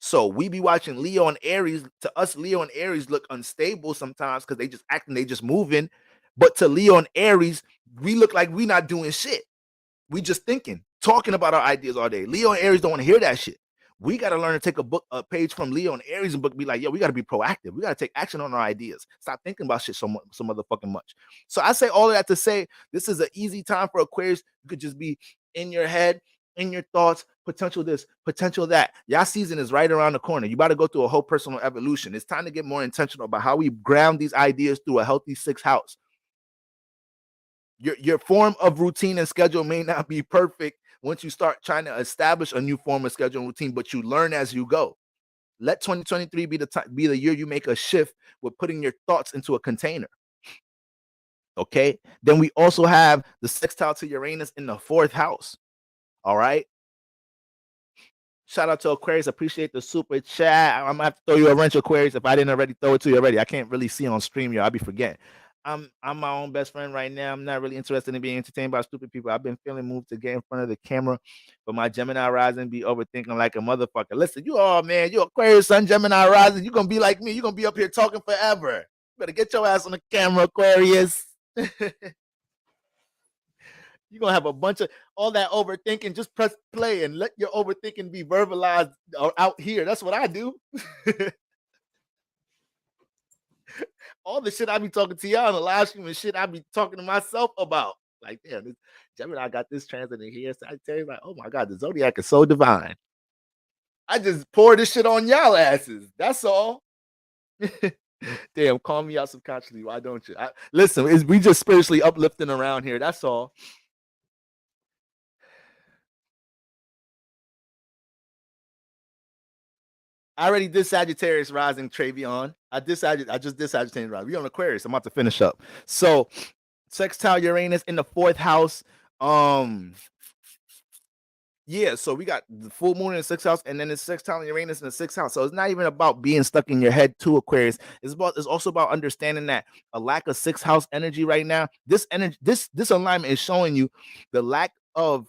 So we be watching Leo and Aries. To us, Leo and Aries look unstable sometimes because they just acting, they just moving. But to Leo and Aries, we look like we not doing shit. We just thinking, talking about our ideas all day. Leo and Aries don't want to hear that shit. We got to learn to take a page from Leo and Aries and book, be like, yo, we got to be proactive. We got to take action on our ideas. Stop thinking about shit so motherfucking much. So I say all of that to say this is an easy time for Aquarius. You could just be in your head, in your thoughts, potential this, potential that. Y'all season is right around the corner. You about to go through a whole personal evolution. It's time to get more intentional about how we ground these ideas through a healthy sixth house. Your form of routine and schedule may not be perfect once you start trying to establish a new form of schedule and routine, but you learn as you go. Let 2023 be the year you make a shift with putting your thoughts into a container. Okay. Then we also have the sextile to Uranus in the fourth house. All right. Shout out to Aquarius. Appreciate the super chat. I'm gonna have to throw you a wrench, Aquarius. If I didn't already throw it to you already, I can't really see on stream. I'll be forgetting. I'm my own best friend right now. I'm not really interested in being entertained by stupid people. I've been feeling moved to get in front of the camera, but my Gemini rising be overthinking like a motherfucker. Listen, you all man, you Aquarius sun, Gemini rising. You gonna be like me. You gonna be up here talking forever. You better get your ass on the camera, Aquarius. You're gonna have a bunch of all that overthinking. Just press play and let your overthinking be verbalized out here. That's what I do. All the shit I be talking to y'all on the live stream and shit I be talking to myself about. Like, damn, this Gemini got this transit in here. So I tell you, like, oh my god, the zodiac is so divine. I just pour this shit on y'all asses. That's all. Damn, call me out subconsciously. Why don't you? Listen, we just spiritually uplifting around here. That's all. I already did Sagittarius rising, Travion. I just did Sagittarius rising. We on Aquarius. I'm about to finish up. So sextile Uranus in the fourth house. Yeah, so we got the full moon in the sixth house, and then it's sextile Uranus in the sixth house. So it's not even about being stuck in your head to Aquarius. It's also about understanding that a lack of sixth house energy right now. This energy, this alignment is showing you the lack of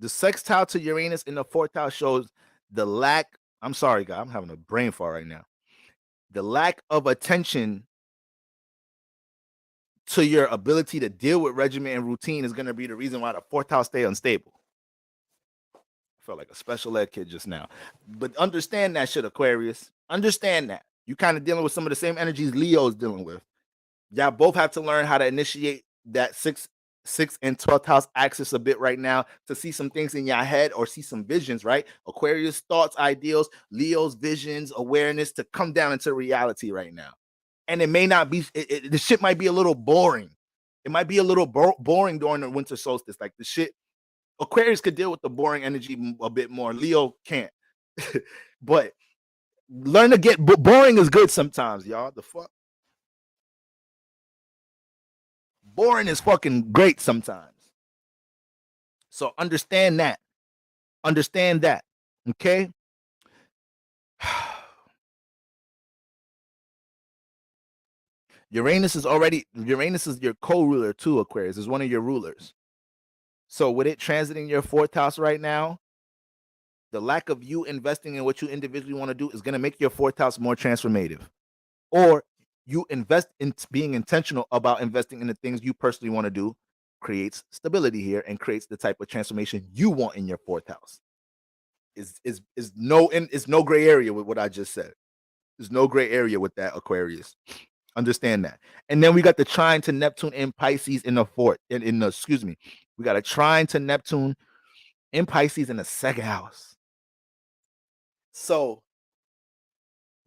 the sextile to Uranus in the fourth house shows the lack. I'm sorry, guys. I'm having a brain fart right now. The lack of attention to your ability to deal with regimen and routine is going to be the reason why the fourth house stay unstable. I felt like a special ed kid just now. But understand that shit, Aquarius. Understand that. You kind of dealing with some of the same energies Leo's dealing with. Y'all both have to learn how to initiate that sixth and 12th house axis a bit right now to see some things in your head or see some visions, right? Aquarius thoughts, ideals, Leo's visions, awareness to come down into reality right now. And it may not be, the shit might be a little boring. It might be a little boring during the winter solstice. Like the shit, Aquarius could deal with the boring energy a bit more. Leo can't. But learn to get boring is good sometimes, y'all. The fuck? Boring is fucking great sometimes. So understand that. Understand that. Okay? Uranus is your co-ruler too, Aquarius. Is one of your rulers. So with it transiting your fourth house right now, the lack of you investing in what you individually want to do is going to make your fourth house more transformative. Or you invest in being intentional about investing in the things you personally want to do, creates stability here and creates the type of transformation you want in your fourth house. Is no gray area with what I just said. There's no gray area with that, Aquarius. Understand that. And then we got the trine to Neptune in Pisces in the fourth. In the excuse me, we got a trine to Neptune in Pisces in the second house. So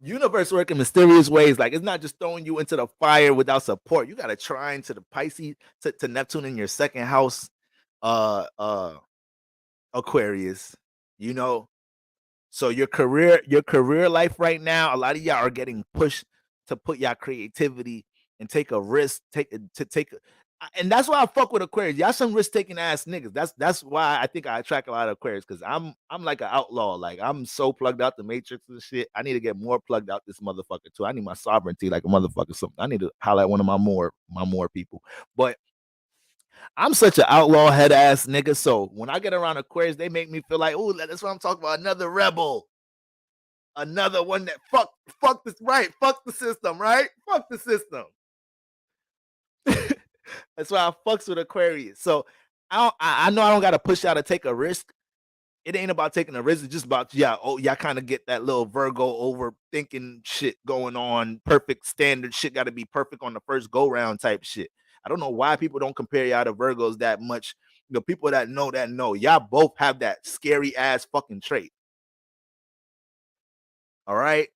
universe work in mysterious ways. Like it's not just throwing you into the fire without support. You got to try into the Pisces to Neptune in your second house, Aquarius. You know, so your career life right now, a lot of y'all are getting pushed to put y'all creativity and take a risk, and that's why I fuck with Aquarius. Y'all some risk taking ass niggas. That's why I think I attract a lot of Aquarius because I'm like an outlaw. Like I'm so plugged out the matrix and shit. I need to get more plugged out this motherfucker too. I need my sovereignty like a motherfucker. Something. I need to highlight one of my more people. But I'm such an outlaw head ass nigga. So when I get around Aquarius, they make me feel like, oh, that's what I'm talking about. Another rebel. Another one that fuck this right. Fuck the system, right? Fuck the system. That's why I fucks with Aquarius. So I know I don't gotta push y'all to take a risk. It ain't about taking a risk. It's just about y'all kind of get that little Virgo overthinking shit going on. Perfect standard shit got to be perfect on the first go round type shit. I don't know why people don't compare y'all to Virgos that much. The people that know y'all both have that scary ass fucking trait. All right,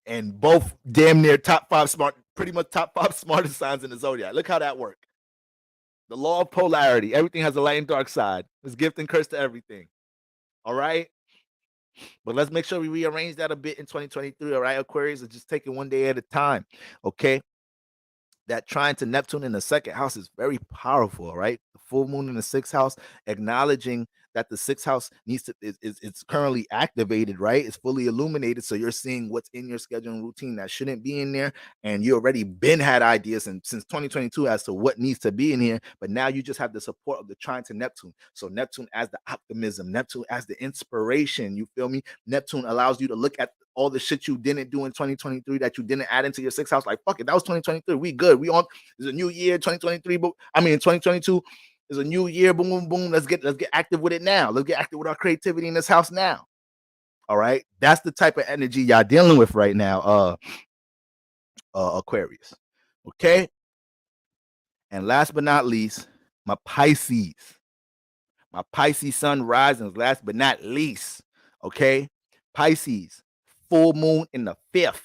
and both damn near pretty much top 5 smartest signs in the zodiac. Look how that works. The law of polarity. Everything has a light and dark side. There's gift and curse to everything. All right. But let's make sure we rearrange that a bit in 2023. All right, Aquarius, it's just taking one day at a time. Okay. That trine to Neptune in the second house is very powerful. All right. The full moon in the sixth house, acknowledging that the sixth house needs to it's currently activated, right? It's fully illuminated. So you're seeing what's in your schedule and routine that shouldn't be in there. And you already had ideas and since 2022 as to what needs to be in here. But now you just have the support of the trine to Neptune. So Neptune as the optimism, Neptune as the inspiration. You feel me? Neptune allows you to look at all the shit you didn't do in 2023 that you didn't add into your sixth house. Like, fuck it, that was 2023. We good. We on. It's a new year, 2023. But I mean, 2022 is a new year. Boom, boom, boom. Let's get active with it now. Let's get active with our creativity in this house now. All right, that's the type of energy y'all dealing with right now, Aquarius. Okay, and last but not least, my Pisces sun rising. Last but not least, okay, Pisces. Full moon in the fifth.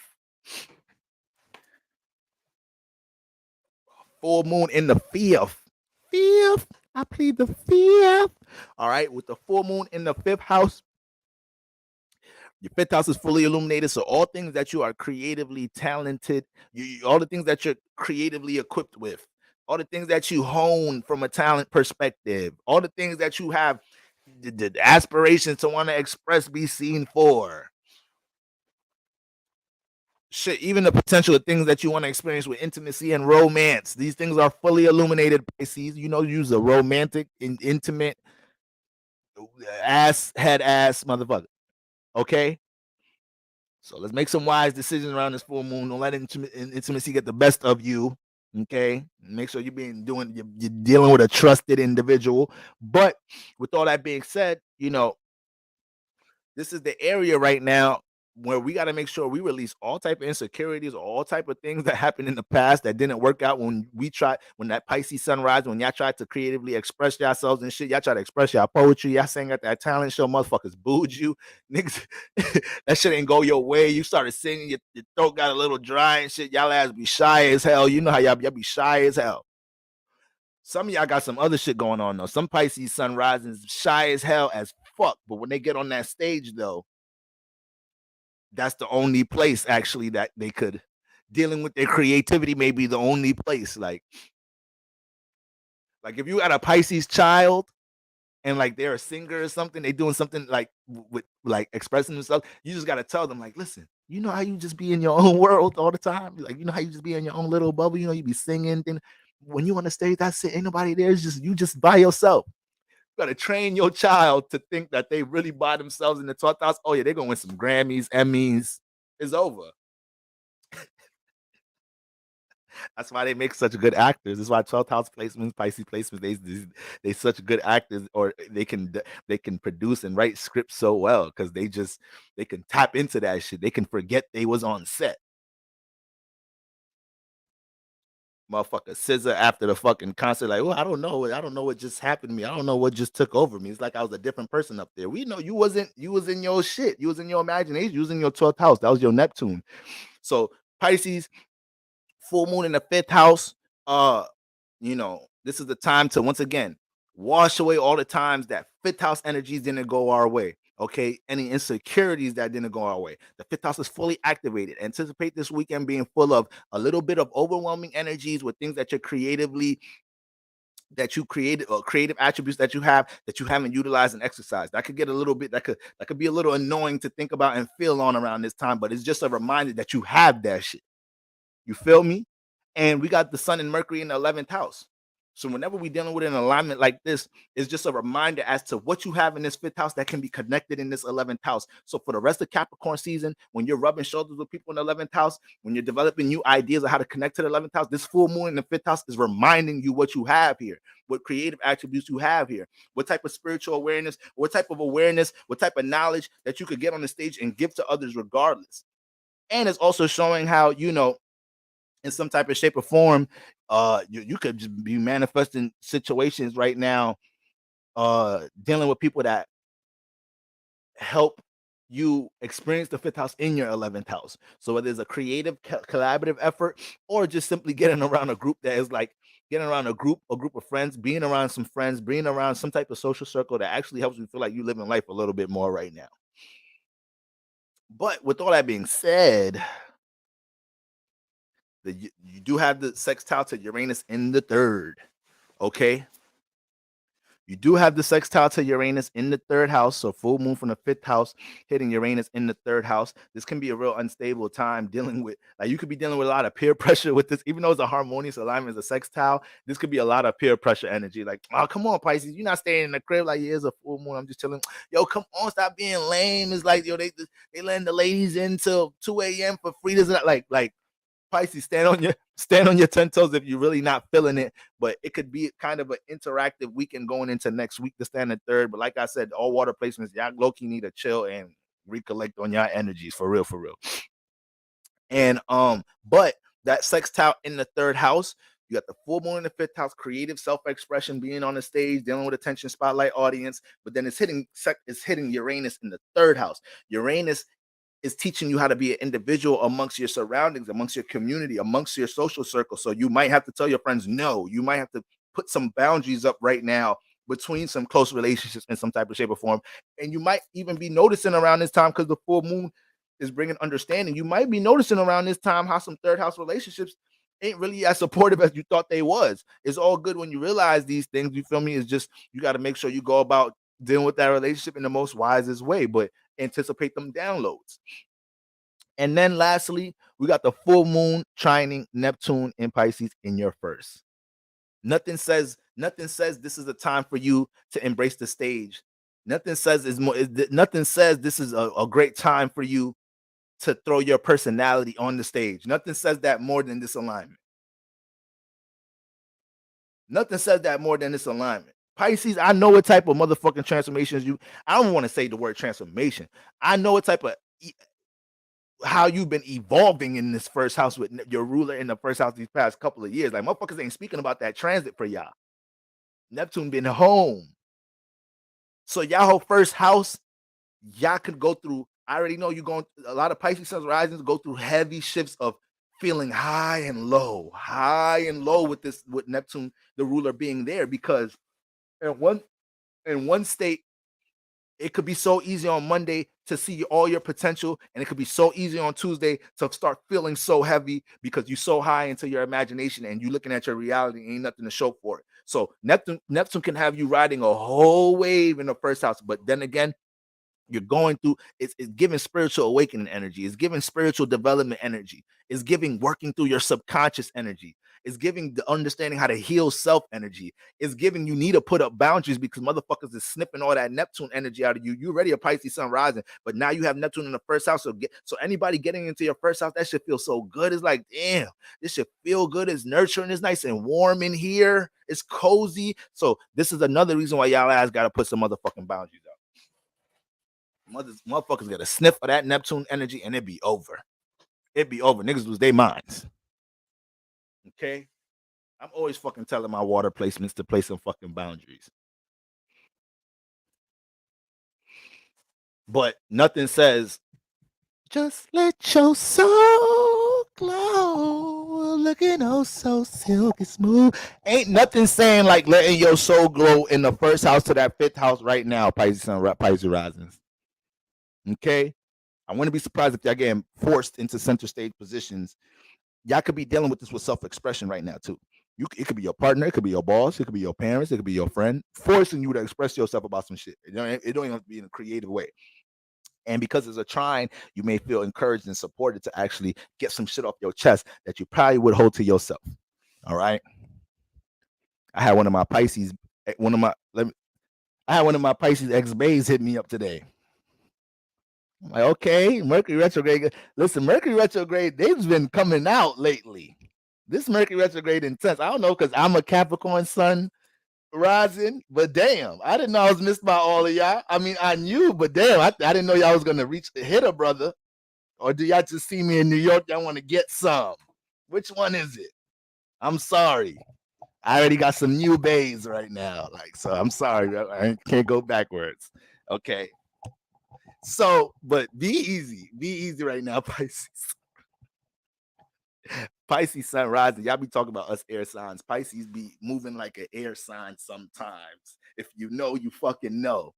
Full moon in the fifth. Fifth. I plead the fifth. All right. With the full moon in the fifth house, your fifth house is fully illuminated. So all things that you are creatively talented, all the things that you're creatively equipped with, all the things that you hone from a talent perspective, all the things that you have the aspirations to want to express, be seen for. Shit, even the potential of things that you want to experience with intimacy and romance. These things are fully illuminated, Pisces. You know, use a romantic and intimate ass motherfucker. Okay? So let's make some wise decisions around this full moon. Don't let intimacy get the best of you. Okay? Make sure you're dealing with a trusted individual. But with all that being said, you know, this is the area right now where we got to make sure we release all type of insecurities, all type of things that happened in the past that didn't work out when that Pisces sunrise, when y'all tried to creatively express yourselves and shit, y'all try to express y'all poetry, y'all sang at that talent show, motherfuckers booed you, niggas, that shit ain't go your way, you started singing, your throat got a little dry and shit, y'all ass be shy as hell, you know how y'all be shy as hell. Some of y'all got some other shit going on though. Some Pisces sun risings shy as hell as fuck, but when they get on that stage though, that's the only place actually that they could dealing with their creativity may be the only place. Like if you got a Pisces child and like they're a singer or something, they doing something like with like expressing themselves, you just gotta tell them, like, listen, you know how you just be in your own world all the time? Like, you know how you just be in your own little bubble, you know, you be singing, then when you on the stage, that's it. Ain't nobody there, it's just you just by yourself. You gotta train your child to think that they really by themselves in the 12th house. Oh yeah, they're gonna win some Grammys, Emmys. It's over. That's why they make such good actors. That's why 12th house placements, Pisces placements, they such good actors, or they can produce and write scripts so well because they can tap into that shit. They can forget they was on set. Motherfucker scissor after the fucking concert, like, oh, I don't know what just happened to me. I don't know what just took over me. It's like I was a different person up there. We know you was in your shit, you was in your imagination, you was in your 12th house. That was your Neptune. So Pisces, full moon in the fifth house, uh, this is the time to once again wash away all the times that fifth house energies didn't go our way. Okay, any insecurities that didn't go our way. The fifth house is fully activated. Anticipate this weekend being full of a little bit of overwhelming energies with things that you're creatively that you created or creative attributes that you haven't utilized and exercised. That could get a little bit that could be a little annoying to think about and feel on around this time, but it's just a reminder that you have that shit. You feel me? And we got the sun and Mercury in the 11th house. So whenever we're dealing with an alignment like this, it's just a reminder as to what you have in this fifth house that can be connected in this 11th house. So for the rest of Capricorn season, when you're rubbing shoulders with people in the 11th house, when you're developing new ideas of how to connect to the 11th house, this full moon in the fifth house is reminding you what you have here, what creative attributes you have here, what type of spiritual awareness, what type of knowledge that you could get on the stage and give to others regardless. And it's also showing how, in some type of shape or form, you could just be manifesting situations right now, dealing with people that help you experience the fifth house in your 11th house. So whether it's a creative collaborative effort or just simply getting around a group that is like getting around a group of friends, being around some friends, being around some type of social circle that actually helps you feel like you live in life a little bit more right now. But with all that being said, you do have the sextile to Uranus in the third. Okay. You do have the sextile to Uranus in the third house. So full moon from the fifth house hitting Uranus in the third house. This can be a real unstable time dealing with, like, you could be dealing with a lot of peer pressure with this, even though it's a harmonious alignment as a sextile. This could be a lot of peer pressure energy. Like, oh, come on, Pisces, you're not staying in the crib. Like, yeah, it's a full moon. I'm just chilling. Yo, come on, stop being lame. It's like, yo, they letting the ladies in till 2 a.m. for free. This like Pisces, stand on your 10 toes if you're really not feeling it. But it could be kind of an interactive weekend going into next week to stand in third. But like I said, all water placements, y'all low-key need to chill and recollect on your energies for real, for real. And but that sextile in the third house, you got the full moon in the fifth house, creative self-expression, being on the stage, dealing with attention spotlight audience. But then it's hitting Uranus in the third house. Uranus is teaching you how to be an individual amongst your surroundings, amongst your community, amongst your social circle. So you might have to tell your friends no. You might have to put some boundaries up right now between some close relationships in some type of shape or form. And you might even be noticing around this time, because the full moon is bringing understanding. You might be noticing around this time how some third house relationships ain't really as supportive as you thought they was. It's all good when you realize these things. You feel me? It's just you got to make sure you go about dealing with that relationship in the most wisest way, but anticipate them downloads. And then lastly, we got the full moon trining Neptune in Pisces in your first. Nothing says this is a time for you to embrace the stage. Nothing says this is a great time for you to throw your personality on the stage. Nothing says that more than this alignment. Nothing says that more than this alignment. Pisces, I know what type of motherfucking transformations I don't want to say the word transformation. I know what type of how you've been evolving in this first house with your ruler in the first house these past couple of years. Like, motherfuckers ain't speaking about that transit for y'all. Neptune been home. So y'all whole first house, y'all could go through. I already know you're going, a lot of Pisces suns risings go through heavy shifts of feeling high and low with this, with Neptune, the ruler, being there, because in one state it could be so easy on Monday to see all your potential, and it could be so easy on Tuesday to start feeling so heavy because you're so high into your imagination and you looking at your reality and ain't nothing to show for it. So Neptune can have you riding a whole wave in the first house, but then again, you're going through, it's giving spiritual awakening energy, it's giving spiritual development energy, it's giving working through your subconscious energy, it's giving the understanding how to heal self energy, it's giving you need to put up boundaries because motherfuckers is snipping all that Neptune energy out of you. You already a Pisces sun rising, but now you have Neptune in the first house. So anybody getting into your first house, that should feel so good. It's like, damn, this should feel good. It's nurturing, it's nice and warm in here, it's cozy. So this is another reason why y'all ass gotta put some motherfucking boundaries up. Motherfuckers get a sniff of that Neptune energy and it be over. It be over. Niggas lose their minds. Okay? I'm always fucking telling my water placements to play some fucking boundaries. But nothing says, just let your soul glow, looking oh so silky smooth. Ain't nothing saying like letting your soul glow in the first house to that fifth house right now, Pisces Sun, Pisces Risings. Okay? I wouldn't be surprised if y'all getting forced into center stage positions. Y'all could be dealing with this with self-expression right now too. It could be your partner, it could be your boss, it could be your parents, it could be your friend, forcing you to express yourself about some shit. It don't even have to be in a creative way. And because it's a trine, you may feel encouraged and supported to actually get some shit off your chest that you probably would hold to yourself. All right. I had one of my Pisces, I had one of my Pisces ex-bays hit me up today. I'm like, okay, Mercury retrograde. Listen, Mercury retrograde, they've been coming out lately. This Mercury retrograde intense. I don't know, because I'm a Capricorn sun rising, but damn, I didn't know I was missed by all of y'all. I mean, I knew, but damn, I didn't know y'all was gonna hit a brother. Or do y'all just see me in New York? Y'all want to get some? Which one is it? I'm sorry. I already got some new bays right now. Like, so I'm sorry. I can't go backwards. Okay. So, but be easy right now, Pisces. Pisces sun rising. Y'all be talking about us air signs. Pisces be moving like an air sign sometimes. If you know, you fucking know.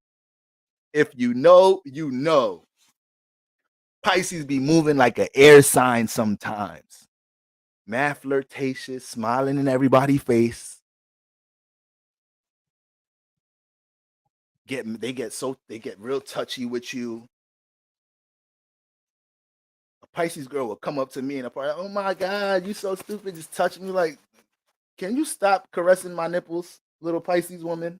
If you know, you know. Pisces be moving like an air sign sometimes. Mad flirtatious, smiling in everybody's face. They get real touchy with you. A Pisces girl will come up to me in a party. Oh my God, you so stupid, just touching me. Like, can you stop caressing my nipples, little Pisces woman?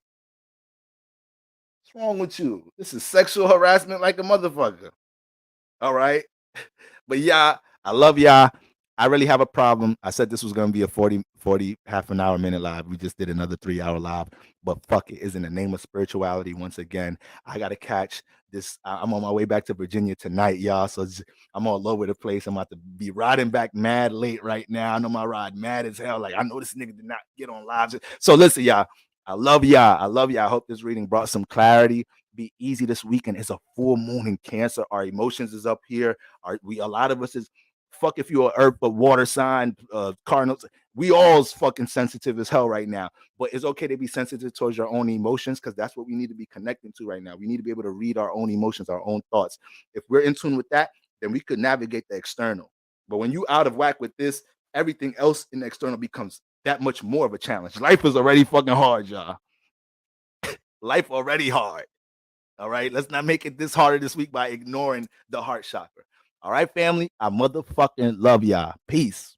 What's wrong with you? This is sexual harassment like a motherfucker. All right. But yeah, I love y'all. I really have a problem. I said this was going to be a 40 half an hour minute live. We just did another 3 hour live, but fuck it. Is in the name of spirituality. Once again, I got to catch this. I'm on my way back to Virginia tonight, y'all. So I'm all over the place. I'm about to be riding back mad late right now. I know my ride mad as hell. Like, I know this nigga did not get on lives. So listen, y'all. I love y'all. I love y'all. I hope this reading brought some clarity. Be easy this weekend. It's a full moon in Cancer. Our emotions is up here. A lot of us is, fuck if you're an earth but water sign, cardinals. We all's fucking sensitive as hell right now. But it's okay to be sensitive towards your own emotions, because that's what we need to be connecting to right now. We need to be able to read our own emotions, our own thoughts. If we're in tune with that, then we could navigate the external. But when you out of whack with this, everything else in the external becomes that much more of a challenge. Life is already fucking hard, y'all. Life already hard. All right, let's not make it this harder this week by ignoring the heart chakra. All right, family, I motherfucking love y'all. Peace.